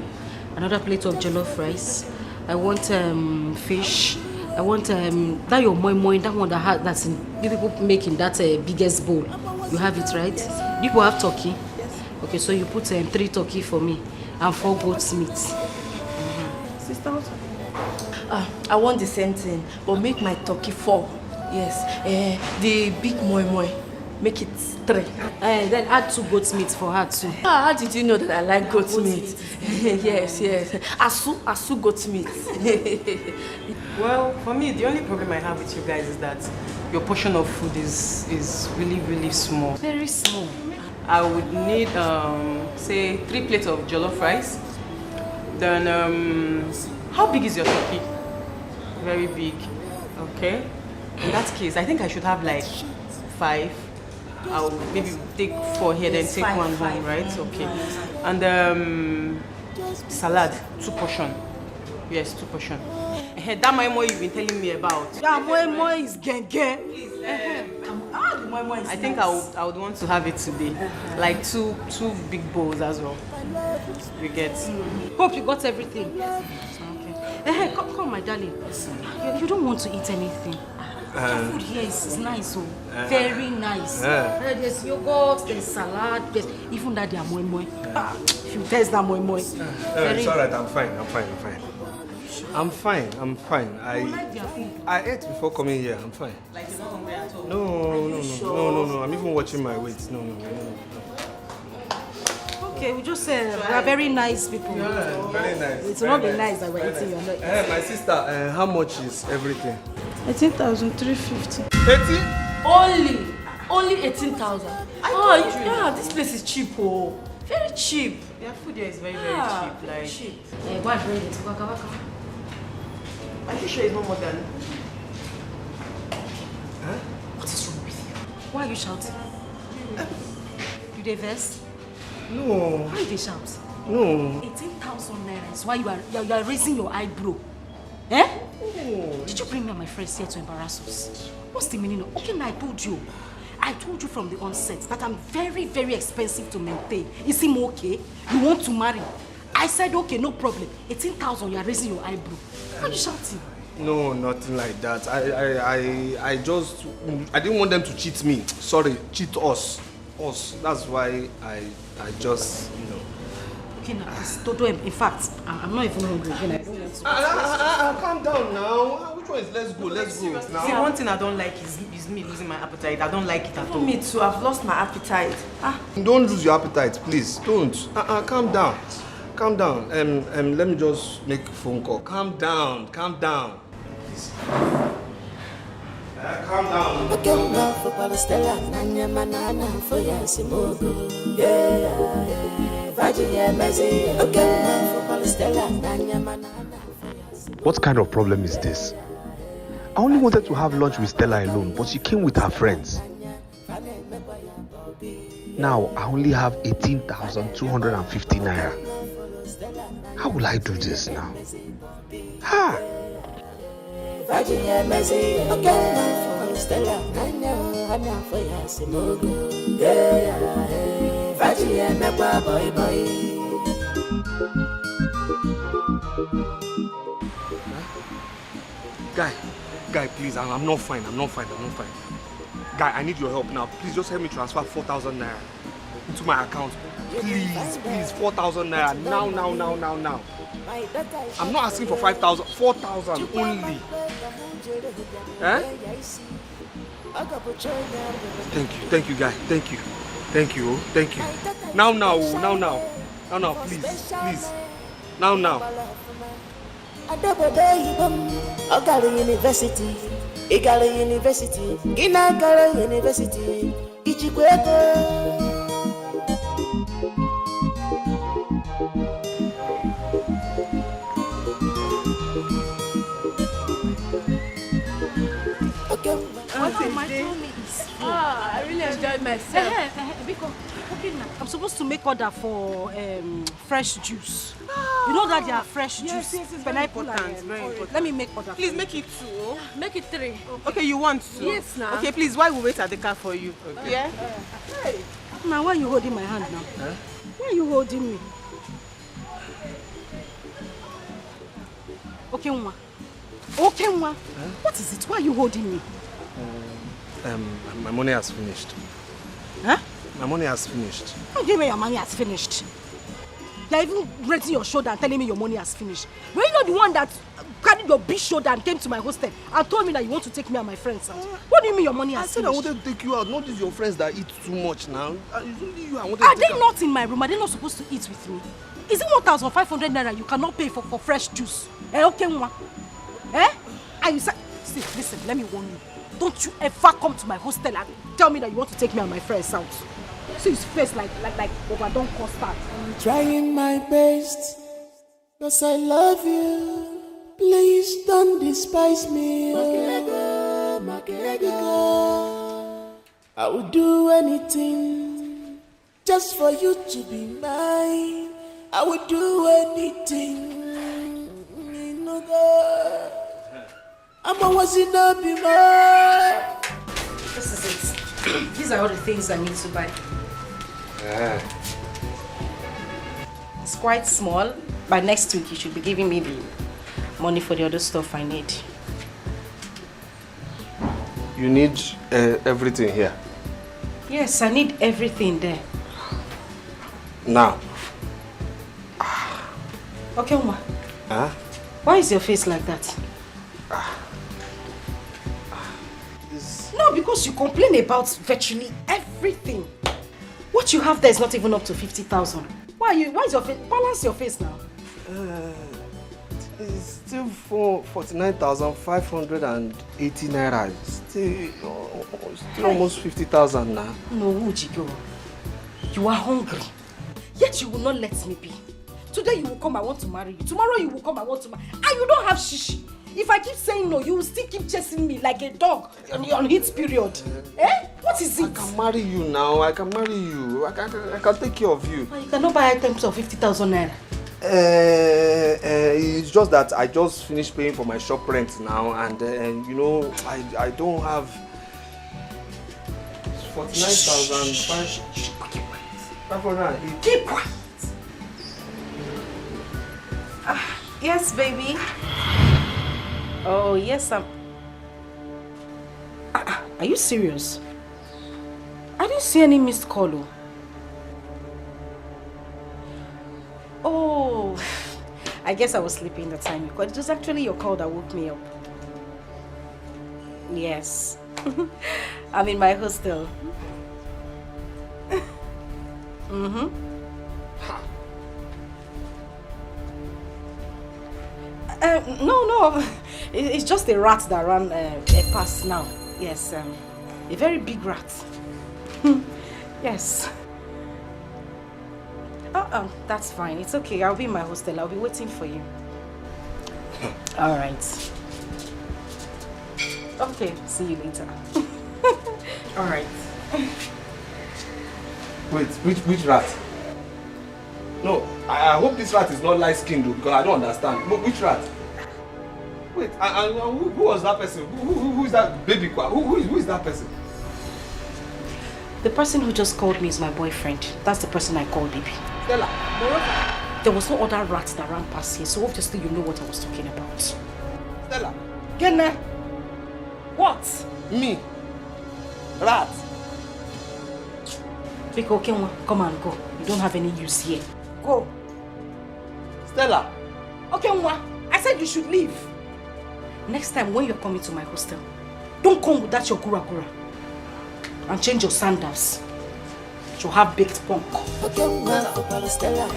Another plate of jollof rice. I want fish. I want that your moi moi, that one that's in, you people make in that biggest bowl. You have it, right? Yes. You people have turkey? Yes. Okay, so you put 3 turkey for me and 4 goat's meat. Sister, what? I want the same thing, but make my turkey 4. Yes. The big moi moi, make it 3. Then add 2 goat's meat for her too. How did you know that I like goat meat? Yes. Asu goat meat. Well, for me, the only problem I have with you guys is that your portion of food is really, really small. Very small. I would need, say, 3 plates of jollof rice. Then, how big is your turkey? Very big. Okay. In that case, I think I should have like 5. I'll maybe take 4 here, then take 1 home, right? Okay. And salad, 2 portion. Yes, 2 portion. That moi moi you've been telling me about. That moi moi is genge. I think I would want to have it today. Like two big bowls as well. You get. Hope you got everything. Okay. Come, my darling. You don't want to eat anything. The food here is nice, very nice. There's yogurt, there's salad, there's even that moi moi. If you taste that moi moi. It's alright, I'm fine. I'm fine. I ate before coming here. I'm fine. Like you're not hungry at all? No. I'm even watching my weight. No. Okay, we just we are very nice people. Yeah, very nice. It will not be nice that we're eating. You're not eating. My sister, how much is everything? 18,350. 18? Only 18,000. Yeah, this place is cheap, very cheap. Their food here is very cheap. Like cheap. Why bring it? Are you sure it's not more than? What is wrong with you? Why are you shouting? You dey vex? No. Why you dey shout? No. 18,000 naira is why you are raising your eyebrow. Eh? No. Did you bring me and my friends here to embarrass us? What's the meaning of? Okay, now I told you from the onset that I'm very, very expensive to maintain. Is him okay? You want to marry? I said okay, no problem. 18,000, you are raising your eyebrow. Why are you shouting? No, nothing like that. I didn't want them to cheat me. Sorry, cheat us. That's why I just, Okay, now, Todo, in fact, I'm not even hungry again. I don't want to. Calm down now. Which one is let's go now? See, one thing I don't like is me losing my appetite. I don't like it at all. Me too, I've lost my appetite. Don't lose your appetite, please. Don't. Calm down. Let me just make a phone call. Calm down. Please. Calm down. What kind of problem is this? I only wanted to have lunch with Stella alone, but she came with her friends. Now I only have 18,250 naira. How will I do this now? Ha! Guy, please, I'm not fine. Guy, I need your help now. Please just help me transfer 4,000 naira into my account. Please, 4,000 naira. Now. I'm not asking for 5,000, 4,000 only. Eh? Thank you, guy. Thank you. Now, please. Now. Ogala University, Igala University, Ginagala University, Ichikweko. I really enjoyed myself. Because I'm supposed to make order for fresh juice. You know that they are fresh juice. Yes, it's very important. Very important. Let me make order. Please make it 2. Make it 3. Okay, you want 2? Yes, now. Okay, please, why we wait at the car for you? Okay. Yeah? Hey. Now, why are you holding my hand now? Huh? Why are you holding me? Okay, Nwa. Okay, Nwa. What is it? Why are you holding me? My money has finished. Huh? My money has finished. How do you mean your money has finished? You're even raising your shoulder and telling me your money has finished. Were you not the one that carried your big shoulder and came to my hostel and told me that you want to take me and my friends out? What do you mean your money has finished? I said I wanted to take you out, not just your friends that eat too much now. It's only you I wanted Are to take they out. not in my room? Are they not supposed to eat with me? Is it 1,500 naira you cannot pay for fresh juice? Okay, Nwa. And you said, see, listen, let me warn you. Don't you ever come to my hostel and tell me that you want to take me and my friends out. See his face like overdone custard. I'm trying my best, cause I love you. Please don't despise me. I would do anything just for you to be mine. I would do anything. I'm always in a be mine. This is it. These are all the things I need to buy. It's quite small. By next week, you should be giving me the money for the other stuff I need. You need everything here. Yes, I need everything there. Now. Okay, Uma. Huh? Why is your face like that? No, because you complain about virtually everything. What you have there is not even up to 50,000. Why is your face? Balance your face now. It's still 49,580 naira. Still almost 50,000 now. No, Ujigo. You are hungry. Yet you will not let me be. Today you will come, I want to marry you. Tomorrow you will come, I want to marry you. And you don't have shishi. If I keep saying no, you will still keep chasing me like a dog on heat period. What is it? I can marry you now. I can marry you. I can take care of you. You cannot buy items of 50,000 naira. It's just that I just finished paying for my shop rent now, and you know, I don't have 49,580. Keep quiet. Yes, baby. Oh, yes, I'm... Are you serious? I didn't see any missed call. Oh, I guess I was sleeping the time you called. It was actually your call that woke me up. Yes. I'm in my hostel. No. It's just a rat that ran past now. Yes, a very big rat. Yes. That's fine. It's okay. I'll be in my hostel. I'll be waiting for you. All right. Okay. See you later. All right. Wait, which rat? No, I hope this rat is not light-skinned because I don't understand. But which rat? Wait, who was that person? Who is that baby? Who is that person? The person who just called me is my boyfriend. That's the person I called baby. Stella. There was no other rat that ran past here, so obviously you know what I was talking about. Stella. Gene. What? Me. Rat. Biko, come and go. You don't have any use here. Go. Stella. Okay, Nwa. I said you should leave. Next time when you're coming to my hostel, don't come with that your gura. And change your sandals. You'll have baked punk. Stella.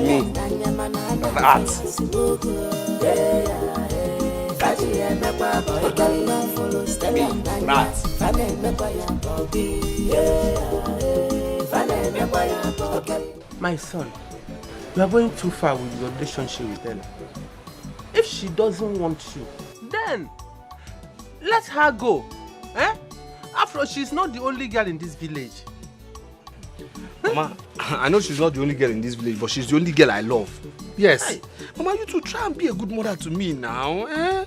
Me. Rat. My son, you are going too far with your relationship with Ella. If she doesn't want you, then Let her go. Eh? After all, she's not the only girl in this village. Mama, I know she's not the only girl in this village, but she's the only girl I love. Yes. Hey. Mama, you two try and be a good mother to me now. Eh?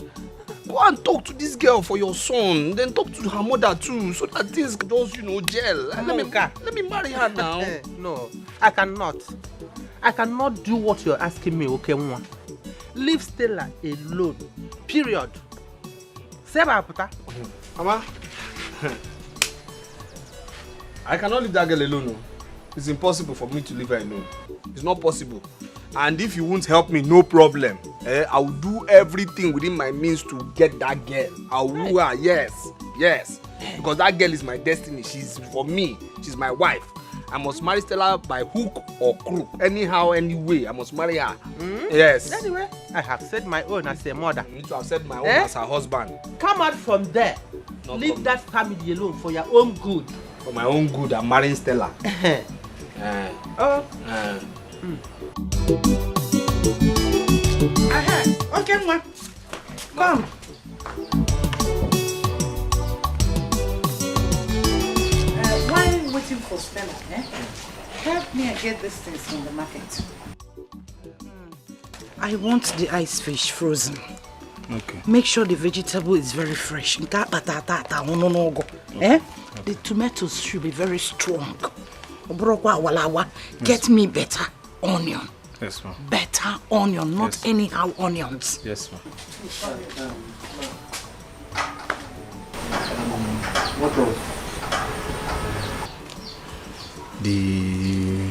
Go and talk to this girl for your son. Then talk to her mother too, so that things just, gel. Let me marry her now. No, I cannot. I cannot do what you're asking me, okay? Leave Stella alone. Period. Mama, I cannot leave that girl alone. No. It's impossible for me to leave her alone. It's not possible. And if you won't help me, no problem. I will do everything within my means to get that girl. I will woo her, yes. Because that girl is my destiny. She's for me. She's my wife. I must marry Stella by hook or crook. Anyhow, anyway, I must marry her. Yes. Anyway, I have said my own as a mother. You need to have said my own as her husband. Come out from there. Leave that family alone for your own good. For my own good, I'm marrying Stella. Okay, ma. Come. While waiting for Stella, help me and get these things from the market. I want the ice fish frozen. Okay. Make sure the vegetable is very fresh. The tomatoes should be very strong. Get me better onion. Yes, ma'am. Better onion, not anyhow onions. Yes, ma'am. What else? The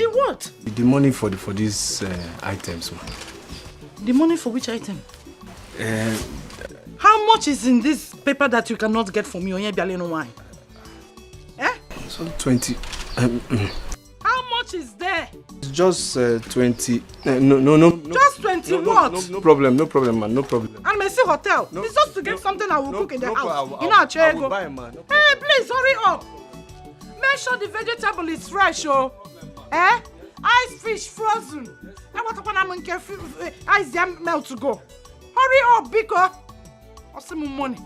what? The money for these items, ma'am. The money for which item? How much is in this paper that you cannot get from me? So 20. How much is there? It's just 20. No. Just 20 what? No problem, man. No problem. And Messi Hotel. It's just to get something I will cook in the house. I will buy, man. Hey, please hurry up. Make sure the vegetable is fresh, oh. Ice fish frozen. I want to ice jam melt to go. Hurry up, Biko. Or some money.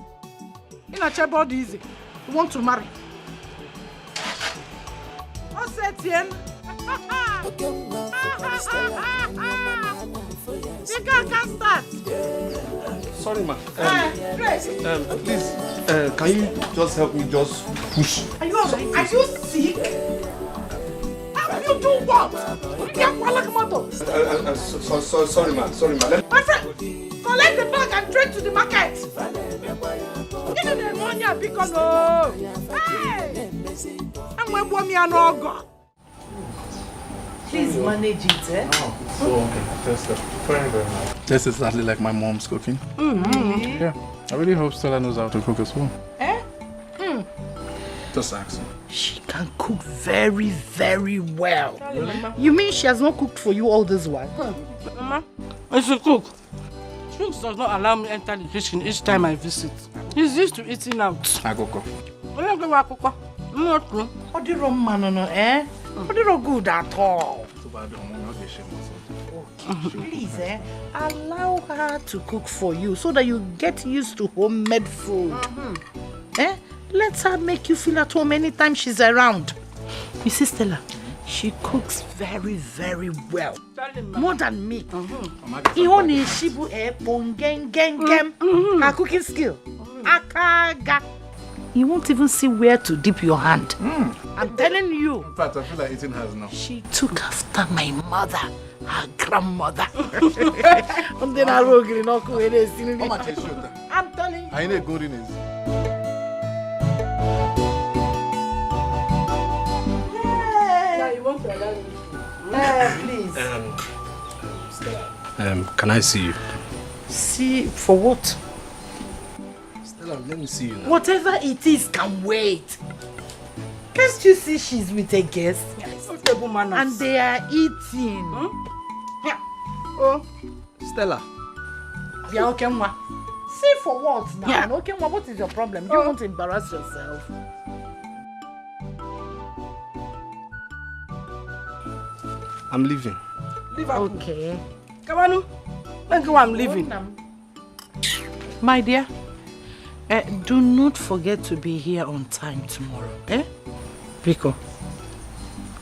In a chair body easy. You want to marry. What's that, Tien? You can't start. Sorry, ma. Please, can you just help me just push? Are you alright? Are you sick? How you do what? You can't fall like a motor. Sorry, ma. My friend, collect the bag and train to the market. You know the money I pick on. Hey! I'm going to me an ogre. Please manage it, okay. That's very nice. That's exactly like my mom's cooking. Yeah. I really hope Stella knows how to cook as well. Just ask her. She can cook very, very well. You mean she has not cooked for you all this while? Mama, I should cook. Shooks does not allow me to enter the kitchen each time I visit. He's used to eating out. I go cook. What do you wrong, man? What do you good at all? Please, allow her to cook for you so that you get used to homemade food. Let her make you feel at home anytime she's around. You see, Stella, she cooks very, very well. More than me. Her cooking skill. Akaga. You won't even see where to dip your hand. I'm telling you. In fact, I feel like eating hers now. She took after my mother, her grandmother. I'm telling you. I need good in it. Please. Can I see you? See for what? Stella, let me see you now. Whatever it is can wait. Can't you see she's with a guest? Yes. And they are eating. Yeah. Oh. Stella. Yeah, okay, ma. See for what now? Yeah. Okay, ma, what is your problem? You won't embarrass yourself. I'm leaving. Leave her. Okay. Come on. Thank you, I'm leaving. My dear, do not forget to be here on time tomorrow, eh? Rico,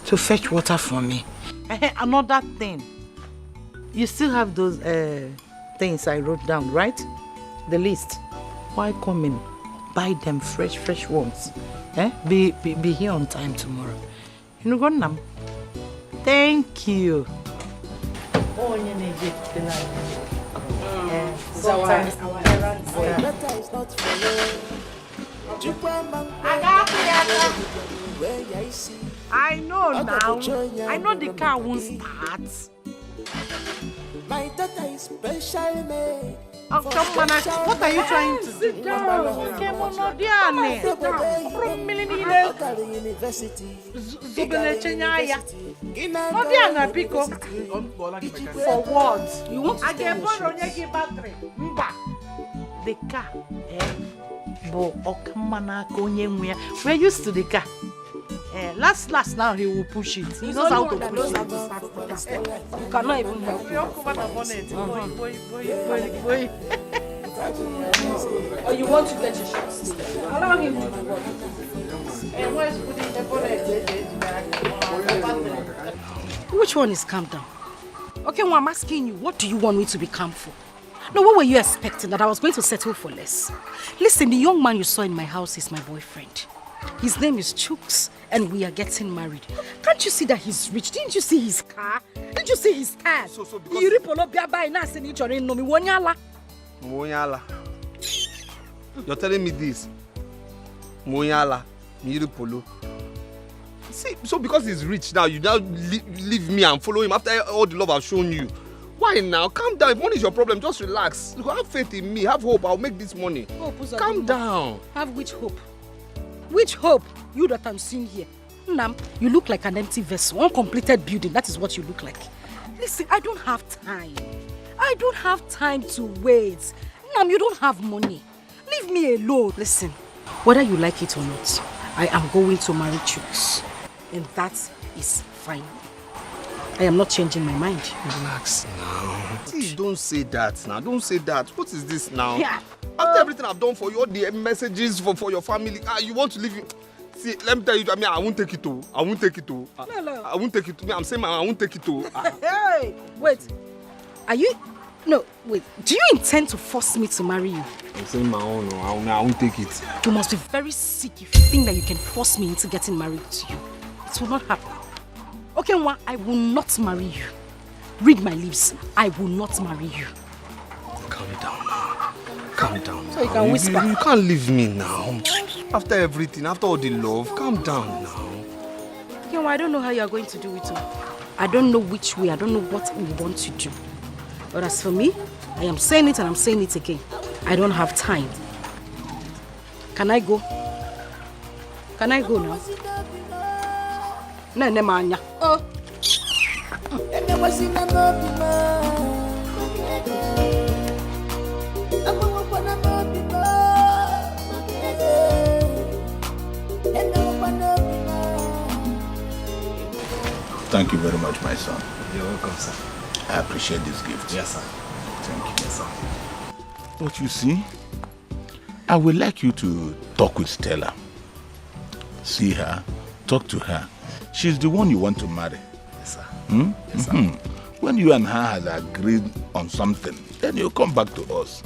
to fetch water for me. Another thing, you still have those things I wrote down, right? The list. Why come in? Buy them fresh ones. Eh? Be here on time tomorrow. You know, go now. Thank you. Sometimes our errands better is not for I know now. I know the car won't start. My daughter is special made. Oh, come on, what are you trying to do? Sit down. For what? You want to get battery? The car. We're used to the car. Last now he will push it. He knows how to push it. You cannot even help me. Or you want to get your shot, sister? Allow him to do what? And where's putting the bonnet? Which one is calm down? Okay, well, I'm asking you, what do you want me to be calm for? No, what were you expecting? That I was going to settle for less? Listen, the young man you saw in my house is my boyfriend. His name is Chooks, and we are getting married. Can't you see that he's rich? Didn't you see his car? Didn't you see his car? Moyala. You're telling me this? Moyala, Miripolo. See, so because he's rich now, you now leave me and follow him after all the love I've shown you. Why now? Calm down. If money is your problem, just relax. Have faith in me. Have hope. I'll make this money. Calm down. Have which hope? Which hope? You that I'm seeing here. Nam, you look like an empty vessel, uncompleted building. That is what you look like. Listen, I don't have time. I don't have time to wait. Nam, you don't have money. Leave me alone. Listen, whether you like it or not, I am going to marry Chooks. And that is fine. I am not changing my mind. Relax now. Please don't say that now. Don't say that. What is this now? Yeah. After everything I've done for you, all the messages for your family, you want to leave you. See, let me tell you, I won't take it to. I won't take it to. No. I won't take it to. I'm saying I won't take it to. Hey, wait. Are you... No, wait. Do you intend to force me to marry you? I'm saying my own. No, I won't take it. You must be very sick if you think that you can force me into getting married to you. It will not happen. Okay, Nwa, I will not marry you. Read my lips. I will not marry you. Calm down now. Calm down now. So you can whisper. You can't leave me now. After everything, after all the love, calm down now. Okay, Nwa, I don't know how you are going to do it. I don't know which way. I don't know what we want to do. But as for me, I am saying it and I'm saying it again. I don't have time. Can I go? Can I go now? No, Manya. Oh. Thank you very much, my son. You're welcome, sir. I appreciate this gift. Yes, sir. Thank you. Yes, sir. But you see, I would like you to talk with Stella. See her, talk to her. She's the one you want to marry. Yes, sir. Yes, sir. When you and her have agreed on something, then you come back to us.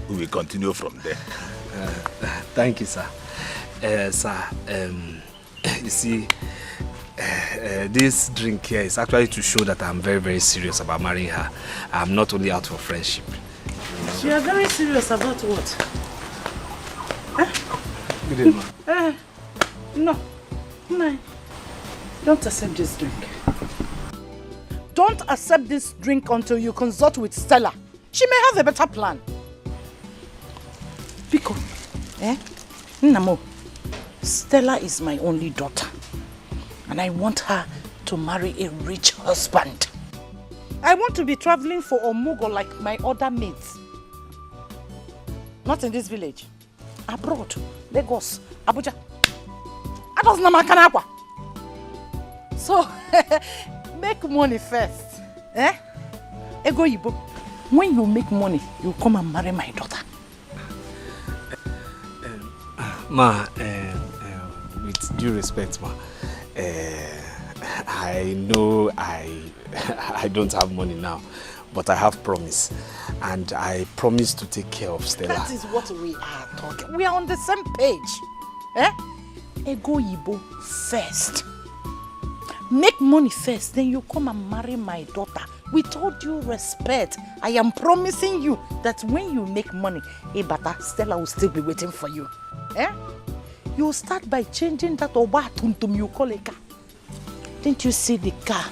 We will continue from there. Thank you, sir. Sir, you see, this drink here is actually to show that I'm very, very serious about marrying her. I'm not only out for friendship. You are very serious about what? Good evening. No. Don't accept this drink. Don't accept this drink until you consult with Stella. She may have a better plan. Pico, Namo, Stella is my only daughter. And I want her to marry a rich husband. I want to be traveling for Omugo like my other mates. Not in this village. Abroad, Lagos, Abuja. So, make money first. Ego Yibo, when you make money, you come and marry my daughter. Ma, with due respect, ma, I know I don't have money now, but I have promise, and I promise to take care of Stella. That is what we are talking. We are on the same page. Eh? Ego Yibo first. Make money first, then you come and marry my daughter. With all due respect, I am promising you that when you make money, Ebata, Stella will still be waiting for you. Eh? You start by changing that Oba Tuntum you call a car. Didn't you see the car?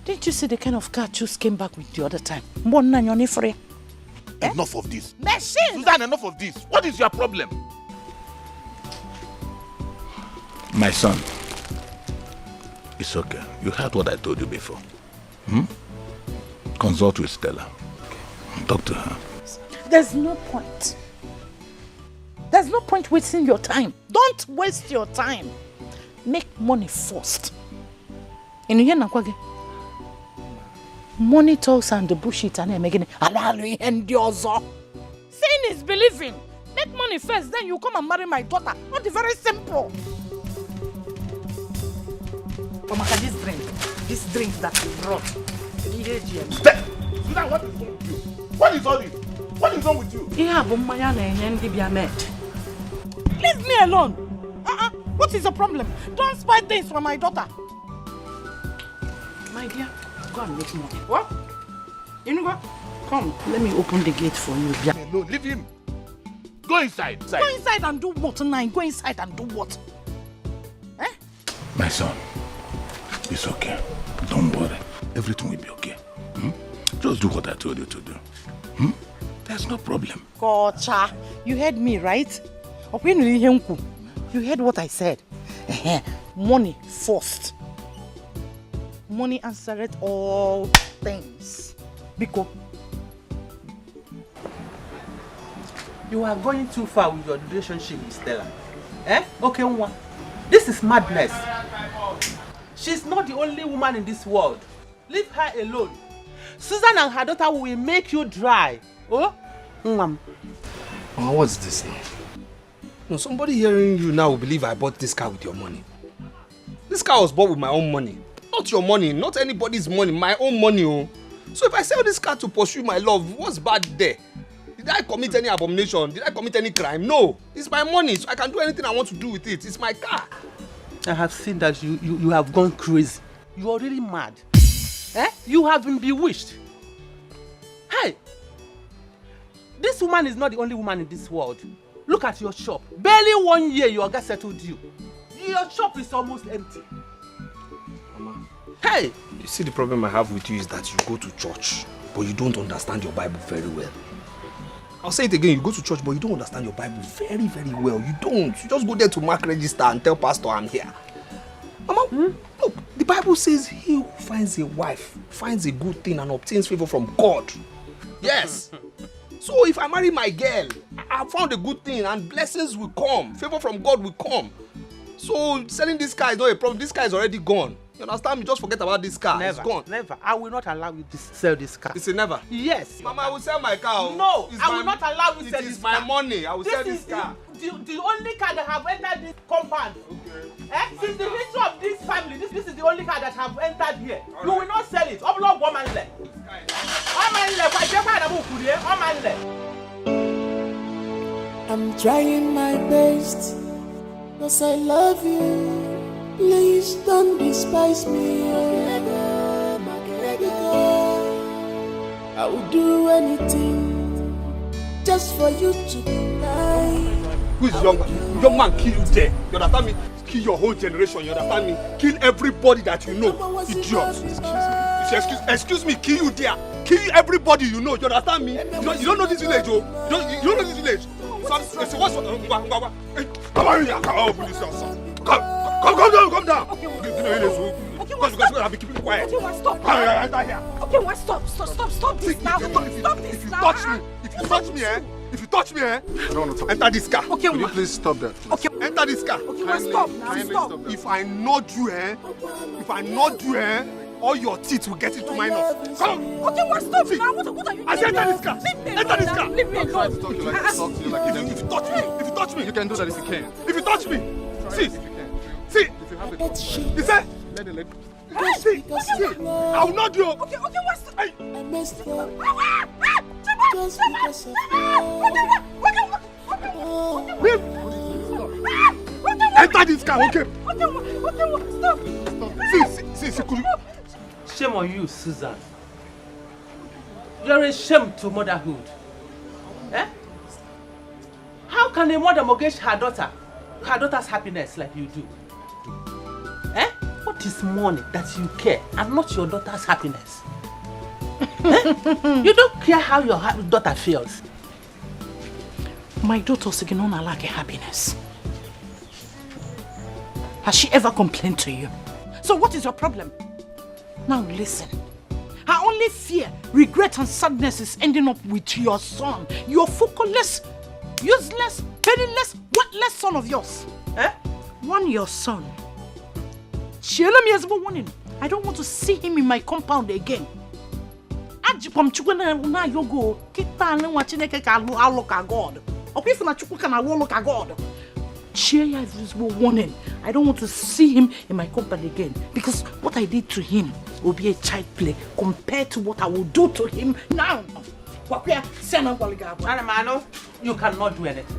Didn't you see the kind of car Chus came back with the other time? Enough of this. Machine! Susan, enough of this. What is your problem? My son, it's okay. You heard what I told you before. Consult with Stella. Talk to her. There's no point. There's no point wasting your time. Don't waste your time. Make money first. Money talks and the bullshit and making Seeing is believing. Make money first, then you come and marry my daughter. Not very simple. Omaka, this drink that you brought. Susan, what is wrong with you? What is all this? What is wrong with you? Leave me alone. What is the problem? Don't spoil things for my daughter. My dear, go and make money. What? You know, come, let me open the gate for you. No, leave him. Go inside. Go inside and do what tonight? Go inside and do what? Eh? My son, it's okay. Don't worry. Everything will be okay. Just do what I told you to do. There's no problem. Kocha, you heard me, right? You heard what I said. Money first. Money answered all things. Because you are going too far with your relationship with Stella. Eh? Okay, one. This is madness. She's not the only woman in this world. Leave her alone. Susan and her daughter will make you dry. Oh? What's this now? No, somebody hearing you now will believe I bought this car with your money. This car was bought with my own money. Not your money, not anybody's money, my own money. Oh. So if I sell this car to pursue my love, what's bad there? Did I commit any abomination? Did I commit any crime? No. It's my money, so I can do anything I want to do with it. It's my car. I have seen that you have gone crazy. You are really mad. Eh? You have been bewitched. Hey! This woman is not the only woman in this world. Look at your shop. Barely 1 year your guy settled you. Your shop is almost empty. Mama. Hey! You see, the problem I have with you is that you go to church, but you don't understand your Bible very well. I'll say it again, you go to church, but you don't understand your Bible very, very well. You don't. You just go there to mark register and tell pastor I'm here. Mama, look, the Bible says he who finds a wife finds a good thing and obtains favor from God. Yes. So if I marry my girl, I found a good thing and blessings will come. Favor from God will come. So selling this car is not a problem. This car is already gone. You understand me? Just forget about this car. Never, it's gone. Never. I will not allow you to sell this car. It's a never. Yes. Mama, I will sell my car. No, I will not allow you to sell this car. It is my money. I will sell this car. The only car that have entered this compound. Okay. Since the history of this family, this is the only car that have entered here. All you will not sell it. I'm trying my best, 'cause I love you. Please don't despise me. I will do anything just for you tonight. Who is young man? Young man kill you there. You understand me? Kill your whole generation. You understand me? Kill everybody that you know. Idiot. Excuse me. Kill you there. Kill everybody you know. You understand me? You don't know this village, oh. You don't know this village. Come down. Because you have been keeping quiet. Okay, stop. Okay, what? Stop this now. If you touch me, I don't want to talk. Enter this car. Okay, will you please stop that? Please? Okay, enter this car. Okay, stop. If I nod you, or your teeth will get into my nose. Come on. Okay, what? Stop. Now, what are you doing? I said enter this car. Enter this car. Leave me I'm trying to alone. talk to you like talk to you like if you touch me, if you touch me, you can do that if you can. If you touch me, see, see. If you have a he said, let it. See, I will not do. Okay, what's the... I messed up. Just because of enter this car, okay? Stop. See, could you... Shame on you, Susan. You're a shame to motherhood. Eh? How can a mother mortgage her daughter's happiness like you do? Eh? What is money that you care and not your daughter's happiness? Eh? You don't care how your daughter feels. My daughter's not like happiness. Has she ever complained to you? So what is your problem? Now listen. Her only fear, regret and sadness is ending up with your son. Your focusless, useless, penniless, worthless son of yours. Eh? Your son. She let me as a warning. I don't want to see him in my compound again. Ajipom chukuna na yogo kita na wachineke ka look at God. Okay, for na chukuka na look at God. Cheer is warning. I don't want to see him in my company again because what I did to him will be a child play compared to what I will do to him now. Anamano, you cannot do anything.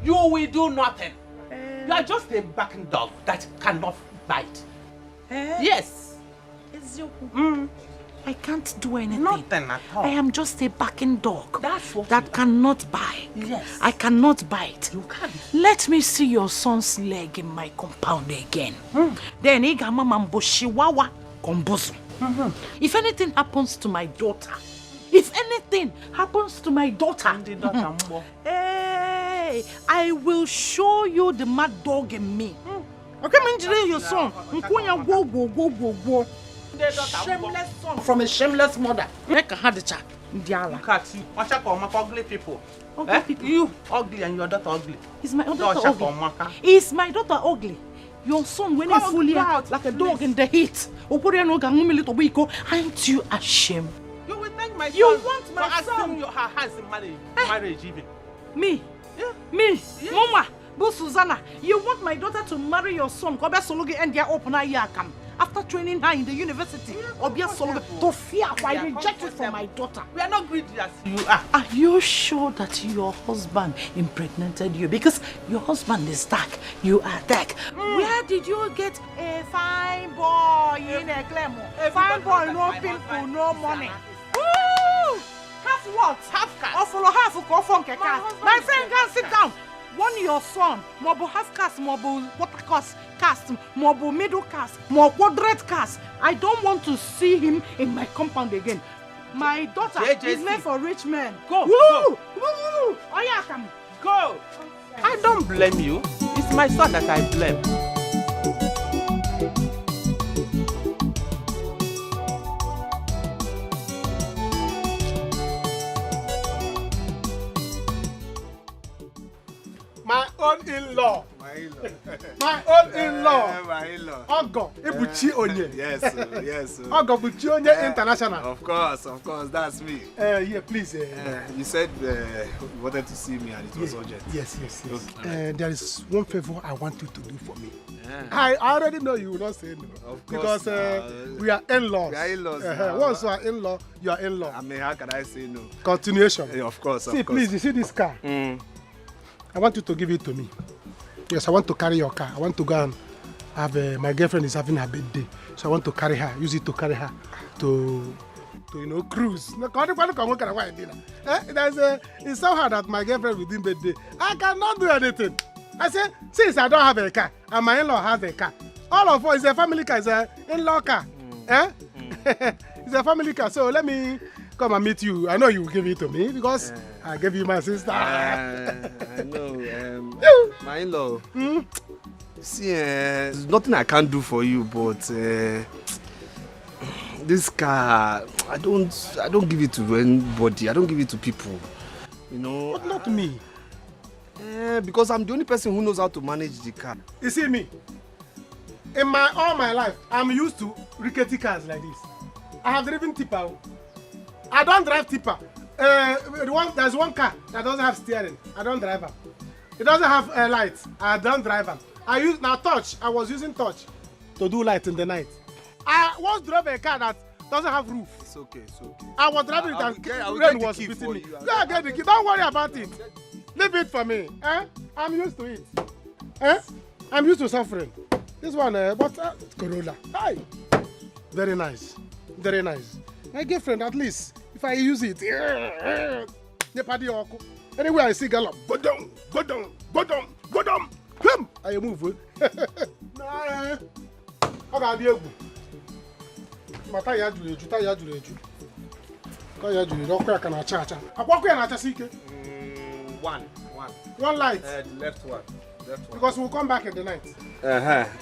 You will do nothing. You are just a barking dog that cannot bite. Yes. I can't do anything. Nothing at all. I am just a barking dog That's what that cannot bite. Yes. I cannot bite. You can't. Let me see your son's leg in my compound again. Then Igamamamboshiwawa kombozo. If anything happens to my daughter, hey, I will show you the mad dog in me. Okay, man, your son. Shameless son from a shameless mother. Make a hard chat. Look at you. Watch out for ugly people. Ugly people. You ugly and your daughter ugly. Is my daughter ugly? Is my daughter ugly? Your son when he fully out like a dog in the heat. Aren't you ashamed? You will thank my son. You want my for son? asking her hands in marriage even. Me? Yeah. Me? Yes. Mama, Bo Susanna, you want my daughter to marry your son? Kobe Sologe and their open yakam. After training her in the university, Obia Sologe to fear why rejected from my daughter. We are not greedy as you are. Are you sure that your husband impregnated you? Because your husband is dark, you are dark. Where did you get a fine boy in a glamour? Fine boy, no pimple, no money. Woo! Half what? Half caste. Or follow half of Kofonke caste. My friend can sit down. One your son, more half caste, more water caste, more middle caste, more quadrant caste. I don't want to see him in my compound again. My daughter is meant for rich men. Go. Woo! Go. Woo! Oh yeah, come. Go. I don't blame you. It's my son that I blame. My own in-law. My in-law. My own in-law. My in-law. Ogo, Ibuchi Onye. Yes, yes. Ogo Buchi Onye International. Of course, that's me. Yeah, please. You said you wanted to see me and it was urgent. Yes. Okay. There is one favor I want you to do for me. I already know you will not say no. Of course. Because we are in-laws. We are in-laws. Once you are in-law, you are in-law. I mean, how can I say no? Continuation. Yeah, of course. See, please, you see this car? I want you to give it to me. Yes, I want to carry your car. I want to go and have my girlfriend is having her birthday, so I want to carry her. Use it to carry her to cruise. It's so hard that my girlfriend within birthday. I cannot do anything. I say since I don't have a car and my in-law has a car, all of us is a family car. It's an in-law car. It's a family car. So let me come and meet you. I know you will give it to me because I gave you my sister. I know. My in-law. See, there's nothing I can't do for you, but this car, I don't give it to anybody. I don't give it to people. You know. But not me. Because I'm the only person who knows how to manage the car. You see me? In all my life, I'm used to rickety cars like this. I have driven tipper. I don't drive tipper. There's one car that doesn't have steering. I don't drive it. It doesn't have lights. I don't drive it. I use now touch. I was using touch to do light in the night. I once drove a car that doesn't have roof. It's okay, it's okay. I was driving it and rain was beating me. Yeah, get the key. Don't worry about it. Leave it for me. I'm used to it. I'm used to suffering. This one, Corolla. Hi. Very nice. Very nice. My girlfriend, at least, if I use it, anywhere I see gallop, go down, go down, go down, go down. Come! I move. Nah. How about you? Mata ya juru eju, ta ya juru eju. Ta ya juru eju, okwa kana cha cha. Akwa kwa na cha sike. One light. The left one. Because we'll come back in the night.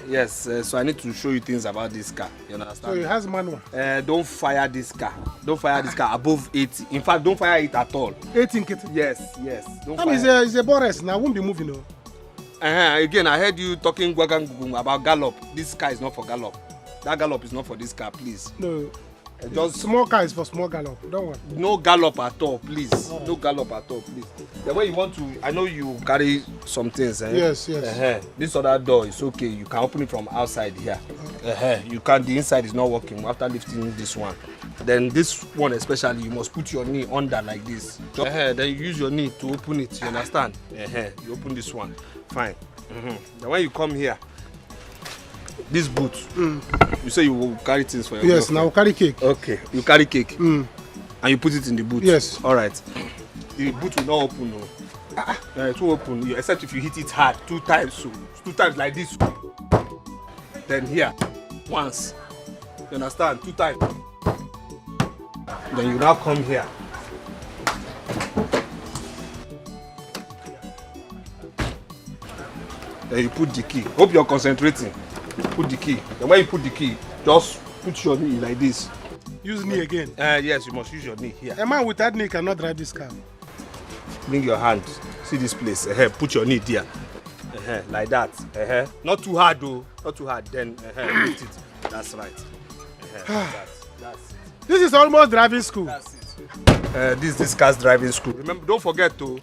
Yes, so I need to show you things about this car. You understand? So it has manual. Don't fire this car. Don't fire this car above 80. In fact, don't fire it at all. 18 kit. Yes. Don't fire. It's a Boris now. I won't be moving. No. Again, I heard you talking about gallop. This car is not for gallop. That gallop is not for this car, please. No. Just small car is for small gallop. Don't worry. No gallop at all, please. Right. No gallop at all, please. The way you want to, I know you carry some things. Yes. This other door is okay. You can open it from outside here. You can. The inside is not working after lifting this one. Then this one especially, you must put your knee under like this. Then you use your knee to open it. You understand? You open this one. Fine. Then when you come here, this boot, you say you will carry things for your Yes, now carry cake. Okay, you carry cake. And you put it in the boot. Yes. All right. The boot will not open. No. It will open, except if you hit it hard 2 times. So 2 times like this. Then here, once. You understand? 2 times. Then you now come here. Then you put the key. Hope you're concentrating. Put the key. Then when you put the key, just put your knee like this. Use knee again? Yes, you must use your knee here. A man with that knee cannot drive this car. Bring your hand. See this place. Put your knee there. Like that. Not too hard though. Not too hard. Then lift it. That's right. That's it. This is almost driving school. That's it. This car's driving school. Remember, don't forget to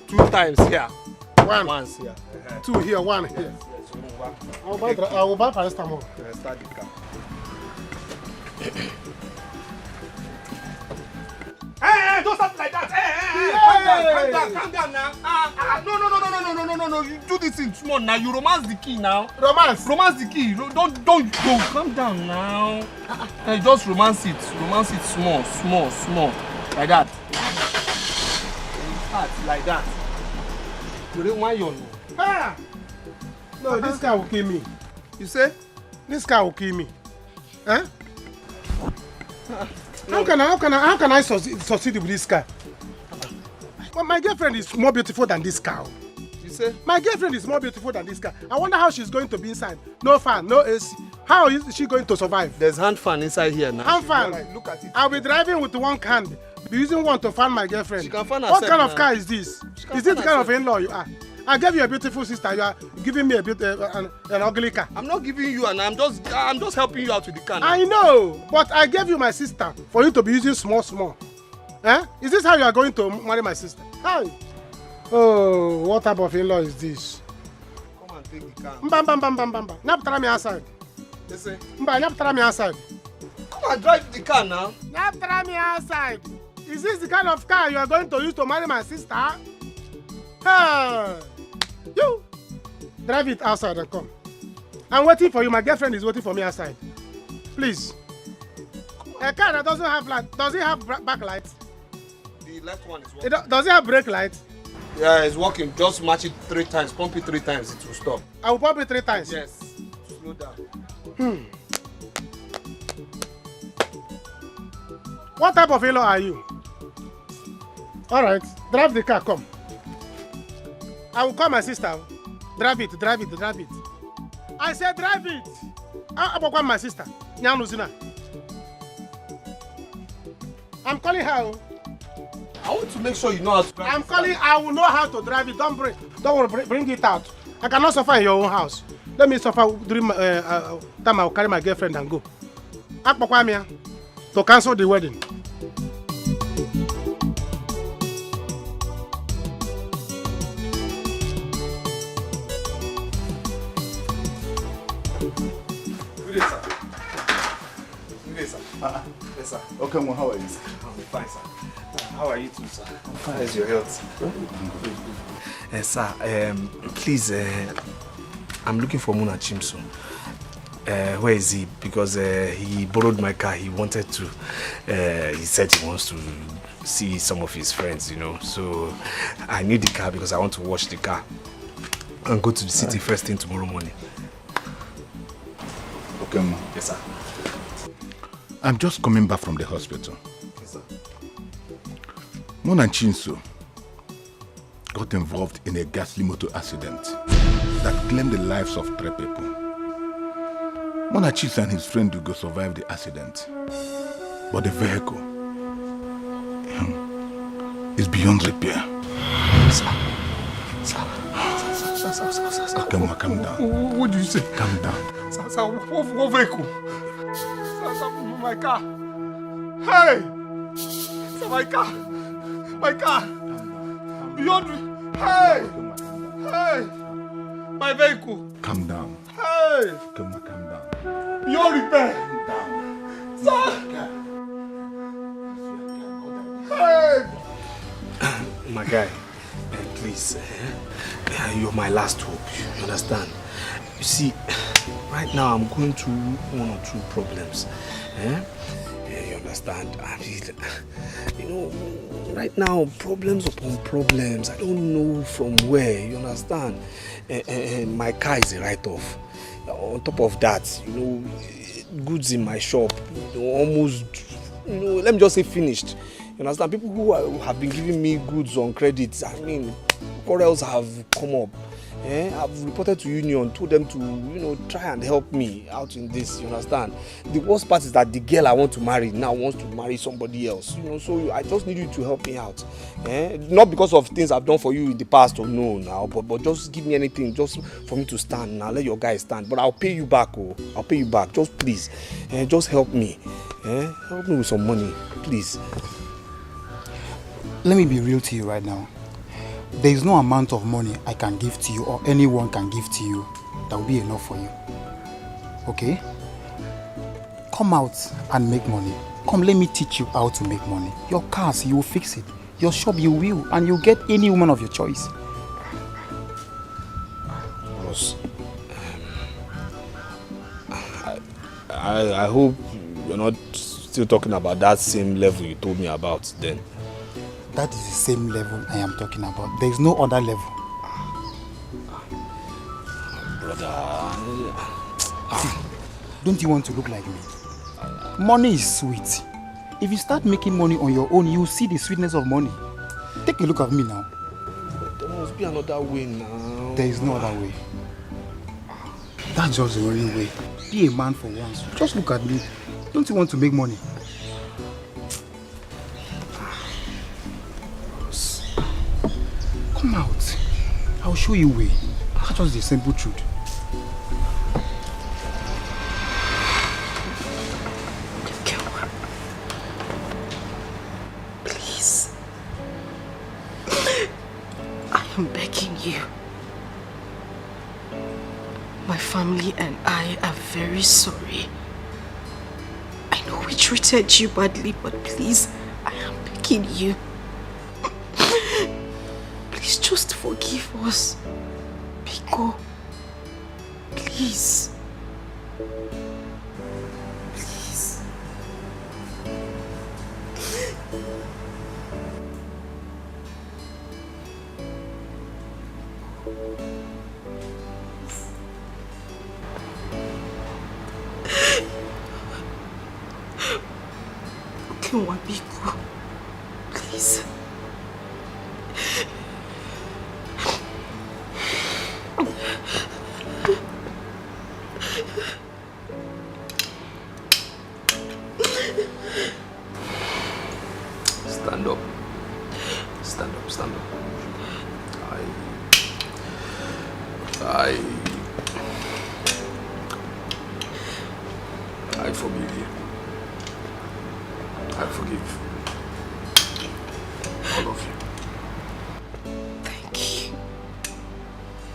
2 times here. Once here. 2 here, 1 here. I will buy paracetamol. Start the car. Hey, don't stop like that. Hey, calm down now. No. You do this in small now. You romance the key now. Romance the key. Don't go. Calm down now. Just romance it. Romance it small. Like that. Start like that. You don't want your no. No, this car will kill me. You say? This car will kill me. How can I succeed with this car? Well, my girlfriend is more beautiful than this car. You say? My girlfriend is more beautiful than this car. I wonder how she's going to be inside. No fan, no AC. How is she going to survive? There's hand fan inside here now. Hand fan? Like, look at it. I'll be driving with one hand. Be using one to fan my girlfriend. She can fan herself. What kind of car is this? Is this the kind of in-law you are? I gave you a beautiful sister. You are giving me an ugly car. I'm not giving you, and I'm just helping you out with the car. I know, but I gave you my sister for you to be using small. Is this how you are going to marry my sister? Hi. Oh, what type of in-law is this? Come and take the car. Mbam. Nyaptara me outside. Listen. Nyaptara me outside. Come and drive the car now. Nyaptara me outside. Is this the kind of car you are going to use to marry my sister? You drive it outside and come. I'm waiting for you. My girlfriend is waiting for me outside. Please. A car that doesn't have light. Does it have back lights? The left one is working. Does it have brake lights? Yeah, it's working. Just match it 3 times. Pump it 3 times. It will stop. I will pump it 3 times. Yes. Slow down. What type of in-law are you? All right. Drive the car. Come. I will call my sister. Drive it. I said drive it. I'm calling my sister. I'm calling her. I want to make sure you know how to drive. I'm calling. I will know how to drive it. Don't worry. Bring it out. I cannot suffer in your own house. Let me suffer during my time I'll carry my girlfriend and go. Akpokwamia to cancel the wedding. Good day, sir. Good day, sir. Yes, sir. Okay, well, how are you? I'm fine, sir. How are you too, sir? How is your health? Sir, please, I'm looking for Munachimso. Where is he? Because he borrowed my car. He wanted to. He said he wants to see some of his friends, you know. So I need the car because I want to wash the car and go to the city first thing tomorrow morning. Okay, ma. Yes, sir. I'm just coming back from the hospital. Yes, sir. Mona Chinso got involved in a ghastly motor accident that claimed the lives of 3 people. Mona Chinso and his friend Ugo survived the accident, but the vehicle is beyond repair. Sir. Okay, ma, calm down. What do you say? Calm down. Sir, what vehicle? Sir, my car. Hey! Sir, my car. My car. Beyond. Hey! Hey! My vehicle. Calm down. Hey! Calm down. Beyond repair. Sir! Hey! My guy, please, you're my last hope. You understand? You see, right now I'm going through 1 or 2 problems. You understand? I mean, you know, right now, problems upon problems. I don't know from where. You understand? And my car is a write-off. On top of that, you know, goods in my shop, you know, almost, you know, let me just say finished. You understand? People who have been giving me goods on credit, I mean, quarrels have come up. I've reported to union, told them to, you know, try and help me out in this, you understand? The worst part is that the girl I want to marry now wants to marry somebody else, you know, so I just need you to help me out. Not because of things I've done for you in the past or no now, but just give me anything just for me to stand now, let your guy stand. But I'll pay you back, oh, I'll pay you back, just please, just help me. Help me with some money, please. Let me be real to you right now. There is no amount of money I can give to you or anyone can give to you that will be enough for you. Okay? Come out and make money. Come, let me teach you how to make money. Your cars, you will fix it. Your shop, you will. And you'll get any woman of your choice. Boss, I hope you're not still talking about that same level you told me about then. That is the same level I am talking about. There is no other level. Brother. Don't you want to look like me? Money is sweet. If you start making money on your own, you will see the sweetness of money. Take a look at me now. There must be another way now. There is no other way. That's just the only way. Be a man for once. Just look at me. Don't you want to make money? Come out. I'll show you a way. That's just the simple truth. Please. I am begging you. My family and I are very sorry. I know we treated you badly, but please, I am begging you. Please just forgive us. Biko. Please. Please. Okay, Biko. Please. Stand up. Stand up, stand up. forgive you. I forgive all of you. Thank you.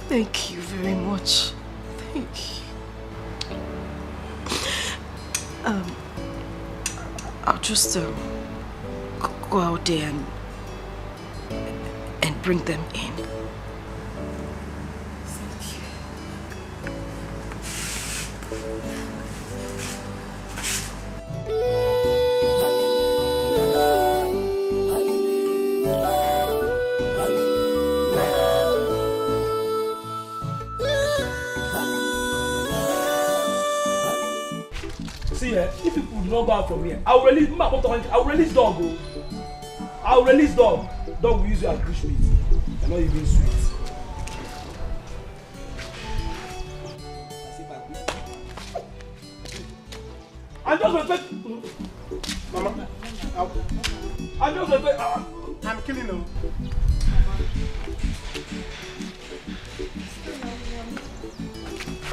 Thank you very much. Thank you. I'll just go out there and bring them in. See, if people do not go out from here, I will release dog. I will release dog. Dog will use you as bushmeat. You're not even sweet. I just respect. Mama, I just respect. I'm killing them.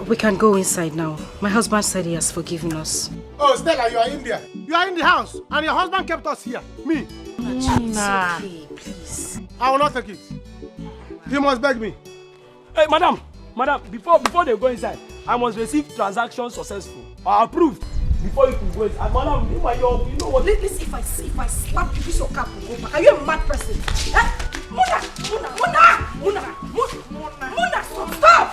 We can go inside now. My husband said he has forgiven us. Oh, Stella, you are in there. You are in the house, and your husband kept us here. Me. Nah. Okay, please. I will not take it. He must beg me. Hey, madam, before they go inside, I must receive transaction successful or approved before you can go inside. Madam, you know what? Listen, if I slap you, this your cap will go back. Are you a mad person? Eh? Muna, stop!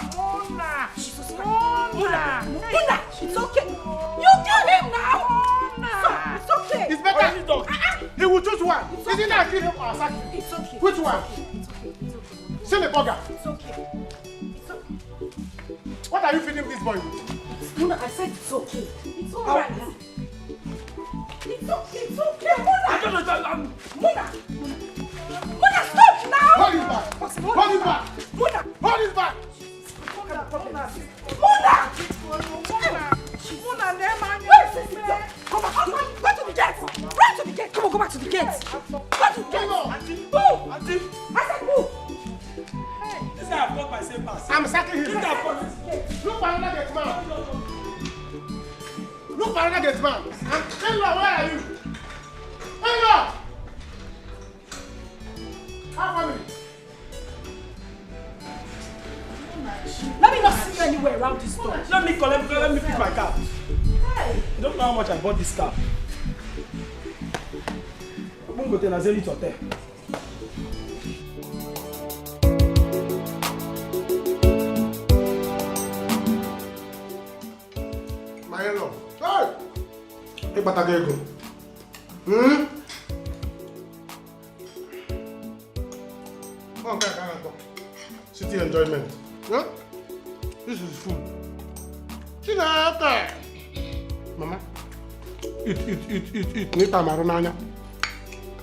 Muna, it's okay. You kill him now. Muna, it's okay. It's better. He will choose one. Isn't that kill him or sack him? It's okay. Which one? It's okay. Say the burger. It's okay. It's okay. What are you feeding this boy with? Muna, I said it's okay. It's alright. It's okay. Muna, stop now! Hold his back! Hold his back! Hold his back! Where is this? Come on, go to the gate! Run to the gate! Come on, go back to the gate! Go to the gate! Move! I said move! This guy have got my same pass. I'm sacking him. Look for another gate man. Look for another gate man. Hello, where are you? Hello! How are you? Let me not see you anywhere around this store. Let me pick my car. Hey. You don't know how much I bought this car. I'm going to go to Nazareth Hotel. My hello. Hey! Hey, Batagego. Okay, I can't go. City enjoyment. Huh? This is food. See that? Mama, eat. Need time around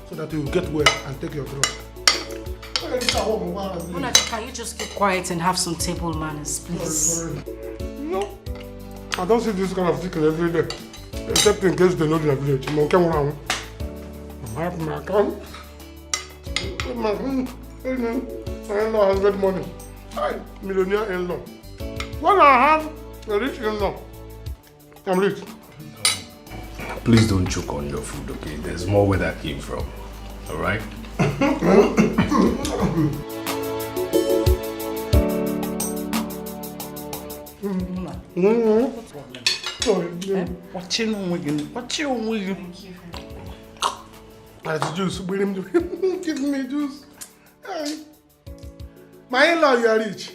so that you get well and take your drug. Muna, can you just keep quiet and have some table manners, please? Sorry. No, I don't see this kind of chicken every day, except in case they know the village. My in-law has got money. Hi, millionaire in-law. When I have a rich in-law, I'm rich. Please don't choke on your food, okay? There's more where that came from. Alright? Watching. That's juice. Give me juice. Hey. My in-law, you are rich.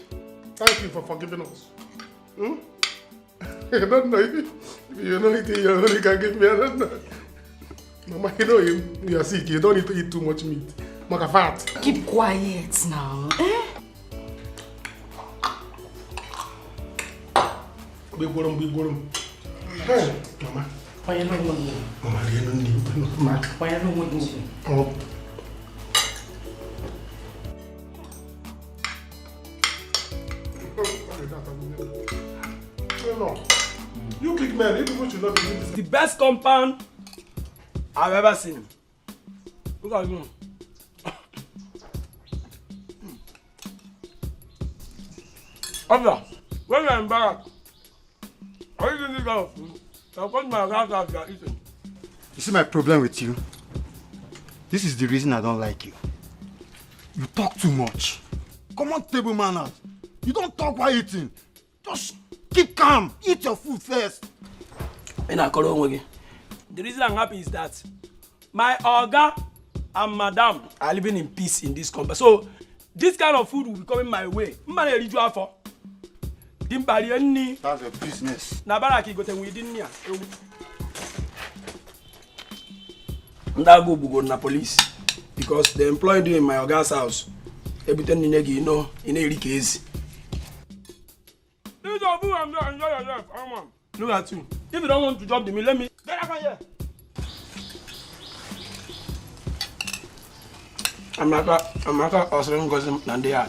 Thank you for forgiving us. I don't know if you know anything you only can give me. I don't know. Mama, you know you are sick. You don't need to eat too much meat. Maka fat. Keep quiet now. Big worm. Hey, Mama. Why you not moving? Mama, you don't need mad. Why you not moving? Oh. No. You big man, you people should not be doing this. The best compound I've ever seen. Look at you. Abla, when you're in Barak, are you doing this kind of food? I'll come to my house you are eating. You see my problem with you? This is the reason I don't like you. You talk too much. Come on, table manners. You don't talk while eating. Just keep calm. Eat your food first. The reason I'm happy is that my Oga and Madam are living in peace in this compound. So this kind of food will be coming my way. That's your business. Go na police because they employed you in my Oga's house. Everything you know in a case. Enjoy yourself. Look at you. If you don't want to drop the meal, let me get up here. I'm not answering because I'm there.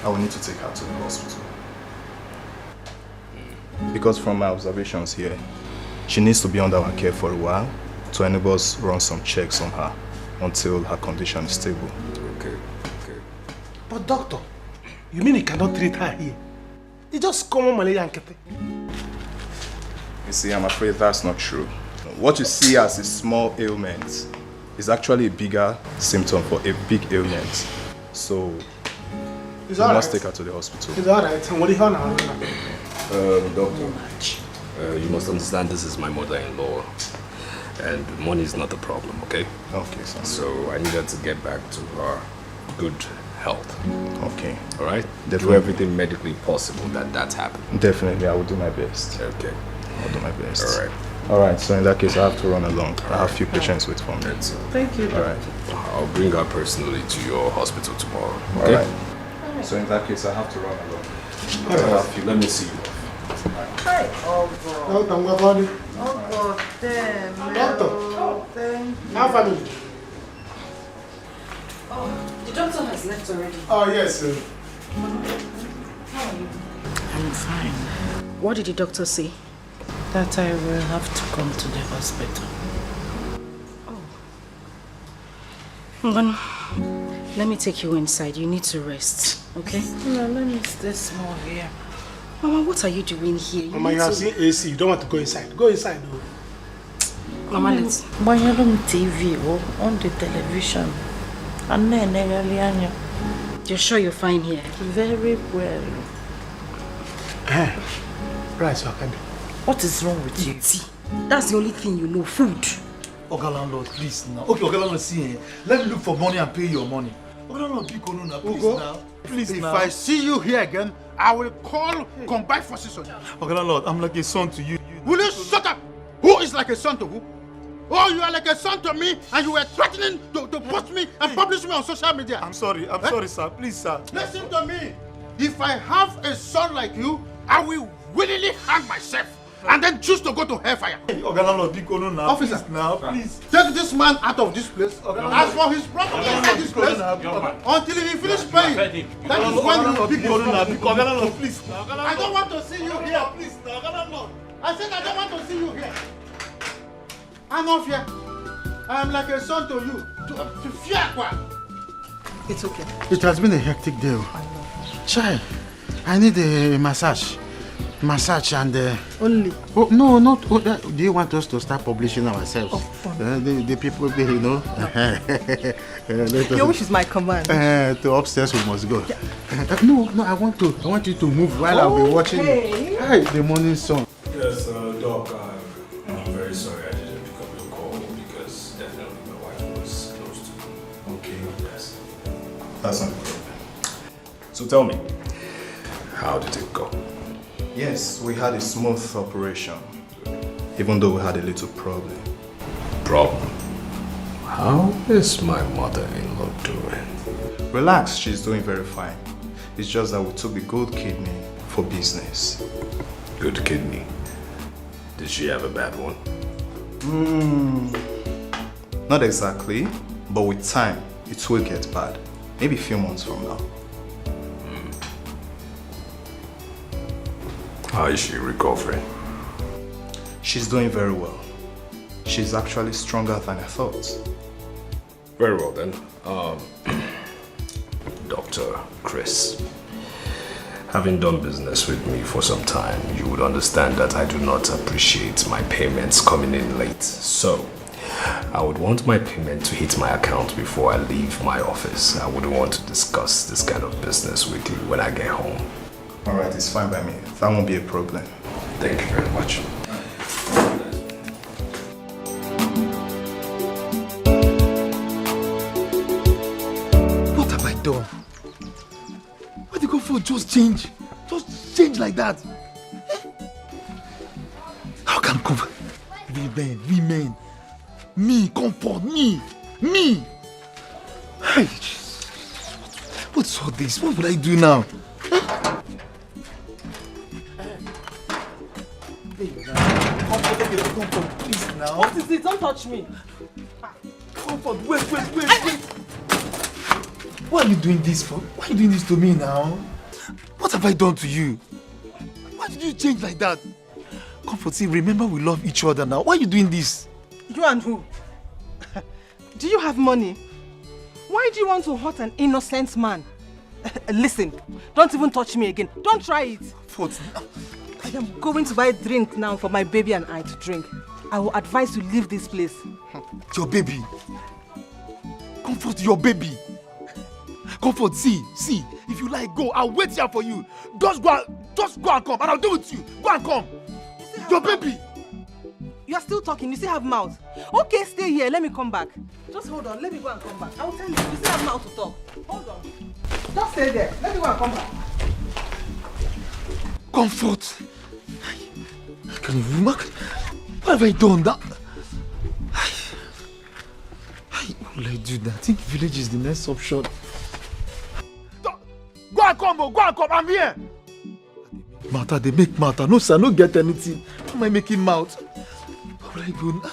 I will need to take her to the hospital. Because from my observations here, she needs to be under our care for a while to enable us run some checks on her until her condition is stable. Okay. But doctor, you mean you cannot treat her here? It's just common malaria and kete. You see, I'm afraid that's not true. What you see as a small ailment is actually a bigger symptom for a big ailment. So, we must take her to the hospital. It's alright. What do you have now? Doctor, you must understand this is my mother-in-law, and money is not the problem, okay? Okay, sir. So I need her to get back to her good health. Okay. All right? Definitely. Do everything medically possible that happens. Definitely, I will do my best. Okay. I'll do my best. All right. All right, so in that case, I have to run along. I have a few patients wait for me. Thank you. All right. I'll bring her personally to your hospital tomorrow, All okay? right. So in that case, I have to run along. All right. Let me see you. Hi. Oh God, damn. Doctor. Thank you. How family? Oh, the doctor has left already. Oh, yes, sir. How are you? I'm fine. What did the doctor say? That I will have to come to the hospital. Then, let me take you inside. You need to rest, okay? No, let me stay small here. Mama, what are you doing here? Mama, you have seen AC. You don't want to go inside. Go inside, though. Mama, let's... When you're on TV or on the television, and then you're sure you're fine here? Very well. Right, so I can be. What is wrong with you? That's the only thing you know, food. Oga landlord, please now. Okay, Oga landlord, see, let me look for money and pay your money. Oga landlord, please now. Please if now. I see you here again, I will call combined forces on you. Oga landlord, I'm like a son to you. Will you shut up? Who is like a son to who? Oh, you are like a son to me and you were threatening to post me and publish me on social media. I'm sorry, sorry, sir. Please, sir. Listen to me. If I have a son like you, I will willingly hang myself and then choose to go to hellfire. Oga landlord, big now. Officer, please, now, please. Take this man out of this place. As for his property inside this place, until he finish paying, that is when he will pick his property. Please, I don't want to see you here. Please, now, Oga landlord. I said I don't want to see you here. I'm off here. I am like a son to you. To fear what? It's okay. It has been a hectic day. Chai, I need a massage. Massage and only. Oh no, not. Oh, do you want us to start publishing ourselves? The people, you know. Your wish is my command. To upstairs we must go. No, I want you to move while I'll be watching. Hi, the morning sun. Yes, Doc. I'm very sorry I didn't pick up your call because definitely my wife was close to me. Okay. Yes. That's not a problem. So tell me, how did it go? Yes, we had a smooth operation, even though we had a little problem. Problem? How is my mother-in-law doing? Relax, she's doing very fine. It's just that we took the good kidney for business. Good kidney? Did she have a bad one? Not exactly, but with time, it will get bad. Maybe a few months from now. How is she recovering? She's doing very well. She's actually stronger than I thought. Very well then. Dr. Chris, having done business with me for some time, you would understand that I do not appreciate my payments coming in late. So, I would want my payment to hit my account before I leave my office. I wouldn't want to discuss this kind of business with you when I get home. Alright, it's fine by me. That won't be a problem. Thank you very much. What have I done? Why did you go for just change? Just change like that? How can comfort? Women. Me, comfort, me. Hey, what's all this? What would I do now? Comfort, please now. What is it? Don't touch me. Comfort, wait. Why are you doing this for? Why are you doing this to me now? What have I done to you? Why did you change like that? Comfort, see, remember we love each other now. Why are you doing this? You and who? Do you have money? Why do you want to hurt an innocent man? Listen, don't even touch me again. Don't try it. I am going to buy a drink now for my baby and I to drink. I will advise you leave this place. Your baby. Comfort, your baby. Comfort, see. If you like, go. I'll wait here for you. Just go and come, and I'll do it with you. Go and come. Your baby. You are still talking. You still have mouth. Okay, stay here. Let me come back. Just hold on. Let me go and come back. I will tell you. You still have mouth to talk. Hold on. Just stay there. Let me go and come back. Comfort. Can you remark? What have I done? What will I do now? I think village is the next option. Go and come. I'm here. Matter, they make matter. No, sir, no get anything. How am I making mouth? What will I do now?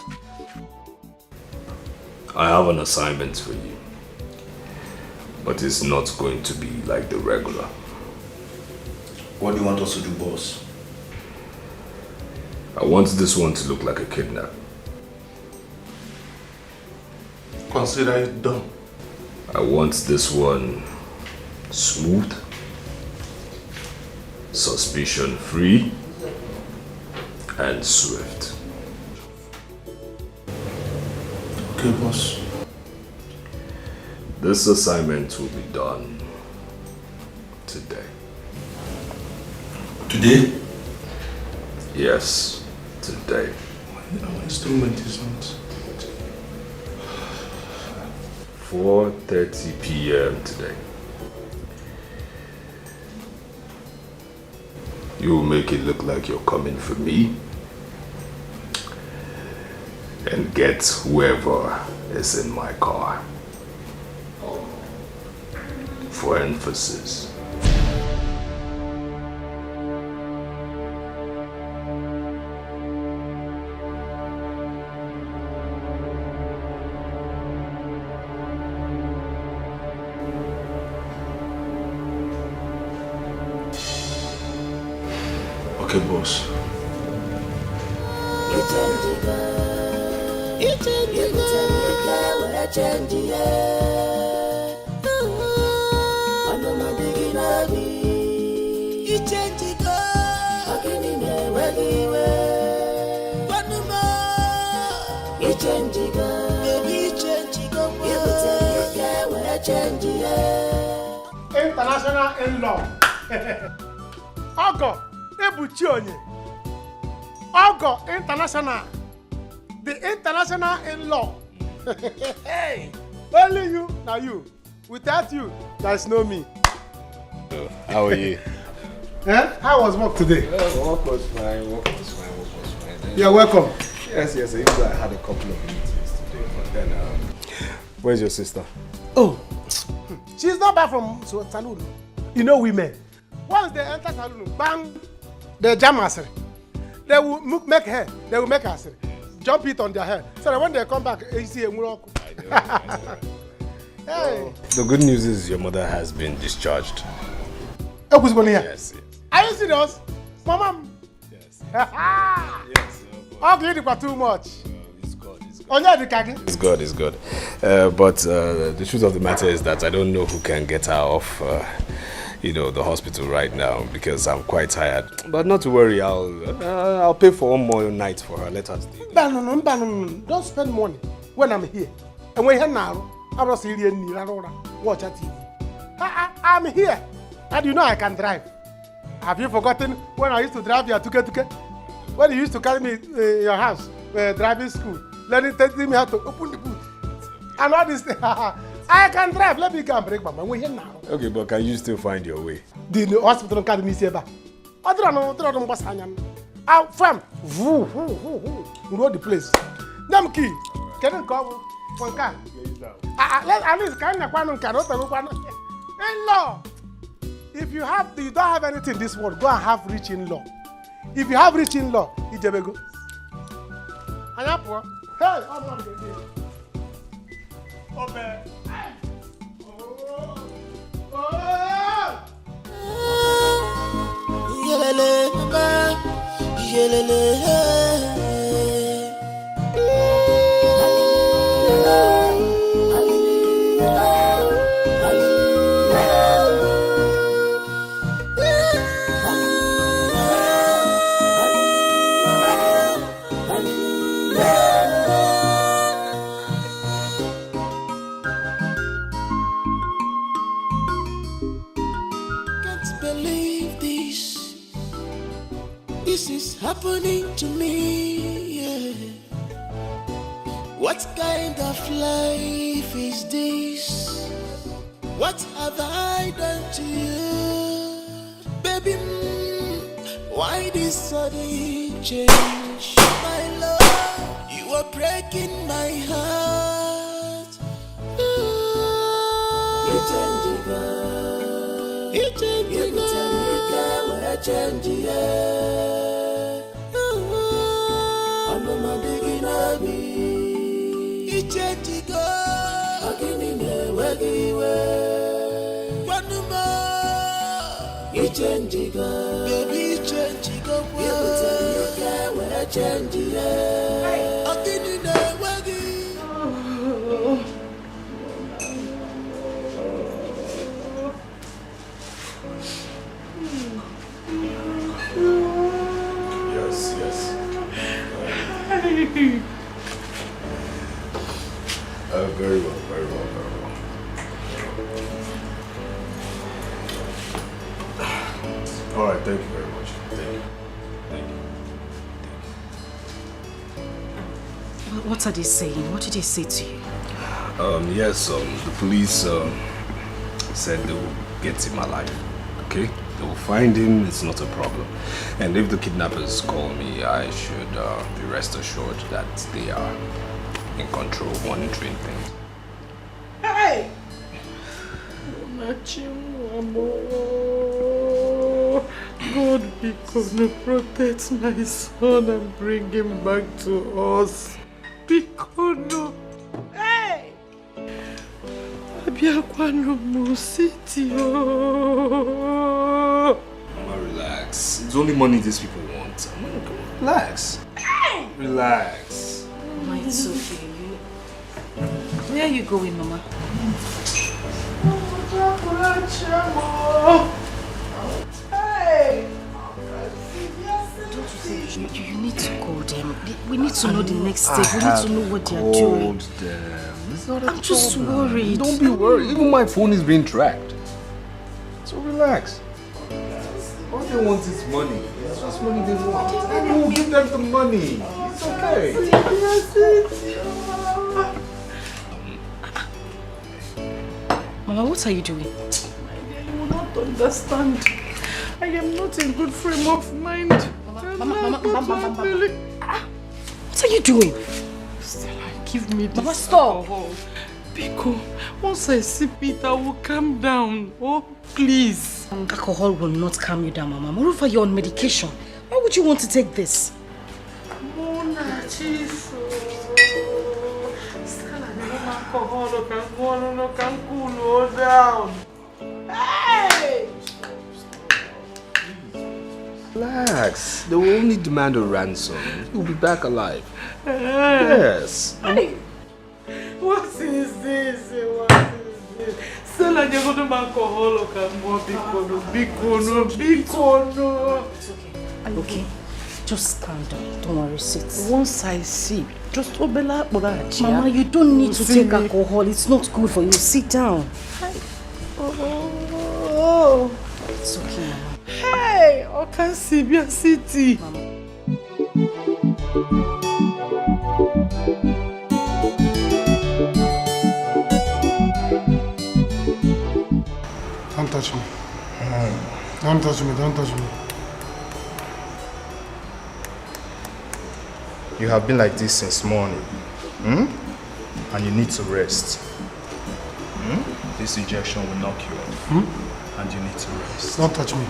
I have an assignment for you, but it's not going to be like the regular. What do you want us to do, boss? I want this one to look like a kidnap. Consider it done. I want this one smooth, suspicion-free, and swift. Okay, boss. This assignment will be done today. Today? Yes, today. Our instrument is not. 4:30 p.m. today. You will make it look like you're coming for me and get whoever is in my car. For emphasis. Okay, boss. International in-law. Ogo, Ebuchi Onye. Ogo International. The international in-law. Hey, only you, now you. Without you, there's no me. How are you? How was work today? Work was fine. You're welcome. Yes. Even though I had a couple of meetings today, but then, where's your sister? Oh, she's not back from saloon. You know women. Once they enter saloon, bang, they jam her. They will make her. They will make her jump it on their head. So that when they come back, you see a miracle. Hey. The good news is your mother has been discharged. Yes. Are you serious? Mama? Yes. Yes. Okay, it's too much. It's good, it's good. But the truth of the matter is that I don't know who can get her off, the hospital right now because I'm quite tired. But not to worry, I'll pay for one more night for her. Let her stay. No. Don't spend money when I'm here. And when you're now, I'm not serious. Watch a TV. I'm here. And you know I can drive. Have you forgotten when I used to drive your tuke? When you used to carry me your house, driving school, teaching me how to open the boot. And all this thing. I can drive. Let me go and break my mind. We're here now. Okay, but can you still find your way? The hospital can't miss you. I don't know. Out from road the place. Them key. Can you come? One car. At least can in-law. If you don't have anything in this world, go and have rich in-law. If you have rich in-law, it's a go. Hey, I'm not going to This is happening to me, yeah. What kind of life is this? What have I done to you? Baby, why this sudden change? My love, you are breaking my heart. You change, girl. You change, girl. You change, Yes. Very well. All right, thank you very much. Thank you. What are they saying? What did they say to you? Yes, the police said they will get him alive. Okay? They will find him, it's not a problem. And if the kidnappers call me, I should be rest assured that they are in control, monitoring things. Hey! God be gonna protect my son and bring him back to us. Bikono. Hey! Abiakwano Musiti. Mama, relax. It's only money these people want. Relax. Relax. Mama, it's okay. Where are you going, Mama? Hey! Don't you think you need to call them? We need to know the next step. We need to know what they are doing. It's not a I'm just worried. Don't be worried. Even my phone is being tracked. So relax. All they want is money. It's just money they want. And we'll give them the money. It's okay. Mama, what are you doing? You will not understand. I am not in good frame of mind. Mama. What are you doing? Stella, give me this. Mama, stop. Alcohol. Biko, once I sip it, I will calm down. Oh, please. Alcohol will not calm you down, Mama. Moreover, you're on medication. Why would you want to take this? Mona, Chief. Stella, the alcohol can cool you down. Hey! Relax. They will only demand a ransom. You'll be back alive. Yes. Hey. What is this? What is this? Stella, you're going to make alcohol or more Bikono. It's okay. Are you okay? Just calm down. Don't worry, sit. Once I see, just obela borachi. Mama, you don't need to take alcohol. It's not good for you. Sit down. Oh. It's okay, Mama. Hey, Okansibia City. Mama. Don't touch me. Don't touch me. Don't touch me. You have been like this since morning. And you need to rest. This injection will knock you off. And you need to rest. Don't touch me.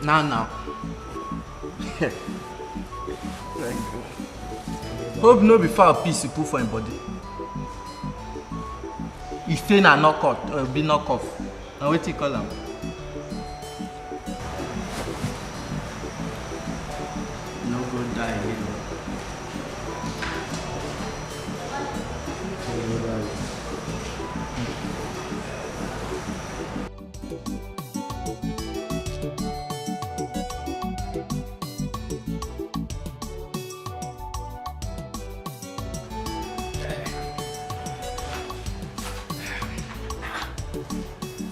Now. Hope no be foul piece you put for him body. If say na knock out or be knock off, na wetin you call am? No go die again.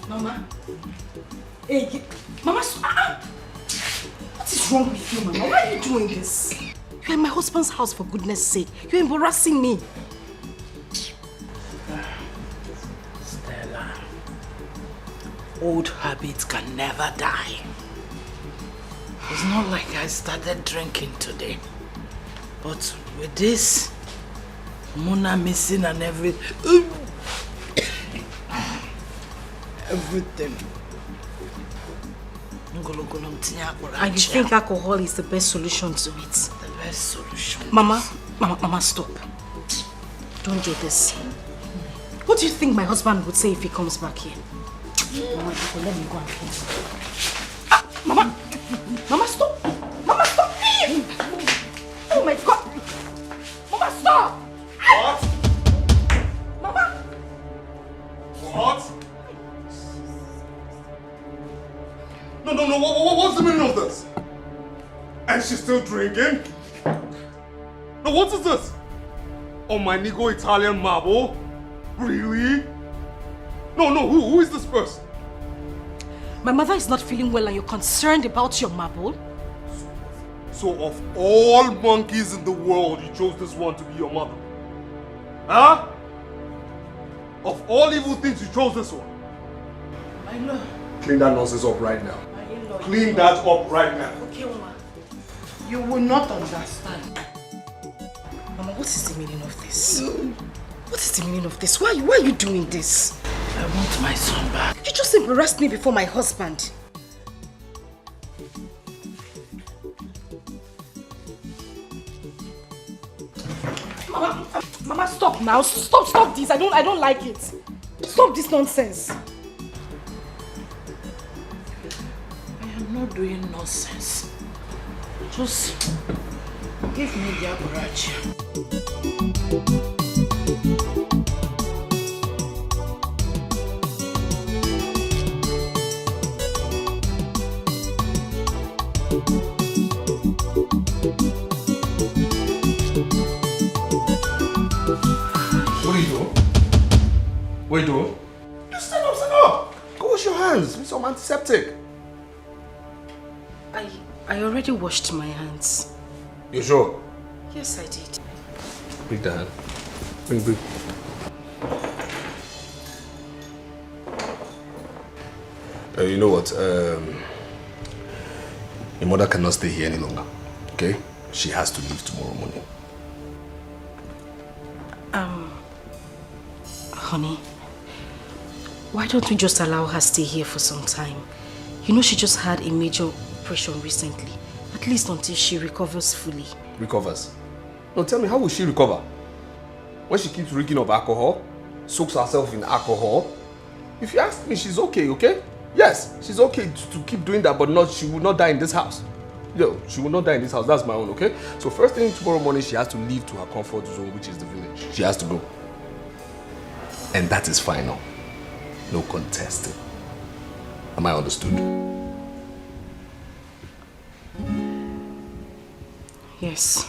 Mama. Hey, Mama. What is wrong with you, Mama? Why are you doing this? You're in my husband's house, for goodness sake. You're embarrassing me. Stella, old habits can never die. It's not like I started drinking today. But with this, Mona missing and everything. And you think alcohol is the best solution to it? The best solution. Mama, stop. Don't do this. What do you think my husband would say if he comes back here? Mama, let me go and clean. Mama, stop! Mama, stop! Oh my God! Mama, stop! What? Mama! What? No, what's the meaning of this? And she's still drinking? No, what is this? Oh, my Nigo Italian marble? Really? No, who is this person? My mother is not feeling well and you're concerned about your marble? So of all monkeys in the world, you chose this one to be your mother? Huh? Of all evil things, you chose this one? I know. Clean that nonsense up right now. Clean that up right now. Okay, Mama. You will not understand. Mama, what is the meaning of this? What is the meaning of this? Why are you doing this? I want my son back. You just embarrassed me before my husband. Mama, stop now. Stop this. I don't like it. Stop this nonsense. I'm not doing nonsense. Just give me the abarachi. What are you doing? What are you doing? Just stand up. Go wash your hands with some antiseptic. I already washed my hands. You sure? Yes, I did. Bring the hand. Bring. You know what? Your mother cannot stay here any longer. Okay? She has to leave tomorrow morning. Honey, why don't we just allow her stay here for some time? You know she just had a major operation recently. At least until she recovers fully. Recovers? No, tell me, how will she recover? When she keeps drinking of alcohol, soaks herself in alcohol? If you ask me, she's okay, okay? Yes, she's okay to keep doing that, but she will not die in this house. Yo, she will not die in this house. That's my own, okay? So first thing tomorrow morning, she has to leave to her comfort zone, which is the village. She has to go. And that is final. No contesting. Am I understood? Yes.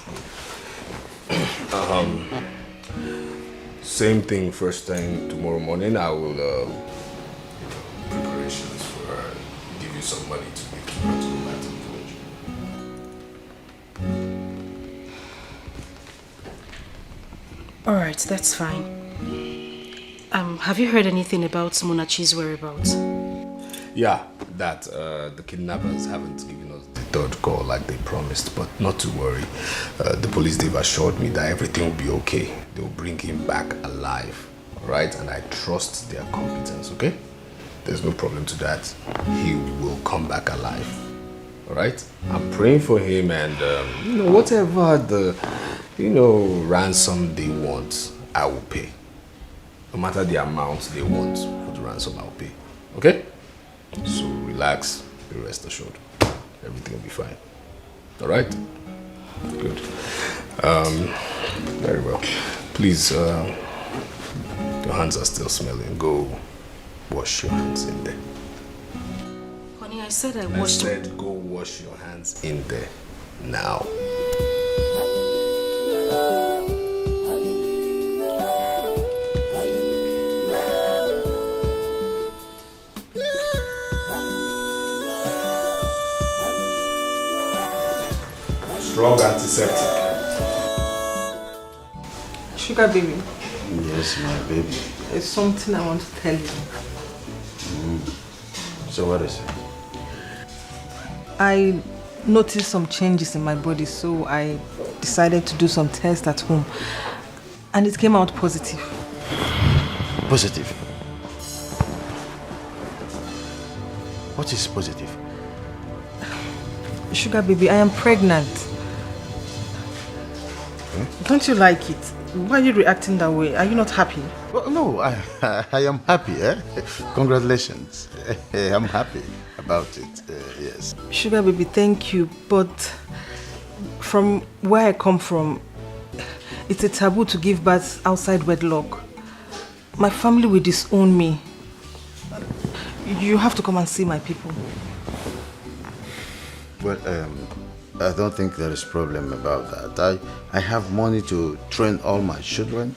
Same thing first thing tomorrow morning. I will preparations for her. Give you some money to make her to go back to the village. Alright, that's fine. Have you heard anything about Munachi's whereabouts? Yeah, that the kidnappers haven't given us the third call like they promised, but not to worry. The police, they've assured me that everything will be okay. They'll bring him back alive, alright? And I trust their competence, okay? There's no problem to that. He will come back alive, alright? I'm praying for him, and whatever the, ransom they want, I will pay. No matter the amount they want for the ransom, I'll pay, okay? So relax, be rest assured. Everything will be fine. Alright? Good. Very well. Please, your hands are still smelling. Go wash your hands in there. Honey, I said I washed... I said go wash your hands in there. Now. Strong antiseptic. Sugar baby. Yes, my baby. There's something I want to tell you. So what is it? I noticed some changes in my body, so I decided to do some tests at home. And it came out positive. Positive? What is positive? Sugar baby, I am pregnant. Don't you like it? Why are you reacting that way? Are you not happy? Well, no, I am happy. Congratulations. I'm happy about it. Yes. Sugar baby, thank you. But from where I come from, it's a taboo to give birth outside wedlock. My family will disown me. You have to come and see my people. Well, I don't think there is problem about that. I have money to train all my children,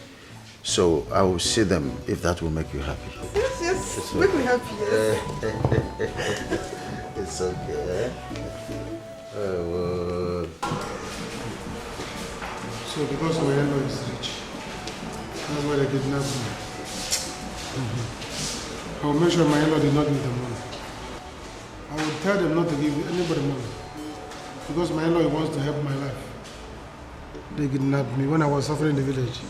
so I will see them if that will make you happy. Yes, make me happy. It's okay. So because my in-law is rich, that's why they kidnapped me. I will make sure my in-law did not give them money. I will tell them not to give anybody money. Because my in-law wants to help my life. They kidnapped me when I was suffering in the village.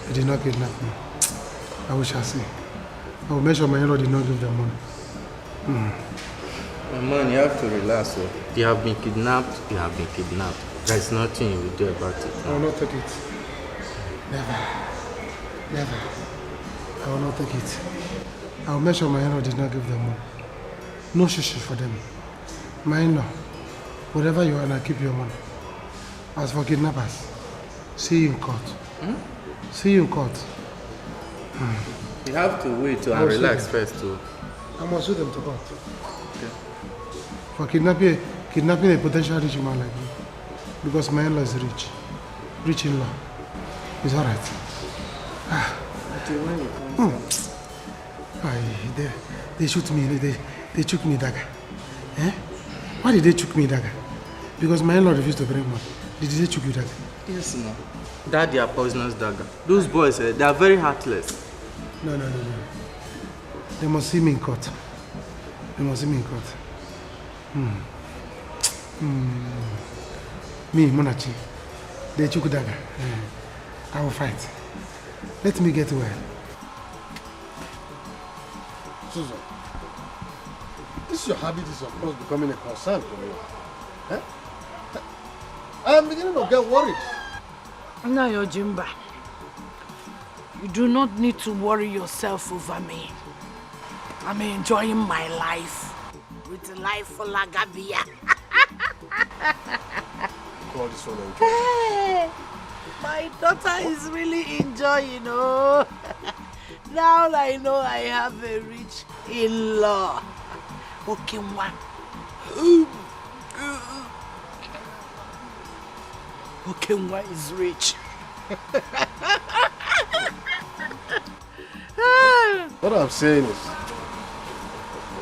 They did not kidnap me. I shall see. I will make sure my in-law did not give them money. Man, you have to relax. So. You have been kidnapped, you have been kidnapped. There's nothing you will do about it. I will not take it. Never. Never. I will not take it. I will make sure my in-law did not give them money. No shishi for them. My in-law, whatever you want, I keep your money. As for kidnappers, see you in court. See you in court. You have to wait and relax first too. I must sue them to court. Okay. For kidnapping a potential rich man like me. Because my in-law is rich. Rich in-law. It's alright. They shoot me. They took me dagger. Eh? Why did they took me dagger? Because my in-law refused to bring money. Did they took you dagger? Yes, no. That they are poisonous dagger. Those boys, they are very heartless. No. They must see me in court. They must see me in court. Me, Munachi. They took dagger. I will fight. Let me get well. Susan, this your habit is of course becoming a concern for me. Eh? I am beginning to get worried. Now, Jimba, you do not need to worry yourself over me. I'm enjoying my life with life for Lagabia. Call this one Hey, my daughter is really enjoying, oh. Now I know I have a rich in-law. Okay, one. Okenwa is rich. What I'm saying is,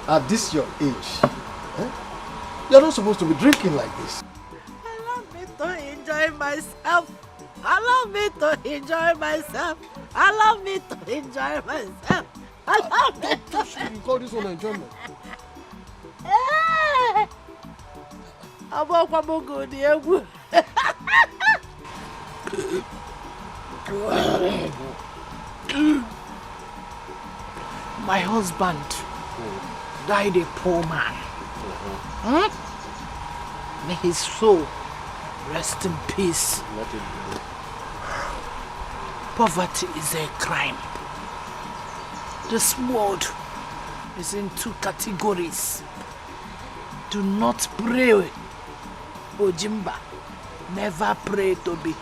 at this your age, you're not supposed to be drinking like this. Allow me to enjoy myself. Allow me to enjoy myself. Allow me to enjoy myself. Allow me to... You call this one enjoyment? My husband died a poor man. May his soul rest in peace. Poverty is a crime. This world is in two categories. Do not pray, Ojimba. Never pray to be.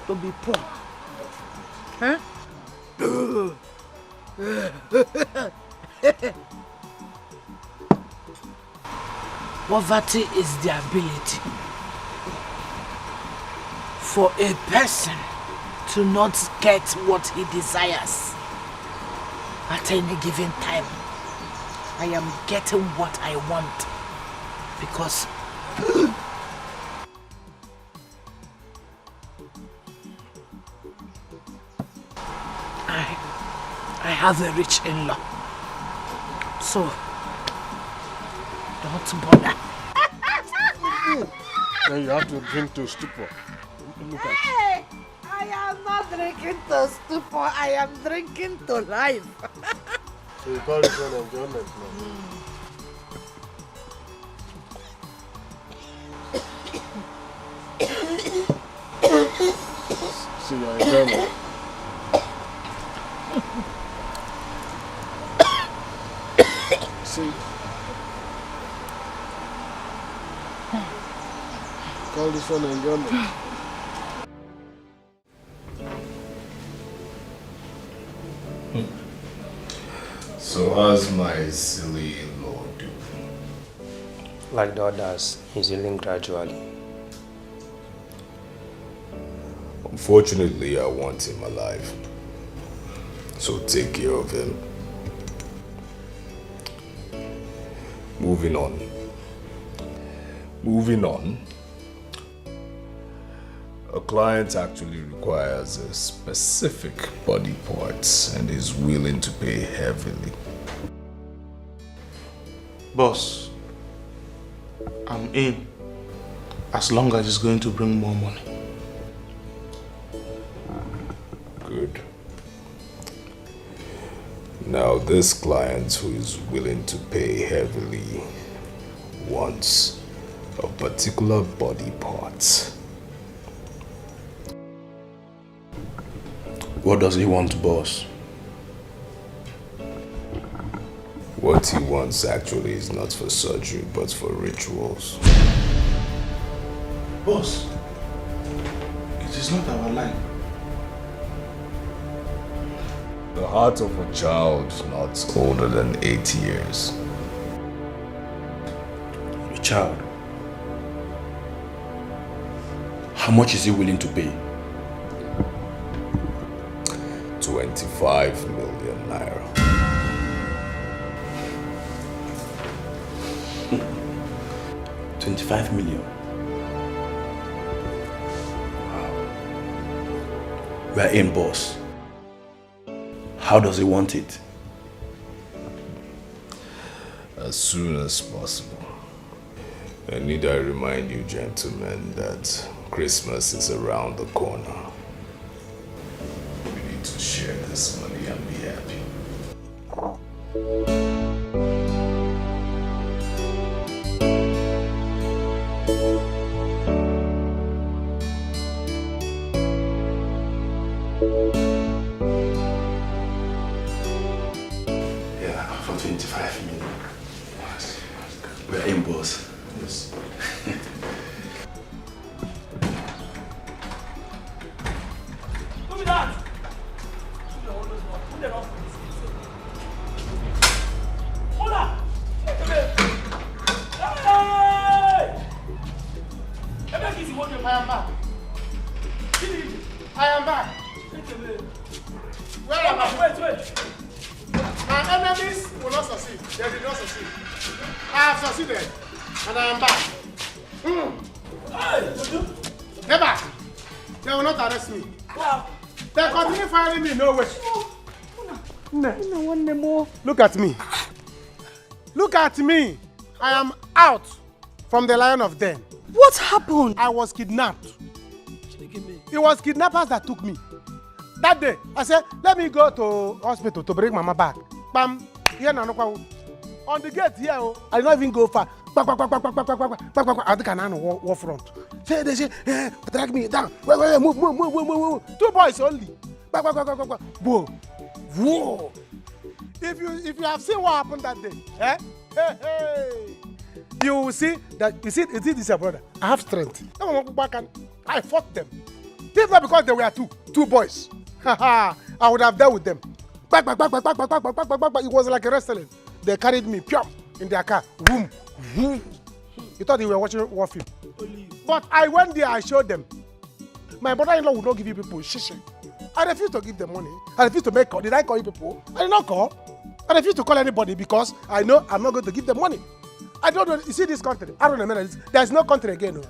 To be poor. Huh? Poverty is the ability for a person to not get what he desires at any given time. I am getting what I want because I have a rich in-law. So don't bother. Then you have to drink to stupor. Look at you. Hey, I am not drinking to stupor. I am drinking to life. So you call this one enjoyment now? See your enjoyment. See. Call this one enjoyment. So how's my silly in-law doing? Like the others, he's healing gradually. Unfortunately, I want him alive. So take care of him. Moving on. A client actually requires a specific body parts and is willing to pay heavily. Boss, I'm in. As long as it's going to bring more money. Good. Now this client who is willing to pay heavily wants a particular body part. What does he want, boss? What he wants actually is not for surgery, but for rituals. Boss, it is not our line. The heart of a child not older than 8 years. A child? How much is he willing to pay? 25 million naira. 25 million. Wow. We are in, boss. How does he want it? As soon as possible. And need I remind you, gentlemen, that Christmas is around the corner. this money and be happy. Yeah, for 25 million. We're in, boss. Yes. Who be that? Hold on! Hey! I am back. I am back. Where am I? Wait. My enemies will not succeed. They did not succeed. I have succeeded. And I am back. Never. They will not arrest me. They continue firing me, no way. Look at me. Look at me. I am out from the Lion of Den. What happened? I was kidnapped. It was kidnappers that took me. That day, I said, let me go to hospital to bring Mama back. Bam. Here na on the gate here, I did not even go far. I think I know war front. They say, drag me down. Wait, move. 2 boys only. Whoa. Whoa. If you have seen what happened that day, hey. You will see that you see this your brother. I have strength. I fought them. If not because they were two boys, I would have dealt with them. Back. It was like a wrestling. They carried me in their car. Boom. You thought they were watching war film. But I went there. I showed them. My brother-in-law would not give you people shishi. I refused to give them money. I refused to make call. Did I call you people? I did not call. I refused to call anybody because I know I'm not going to give them money. I don't know. You see this country? I don't know. There's no country again. No.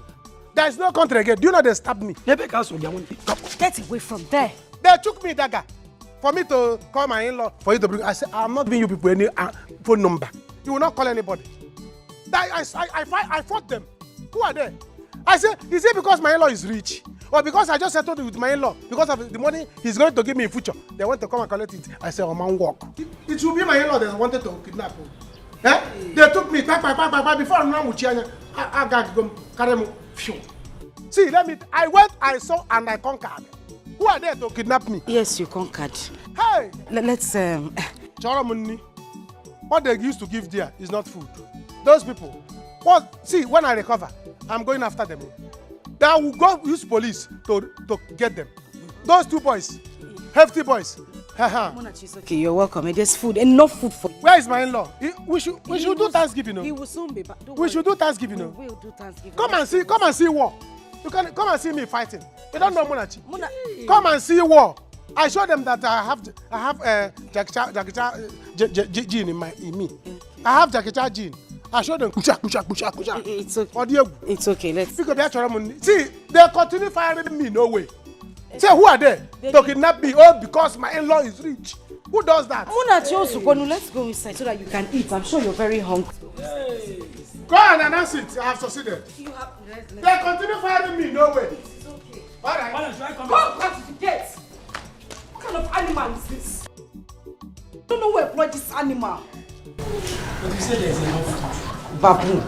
There's no country again. Do you know they stabbed me? Get away from there. They took me dagger for me to call my in-law for you to bring. I said, I'm not giving you people any phone number. You will not call anybody. I fought them. Who are they? I said, is it because my in-law is rich? Or because I just settled with my in-law? Because of the money he's going to give me in future. They want to come and collect it. I said, oh man, walk. It should be my in-law that wanted to kidnap him. They took me before I'm not with you. I got to carry me. See, I went, I saw, and I conquered. Who are there to kidnap me? Yes, you conquered. Hey! Let's Choromuni. What they used to give there is not food. Those people. See, when I recover, I'm going after them. They will go use police to get them. Those 2 boys, hefty boys. Munachi, it's okay, you're welcome. There's food, enough food for you. Where is my in-law? We should do Thanksgiving. He will soon be back. We should do Thanksgiving. We will do Thanksgiving. Come and see war. You can come and see me fighting. You don't know Munachi. Come and see war. I show them that I have Jackie Chan gene in me. I have Jackie Chan gene. I show them. It's okay. It's okay. See, they continue firing me. No way. Say, who are they? To kidnap me? Oh, because my in-law is rich. Who does that? Let's go inside so that you can eat. I'm sure you're very hungry. Hey. Go and announce it. I have succeeded. They continue firing me. No way. It's okay. All right. Go back to the gate. What kind of animal is this? I don't know who employed this animal. But you said there's enough food. Baboon.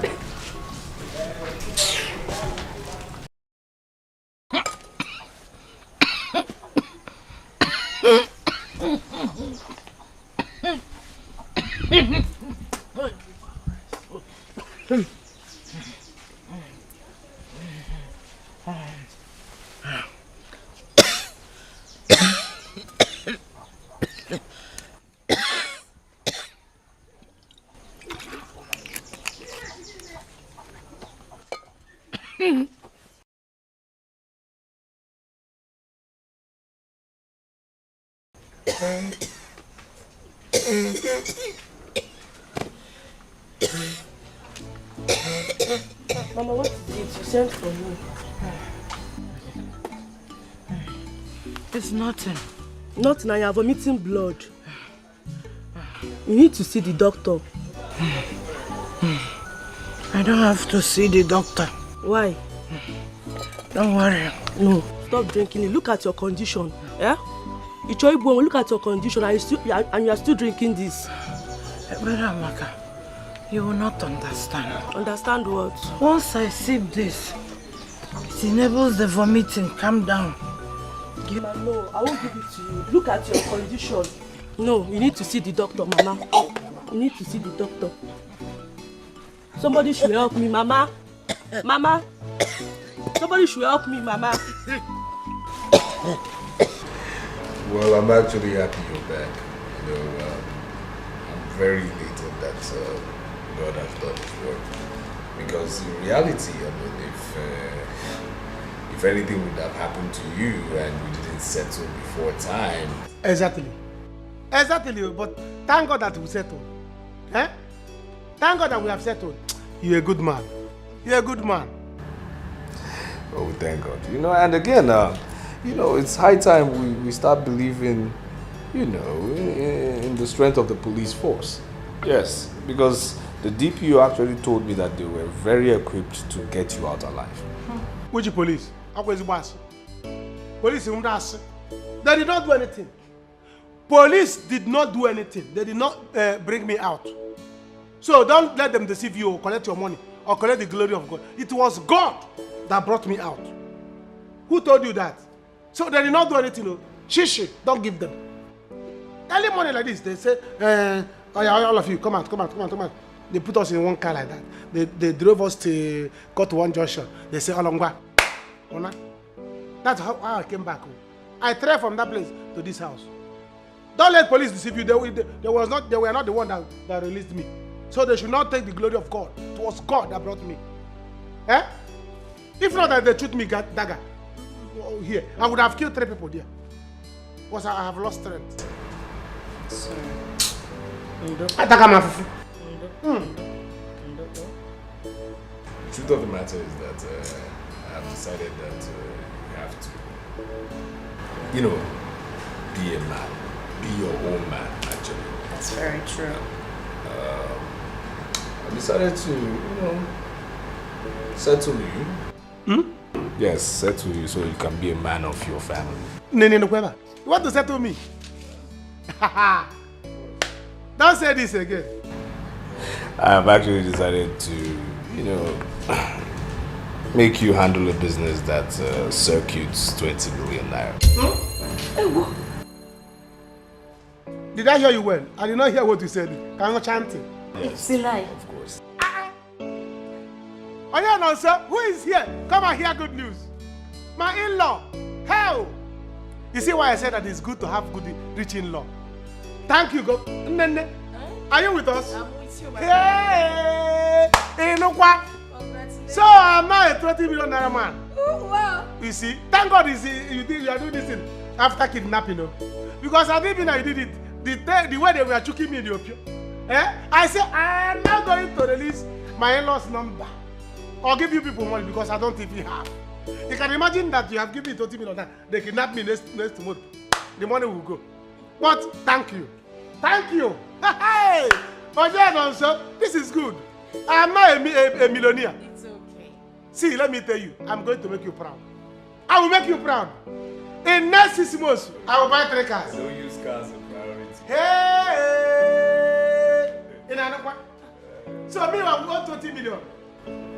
Mama, what is it? You sent for me. It's nothing. Nothing, I am vomiting blood. You need to see the doctor. I don't have to see the doctor. Why? Don't worry. No, stop drinking it. Look at your condition. Yeah? Ichoibu, look at your condition and you are still drinking this. Brother Amaka, you will not understand. Understand what? Once I sip this, it enables the vomiting. Calm down. No, I won't give it to you. Look at your condition. No, you need to see the doctor, Mama. You need to see the doctor. Somebody should help me, Mama. Mama. Somebody should help me, Mama. Well, I'm actually happy you're back. You know, I'm very elated that God has done His work. Because in reality, I mean, if anything would have happened to you and we didn't settle before time. Exactly. Exactly, but thank God that we settled. Eh? Thank God that we have settled. You're a good man. You're a good man. Oh, thank God. You know, and again, you know, it's high time we start believing, you know, in the strength of the police force. Yes, because the DPO actually told me that they were very equipped to get you out alive. Which police? Police, they did not do anything. Police did not do anything. They did not bring me out. So don't let them deceive you or collect your money or collect the glory of God. It was God that brought me out. Who told you that? So they did not do anything. No. Shishi, don't give them. Early morning like this, they say, all of you, come out. They put us in one car like that. They drove us to go to one junction. They say, Olongwa. That's how I came back home. I traveled from that place to this house. Don't let police deceive you. They were not the one that released me. So they should not take the glory of God. It was God that brought me. Eh? If not that they shoot me dagger here, I would have killed 3 people there. Because I have lost strength. Sorry. The truth of the matter is that I have decided that you have to, you know, be a man. Be your own man, actually. That's very true. I decided to, you know, settle you. Yes, settle you so you can be a man of your family. You want to settle me? Don't say this again. I have actually decided to, you know, make you handle a business that circuits 20 million naira. Did I hear you well? I did not hear what you said. Can you chant it? Yes, of course. Oh yeah, no, sir. Who is here? Come and hear good news. My in-law. Hell. You see why I said that it's good to have good, rich in-law. Thank you, God. Nene. Are you with us? I'm with you, my Hey! Hey, no what? So I'm not a 20 million naira man. Oh, wow. You see, thank God you are doing this thing after kidnapping, you know. Because I didn't know you did it. The way they were choking me in the opium. I said, I am not going to release my in-law's number or give you people money because I don't even have. You can imagine that you have given me 20 million, they kidnap me next month. The money will go. But thank you. Thank you. Hey! So this is good. I am not a millionaire. It's okay. See, let me tell you, I'm going to make you proud. I will make you proud. In next 6 months, I will buy 3 cars. Don't use cars as a priority. Hey! In another. So me, I want 20 million.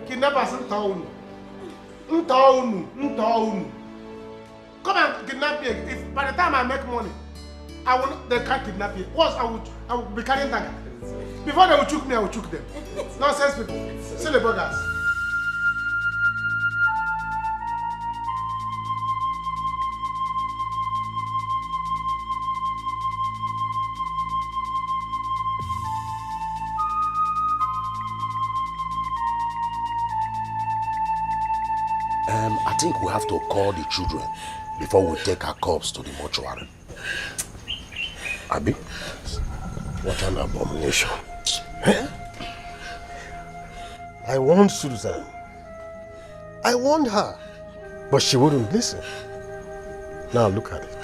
Kidnappers in town. Come and kidnap me. If by the time I make money, they can't kidnap me. Once I will be carrying dagger. Before they will choke me, I will choke them. Nonsense people. Silly buggers. I think we have to call the children before we take our corpse to the mortuary. Abi? What an abomination. I warned Susan. I warned her, but she wouldn't listen. Now look at it.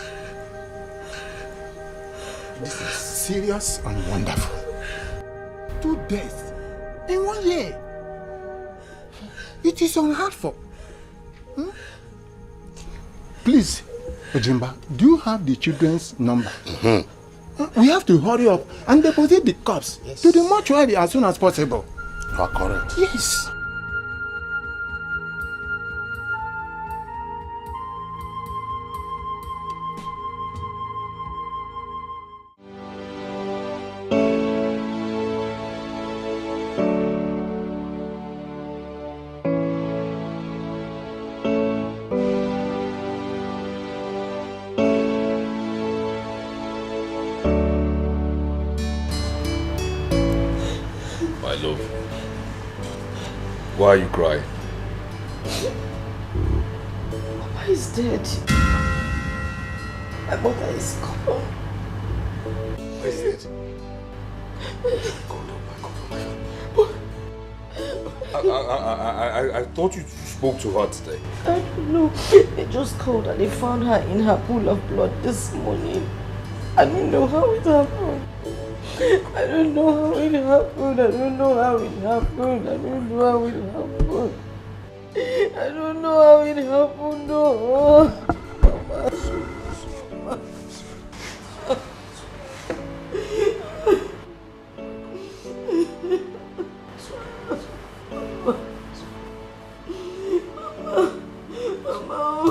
This is serious and wonderful. 2 deaths in 1 year. It is unheard of. Please, Ojimba, do you have the children's number? We have to hurry up and deposit the corpse to the mortuary as soon as possible. You are correct. Yes. My love, why are you crying? Papa is dead. My mother is gone. Why is dead? I thought you spoke to her today. I don't know. They just called and they found her in her pool of blood this morning. I don't know how it happened. I don't know how it happened. I don't know how it happened. I don't know how it happened. I don't know how it happened. No. Mama.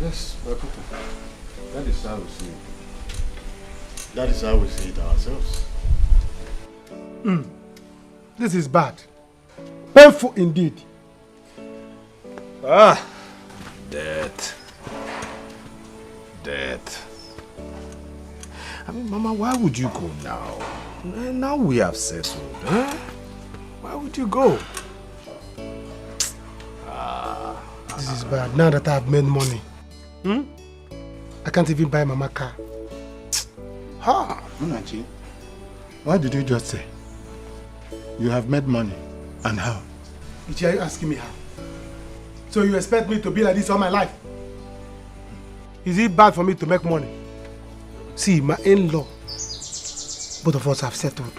Yes, my people. That is how we see it. That is how we see it ourselves. This is bad. Painful indeed. Death. I mean, Mama, why would you go now? Now we have settled, huh? Why would you go? This is bad. Now that I've made money, I can't even buy Mama car. Munachi, what did you just say? You have made money. And how? Ichi, are you asking me how? So you expect me to be like this all my life? Is it bad for me to make money? See, my in-law, both of us have settled.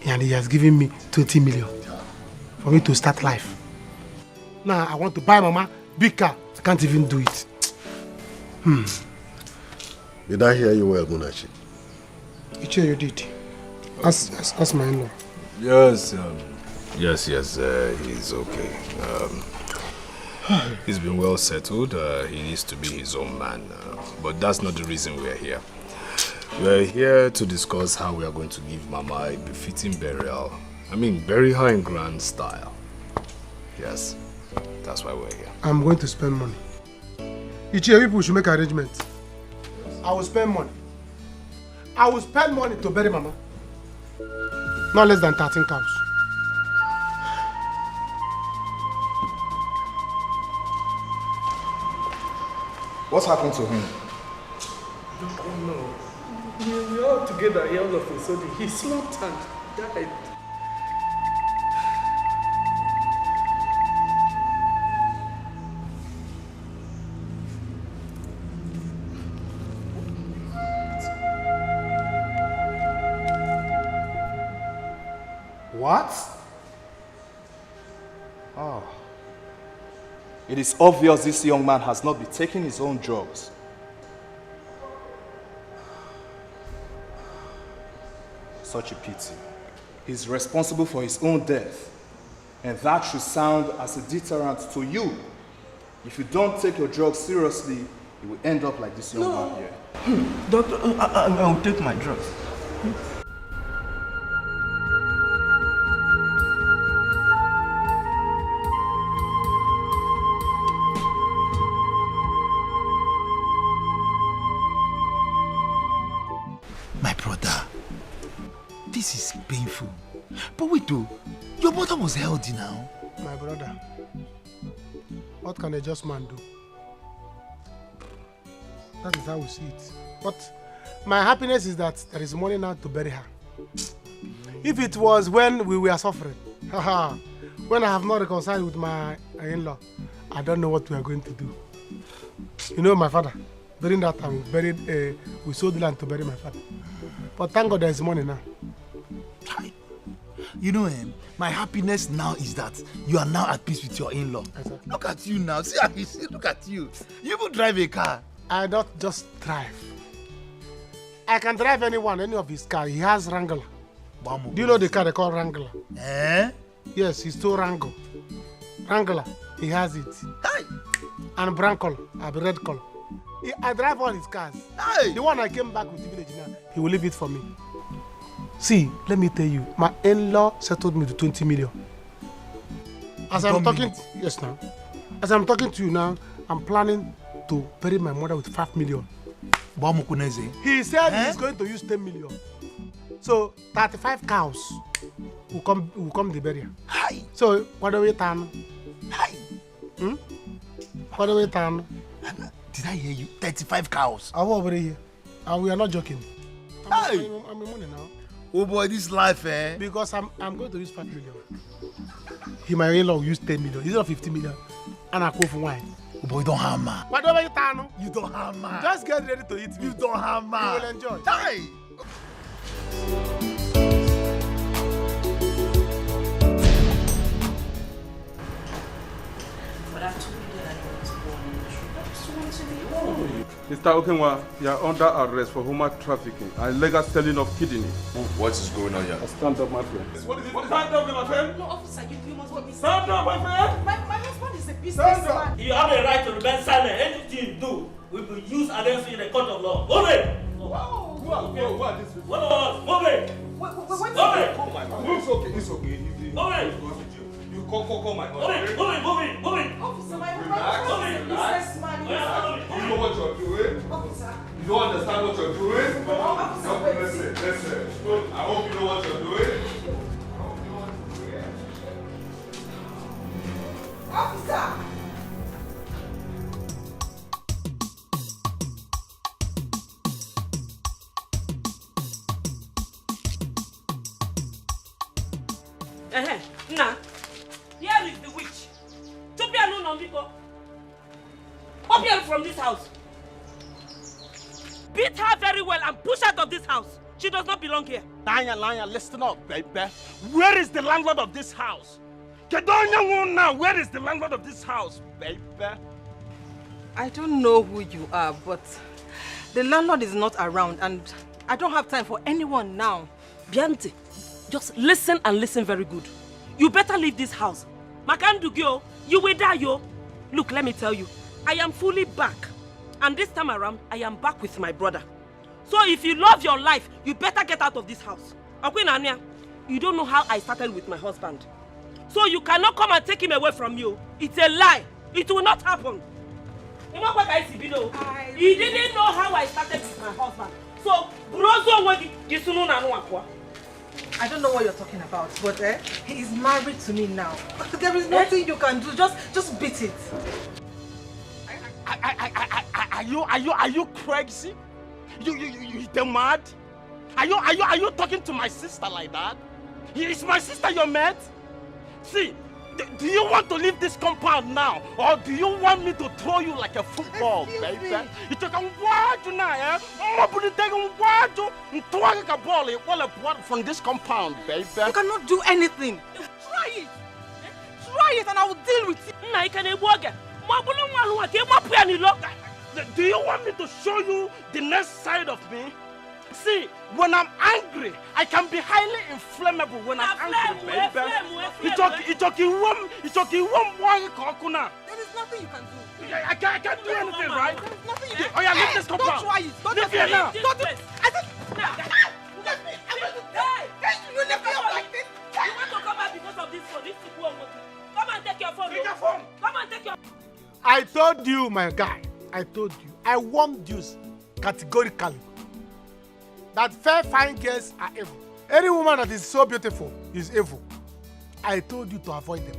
And he has given me 20 million for me to start life. Now I want to buy Mama big car. I can't even do it. Did I hear you well, Munachi? Ichie, you did. Ask my in-law. Yes, he's okay. He's been well settled. He needs to be his own man. But that's not the reason we're here. We're here to discuss how we are going to give Mama a befitting burial. I mean, bury her in grand style. Yes, that's why we're here. I'm going to spend money. Ichie, people should make arrangements. I will spend money. I will spend money to bury Mama. Not less than 13 cows. What's happened to him? I don't know. We were all together here all of a sudden. He slumped and died. What? Oh. It is obvious this young man has not been taking his own drugs. Such a pity. He's responsible for his own death. And that should sound as a deterrent to you. If you don't take your drugs seriously, you will end up like this young man here. Doctor, I will take my drugs. My brother, this is painful. But wait though, your mother was healthy now. My brother, what can a just man do? That is how we see it. But my happiness is that there is money now to bury her. If it was when we were suffering, when I have not reconciled with my in-law, I don't know what we are going to do. You know, my father, during that time, we sold the land to bury my father. But thank God there is money now. You know, my happiness now is that you are now at peace with your in-law. Exactly. Look at you now. See how you see. Look at you. You even drive a car. I don't just drive. I can drive any of his car. He has Wrangler. Do you know the car they call Wrangler? Eh? Yes, he's still Wrangler. Wrangler, he has it. Hey. And brown color, red color. I drive all his cars. Hey. The one I came back with the village now, he will leave it for me. See, let me tell you, my in-law settled me to 20 million. As I'm talking, yes now. As I'm talking to you now, I'm planning to bury my mother with 5 million. He said he's going to use 10 million. So 35 cows will come the burial. So what do we turn? What do we turn? Did I hear you? 35 cows. I'm over here. And we are not joking. I'm in money now. Oh boy, this life, eh? Because I'm going to use 5 million. My in-law will use 10 million. Instead of 50 million. And I go for wine. Oh boy, don't hammer. Whatever you turn. You don't hammer. Just get ready to eat me. You don't hammer. You will enjoy. Hey! Mr. Okenwa, you are under arrest for human trafficking and illegal selling of kidney. What is going on here? Stand up, my friend. What is it? Stand up, my friend. No, officer, you must be Stand up, my friend. My husband is a businessman. You have a right to remain silent. Anything you do will be used against you in the court of law. Move it! Move it! It's okay, it's okay. Move it! You call my Move it! Officer, my husband is a businessman. You know what you're doing? Officer. You don't understand what you're doing? Listen. I hope you know what you're doing. Officer! Nah, here is the witch. Tupia no Nambiko. Up here from this house. Beat her very well and push her out of this house. She does not belong here. Lanya, listen up, baby. Where is the landlord of this house? Now, where is the landlord of this house, baby? I don't know who you are, but the landlord is not around and I don't have time for anyone now. Bianti, just listen and listen very good. You better leave this house. Makandugyo, you will die, yo. Look, let me tell you, I am fully back. And this time around, I am back with my brother. So if you love your life, you better get out of this house. Akwin Anya, you don't know how I started with my husband. So you cannot come and take him away from you. It's a lie. It will not happen. He didn't know how I started with my husband. So, I don't know what you're talking about, but he is married to me now. There is nothing you can do. Just beat it. Are you crazy? You mad? Are you talking to my sister like that? Is my sister your mate? See, do you want to leave this compound now, or do you want me to throw you like a football, baby? You took a word now, from this compound, baby. You cannot do anything. Try it. Try it and I will deal with it. Do you want me to show you the next side of me? See, when I'm angry, I can be highly inflammable when I'm angry, baby. There is nothing you can do. I can't do anything, right? There is nothing you can do. Oh yeah, leave this compound. Don't try it. Don't leave here now. Don't do it. I said, you left me up like this. You want to come back because of this phone? This is one. Come and take your phone. Take your phone. Come and take your. I told you, my guy. I told you. I warned you categorically that fair, fine girls are evil. Any woman that is so beautiful is evil. I told you to avoid them.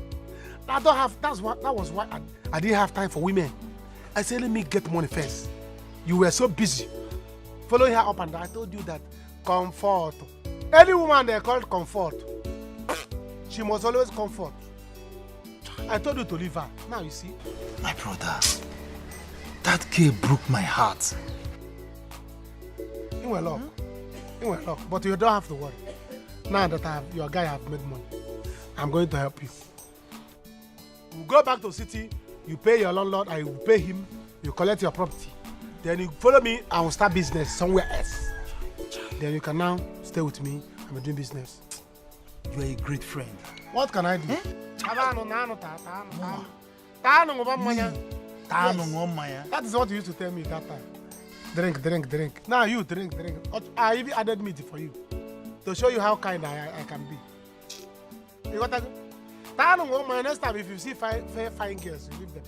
I don't have. That was why I didn't have time for women. I said, let me get money first. You were so busy following her up and down. I told you that comfort. Any woman they call comfort, she must always comfort. I told you to leave her. Now you see. My brother, that girl broke my heart. You were luck. You were luck. But you don't have to worry. Now that your guy have made money, I'm going to help you. You go back to the city, you pay your landlord, I will pay him, you collect your property. Then you follow me and we'll start business somewhere else. Then you can now stay with me and be doing business. You are a great friend. What can I do? Yes. That is what you used to tell me that time. Drink, drink, drink. Now you drink, drink. I even added meat for you to show you how kind I can be. You got that? Next time, if you see fine girls, you leave them.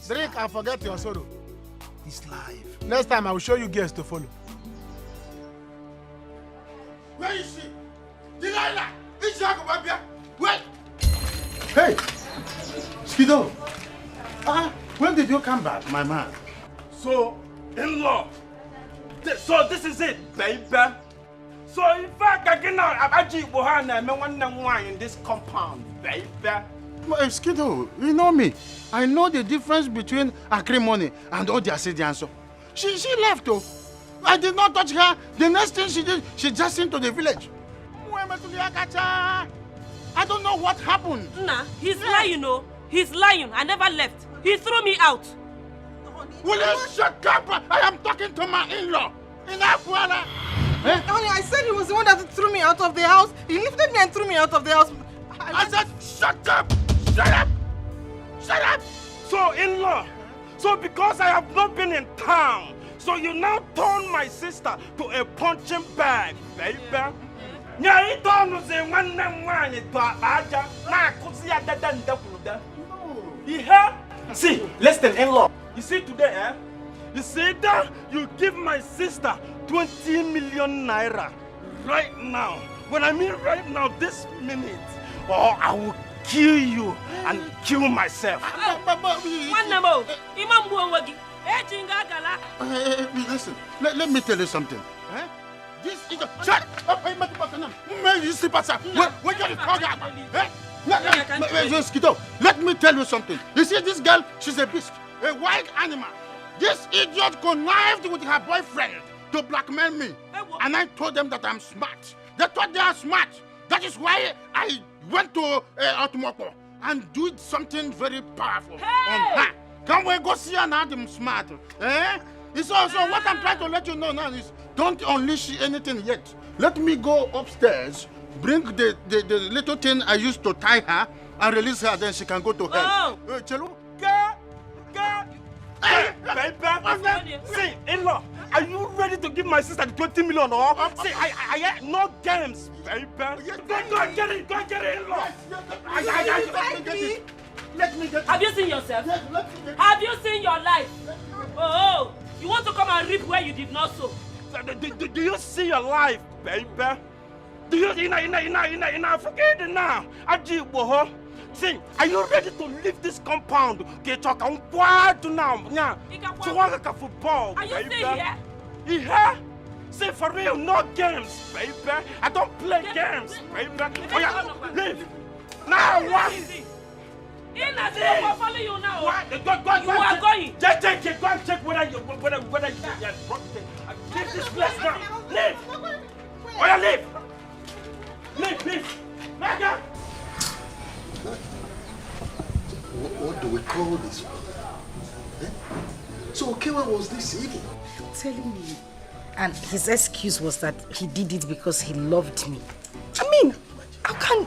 Drink and forget your sorrow. It's life. Next time, I will show you girls to follow. Where is she? Delilah! It's Jacob. Wait! Hey! Skido! When did you come back, my man? So, in-law, so this is it, baby. So in fact, I can actually in this compound, baby. Skido, you know me. I know the difference between acrimony and Odiasidianso. She left though. I did not touch her. The next thing she did, she just into the village. I don't know what happened. Nah, he's lying, you know. He's lying. I never left. He threw me out. Will you shut up? I am talking to my in-law. Honey, I said he was the one that threw me out of the house. He lifted me and threw me out of the house. I said, shut up! Shut up! Shut up! So, in-law, so because I have not been in town, so you now turn my sister to a punching bag, baby. See, listen, in-law. You see today, you see that you give my sister 20 million naira right now. When I mean right now, this minute, or I will kill you and kill myself. Listen, let me tell you something. This is a... Shut up! Let me tell you something. You see, this girl, she's a beast, a wild animal. This idiot connived with her boyfriend to blackmail me. And I told them that I'm smart. They thought they are smart. That is why I went to Otumoko and do something very powerful on her. Can we go see an Adam smart? Eh? It's also what I'm trying to let you know now is don't unleash anything yet. Let me go upstairs, bring the little thing I used to tie her, and release her, then she can go to hell. Chelu? Baby, see, in-law, are you ready to give my sister the 20 million or? See, I no games, baby. Go and get it, in-law. Let me get it. Have you seen yourself? Have you seen your life? Oh, you want to come and reap where you did not sow? Do you see your life, baby? Do you forget it now? See, are you ready to leave this compound? Get talk on what now? To work a football, are you baby. still here? Yeah. See, for real, no games, baby. I don't play games, baby. Oh, yeah, leave. Now what? I'll follow you now. What? You are going. Just take it. Go and check whether you leave this place now. Leave. Oh, yeah, leave. Leave. Mega. What do we call this? Eh? So Okewa was this evil? I'm telling you. And his excuse was that he did it because he loved me. I mean, how can...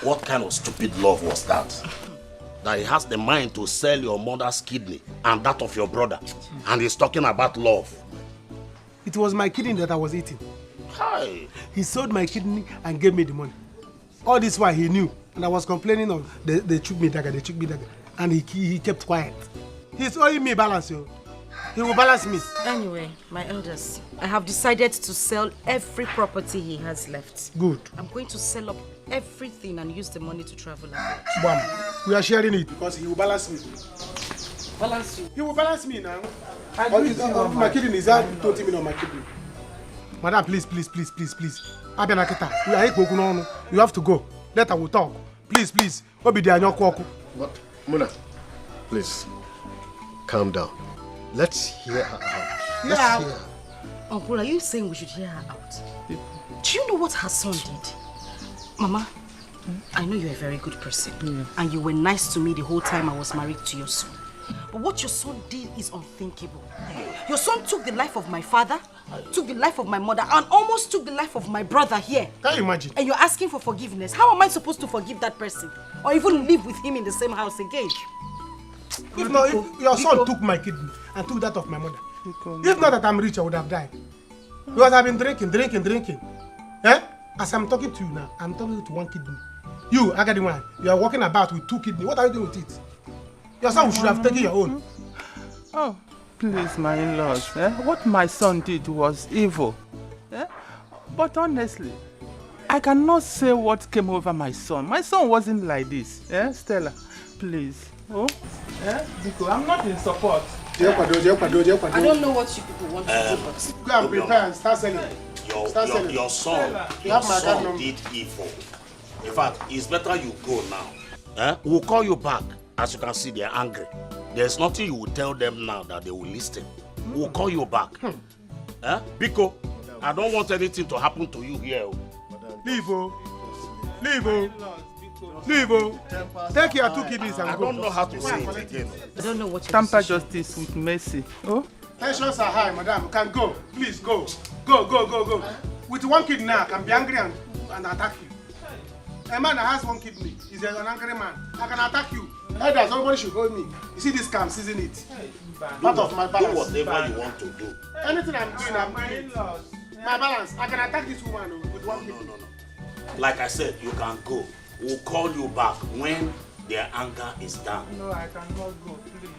What kind of stupid love was that? That he has the mind to sell your mother's kidney and that of your brother. And he's talking about love. It was my kidney that I was eating. Hi. He sold my kidney and gave me the money. All this while he knew. And I was complaining of they took me dagger. And he kept quiet. He's owing me balance, yo. He will balance me. Anyway, my elders, I have decided to sell every property he has left. Good. I'm going to sell up everything and use the money to travel abroad. Bam. We are sharing it because he will balance me. Balance you? He will balance me now. My kidney is out 20 million on my kidney. Madam, please. You have to go. Later we'll talk. Please. But Muna, please, calm down. Let's hear her out. Let's hear her. Uncle, are you saying we should hear her out? Do you know what her son did? Mama, I know you're a very good person. And you were nice to me the whole time I was married to your son. But what your son did is unthinkable. Your son took the life of my father, took the life of my mother, and almost took the life of my brother here. Can you imagine? And you're asking for forgiveness. How am I supposed to forgive that person? Or even live with him in the same house again? If your son took my kidney and took that of my mother, if not that I'm rich, I would have died. Because I've been drinking. Eh? As I'm talking to you now, I'm talking to one kidney. You, Agadiwan, you are walking about with 2 kidneys. What are you doing with it? Your son should have taken your own. Oh, please, my in-laws. What my son did was evil. But honestly, I cannot say what came over my son. My son wasn't like this. Stella, please. Oh? Because I'm not in support. I don't know what you people want to do, but... Go and prepare and start selling. Your son did evil. In fact, it's better you go now. We'll call you back. As you can see, they're angry. There's nothing you will tell them now that they will listen. We'll call you back. Biko, I don't want anything to happen to you here. Leave. Take your 2 kidneys and go. I don't know how to say it again. I don't know what you're Tamper justice with mercy. Oh? Tensions are high, madam. You can go. Please go. Go. With 1 kidney now, I can be angry and attack you. A man that has 1 kidney is an angry man. I can attack you. Either somebody should hold me. You see this scam, isn't it? Part of my balance. Do whatever you want to do. Anything I'm doing, I'm doing it. My balance. I can attack this woman with 1 kidney. No. Like I said, you can go. We'll call you back when their anger is down. No, I cannot go, please.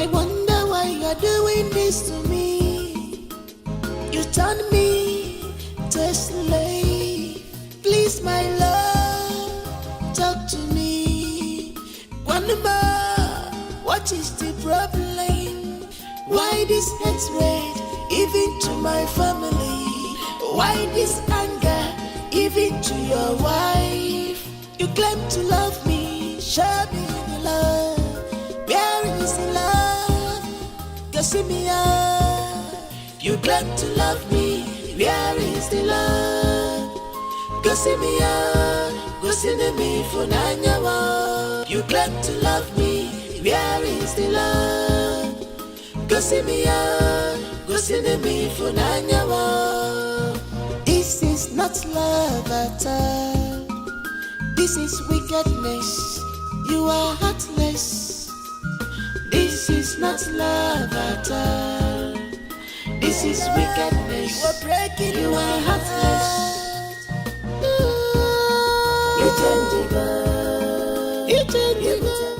I wonder why you're doing this to me. You turn me to a slave. Please, my love, talk to me. One more, what is the problem? Why this hatred, even to my family? Why this anger, even to your wife? You claim to love me, show me the love. Where is the love? Go see me out. You claim to love me, where is the love? Go see me out. Go see me for Nanyawa. You claim to love me, where is the love? Go see me out. Go see me for Nanyawa. This is not love at all. This is wickedness. You are heartless. This is not love at all. This is wickedness. You are breaking. You are